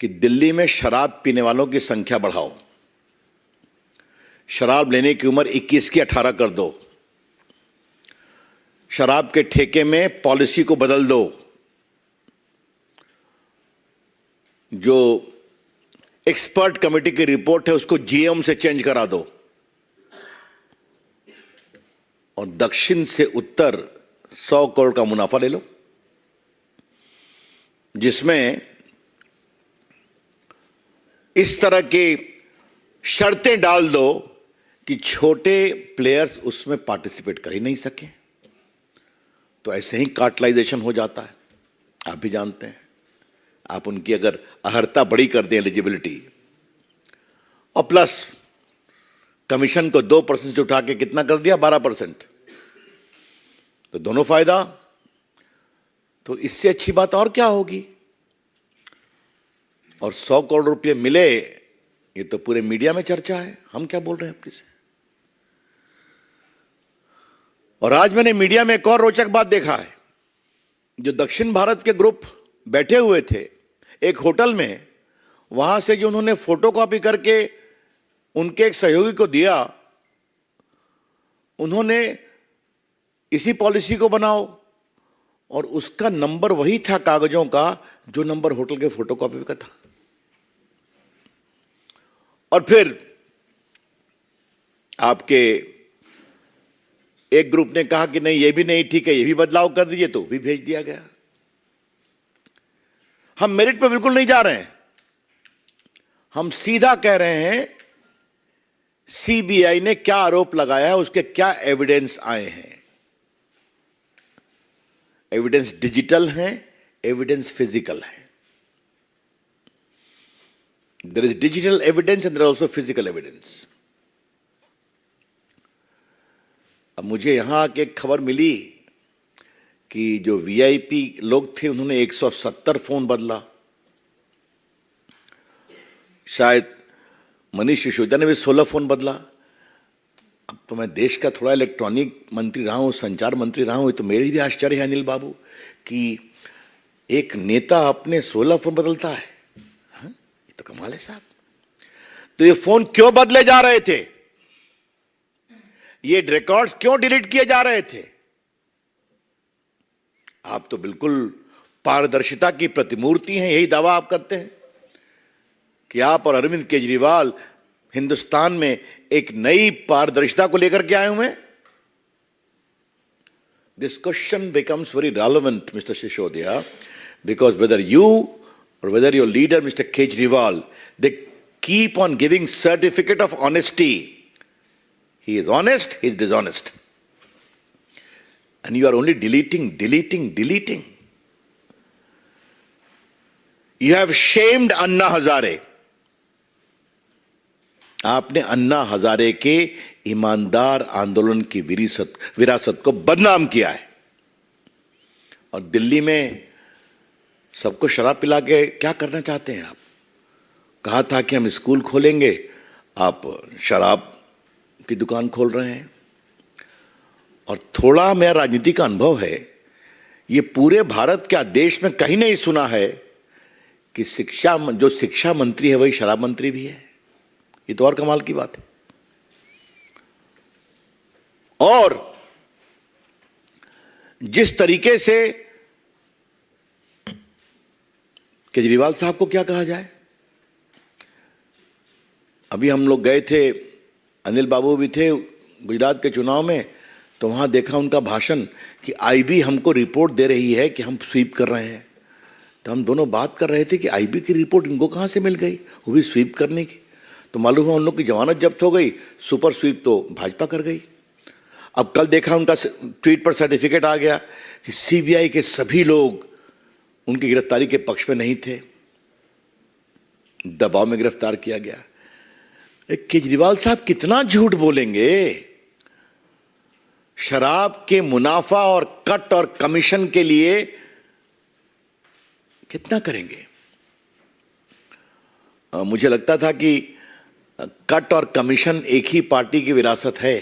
कि दिल्ली में शराब पीने वालों की संख्या बढ़ाओ, शराब लेने की उम्र 21 की 18 कर दो, शराब के ठेके में पॉलिसी को बदल दो, जो एक्सपर्ट कमेटी की रिपोर्ट है उसको जीएम से चेंज करा दो, और दक्षिण से उत्तर 100 करोड़ का मुनाफा ले लो, जिसमें इस तरह की शर्तें डाल दो कि छोटे प्लेयर्स उसमें पार्टिसिपेट कर ही नहीं सके। तो ऐसे ही कार्टलाइजेशन हो जाता है, आप भी जानते हैं। आप उनकी अगर अहर्ता बड़ी कर दें, एलिजिबिलिटी, और प्लस कमीशन को 2% से उठा के कितना कर दिया, 12%, तो दोनों फायदा। तो इससे अच्छी बात और क्या होगी। और 100 करोड़ रुपए मिले, ये तो पूरे मीडिया में चर्चा है, हम क्या बोल रहे हैं अपने से। और आज मैंने मीडिया में एक और रोचक बात देखा है। जो दक्षिण भारत के ग्रुप बैठे हुए थे एक होटल में, वहां से जो उन्होंने फोटोकॉपी करके उनके एक सहयोगी को दिया, उन्होंने इसी पॉलिसी को बनाओ, और उसका नंबर वही था कागजों का जो नंबर होटल के फोटोकॉपी का था। और फिर आपके एक ग्रुप ने कहा कि नहीं ये भी नहीं ठीक है, ये भी बदलाव कर दीजिए, तो भी भेज दिया गया। हम मेरिट पे बिल्कुल नहीं जा रहे हैं, हम सीधा कह रहे हैं सीबीआई ने क्या आरोप लगाया है, उसके क्या एविडेंस आए हैं। एविडेंस डिजिटल है, एविडेंस फिजिकल है। There is digital evidence and there also physical evidence. अब मुझे यहां आके एक खबर मिली कि जो वीआईपी लोग थे उन्होंने 170 फोन बदला। शायद मनीष सिसोदिया ने भी 16 फोन बदला। अब तो मैं देश का थोड़ा इलेक्ट्रॉनिक मंत्री रहा हूं, संचार मंत्री रहा हूं, तो मेरी भी आश्चर्य है अनिल बाबू कि एक नेता अपने 16 फोन बदलता है। हाँ? ये तो कमाल है साहब। तो ये फोन क्यों बदले जा रहे थे, ये रिकॉर्ड्स क्यों डिलीट किए जा रहे थे? आप तो बिल्कुल पारदर्शिता की प्रतिमूर्ति हैं, यही दावा आप करते हैं कि आप और अरविंद केजरीवाल हिंदुस्तान में एक नई पारदर्शिता को लेकर के आए हुए हैं। This question becomes very relevant mister Sisodia, because whether you or whether your leader mister Kejriwal, they keep on giving certificate of honesty. He is honest, he is dishonest. And you are only deleting. You have shamed Anna Hazare. आपने अन्ना हजारे के ईमानदार आंदोलन की विरासत को बदनाम किया है। और दिल्ली में सबको शराब पिला के क्या करना चाहते हैं आप? कहा था कि हम स्कूल खोलेंगे, आप शराब की दुकान खोल रहे हैं। और थोड़ा मेरा राजनीति का अनुभव है, ये पूरे भारत के देश में कहीं नहीं सुना है कि जो शिक्षा मंत्री है वही शराब मंत्री भी है। ये तो और कमाल की बात है। और जिस तरीके से केजरीवाल साहब को क्या कहा जाए, अभी हम लोग गए थे, अनिल बाबू भी थे गुजरात के चुनाव में, तो वहां देखा उनका भाषण कि आईबी हमको रिपोर्ट दे रही है कि हम स्वीप कर रहे हैं। तो हम दोनों बात कर रहे थे कि आईबी की रिपोर्ट इनको कहां से मिल गई, वो भी स्वीप करने की। तो मालूम हुआ उन लोग की जमानत जब्त हो गई, सुपर स्वीप तो भाजपा कर गई। अब कल देखा उनका ट्वीट पर सर्टिफिकेट आ गया कि सीबीआई के सभी लोग उनकी गिरफ्तारी के पक्ष में नहीं थे, दबाव में गिरफ्तार किया गया। केजरीवाल साहब कितना झूठ बोलेंगे? शराब के मुनाफा और कट और कमीशन के लिए कितना करेंगे? मुझे लगता था कि कट और कमीशन एक ही पार्टी की विरासत है,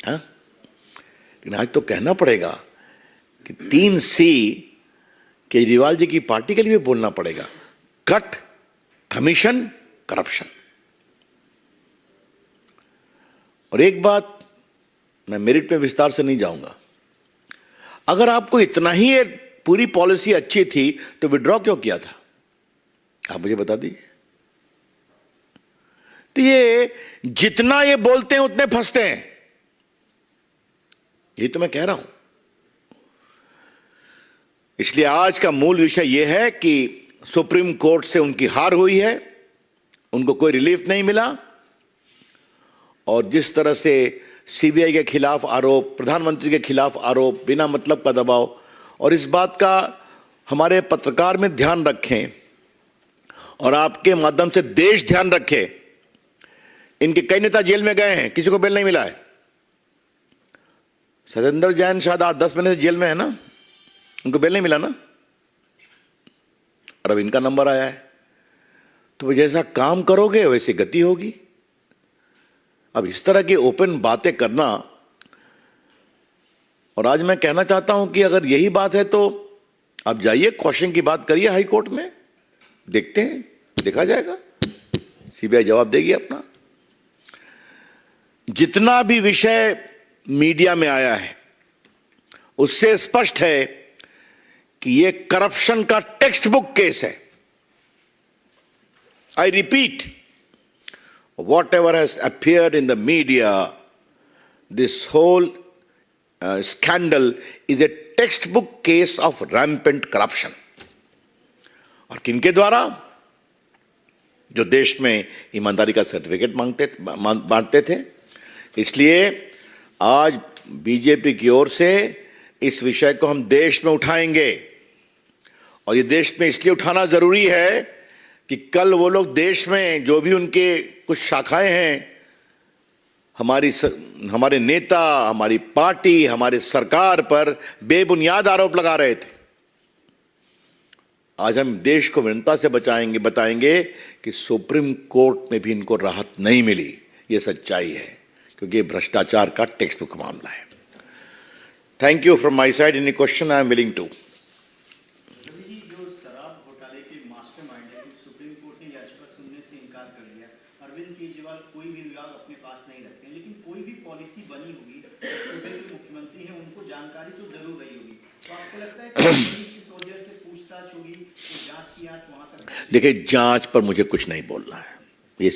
हाँ? लेकिन आज तो कहना पड़ेगा कि 3C केजरीवाल जी की पार्टी के लिए भी बोलना पड़ेगा। Cut, commission, corruption. और एक बात, मैं मेरिट में विस्तार से नहीं जाऊंगा, अगर आपको इतना ही ये पूरी पॉलिसी अच्छी थी तो विड्रॉ क्यों किया था? आप मुझे बता दीजिए। तो ये जितना ये बोलते हैं उतने फंसते हैं, ये तो मैं कह रहा हूं। इसलिए आज का मूल विषय यह है कि सुप्रीम कोर्ट से उनकी हार हुई है, उनको कोई रिलीफ नहीं मिला। और जिस तरह से सीबीआई के खिलाफ आरोप, प्रधानमंत्री के खिलाफ आरोप, बिना मतलब का दबाव, और इस बात का हमारे पत्रकार में ध्यान रखें और आपके माध्यम से देश ध्यान रखे। इनके कई नेता जेल में गए हैं, किसी को बेल नहीं मिला है। सतेंद्र जैन शायद 8-10 महीने से जेल में है ना, उनको बेल नहीं मिला ना, और अब इनका नंबर आया है। तो जैसा काम करोगे वैसे गति होगी। अब इस तरह की ओपन बातें करना, और आज मैं कहना चाहता हूं कि अगर यही बात है तो आप जाइए क्वेश्चन की बात करिए हाई कोर्ट में, देखते हैं, देखा जाएगा, सीबीआई जवाब देगी अपना। जितना भी विषय मीडिया में आया है उससे स्पष्ट है कि यह करप्शन का टेक्स्ट बुक केस है। I repeat, whatever has appeared in the media, this whole scandal is a textbook case of rampant corruption. और किनके द्वारा? जो देश में ईमानदारी का सर्टिफिकेट बांटते थे। इसलिए आज बीजेपी की ओर से इस विषय को हम देश में उठाएंगे, और ये देश में इसलिए उठाना जरूरी है कि कल वो लोग देश में जो भी उनके कुछ शाखाएं हैं, हमारे नेता, हमारी पार्टी, हमारे सरकार पर बेबुनियाद आरोप लगा रहे थे। आज हम देश को विनम्रता से बताएंगे कि सुप्रीम कोर्ट में भी इनको राहत नहीं मिली। ये सच्चाई है, क्योंकि ये भ्रष्टाचार का टेक्स्ट बुक मामला है। Thank you from my side. Any question I am willing to. जो शराब घोटाले के मास्टरमाइंड है, सुप्रीम कोर्ट ने याचिका सुनने से इनकार कर दिया। अरविंद केजरीवाल कोई भी विभाग अपने पास नहीं रखते, लेकिन कोई भी पॉलिसी बनी होगी, सूबे के मुख्यमंत्री हैं, उनको जानकारी तो जरूर रही होगी। तो आपको लगता है कि मनीष सिसोदिया से पूछताछ होगी, तो जांच की आंच वहां तक? देखिए, जांच पर मुझे कुछ नहीं बोलना है। ये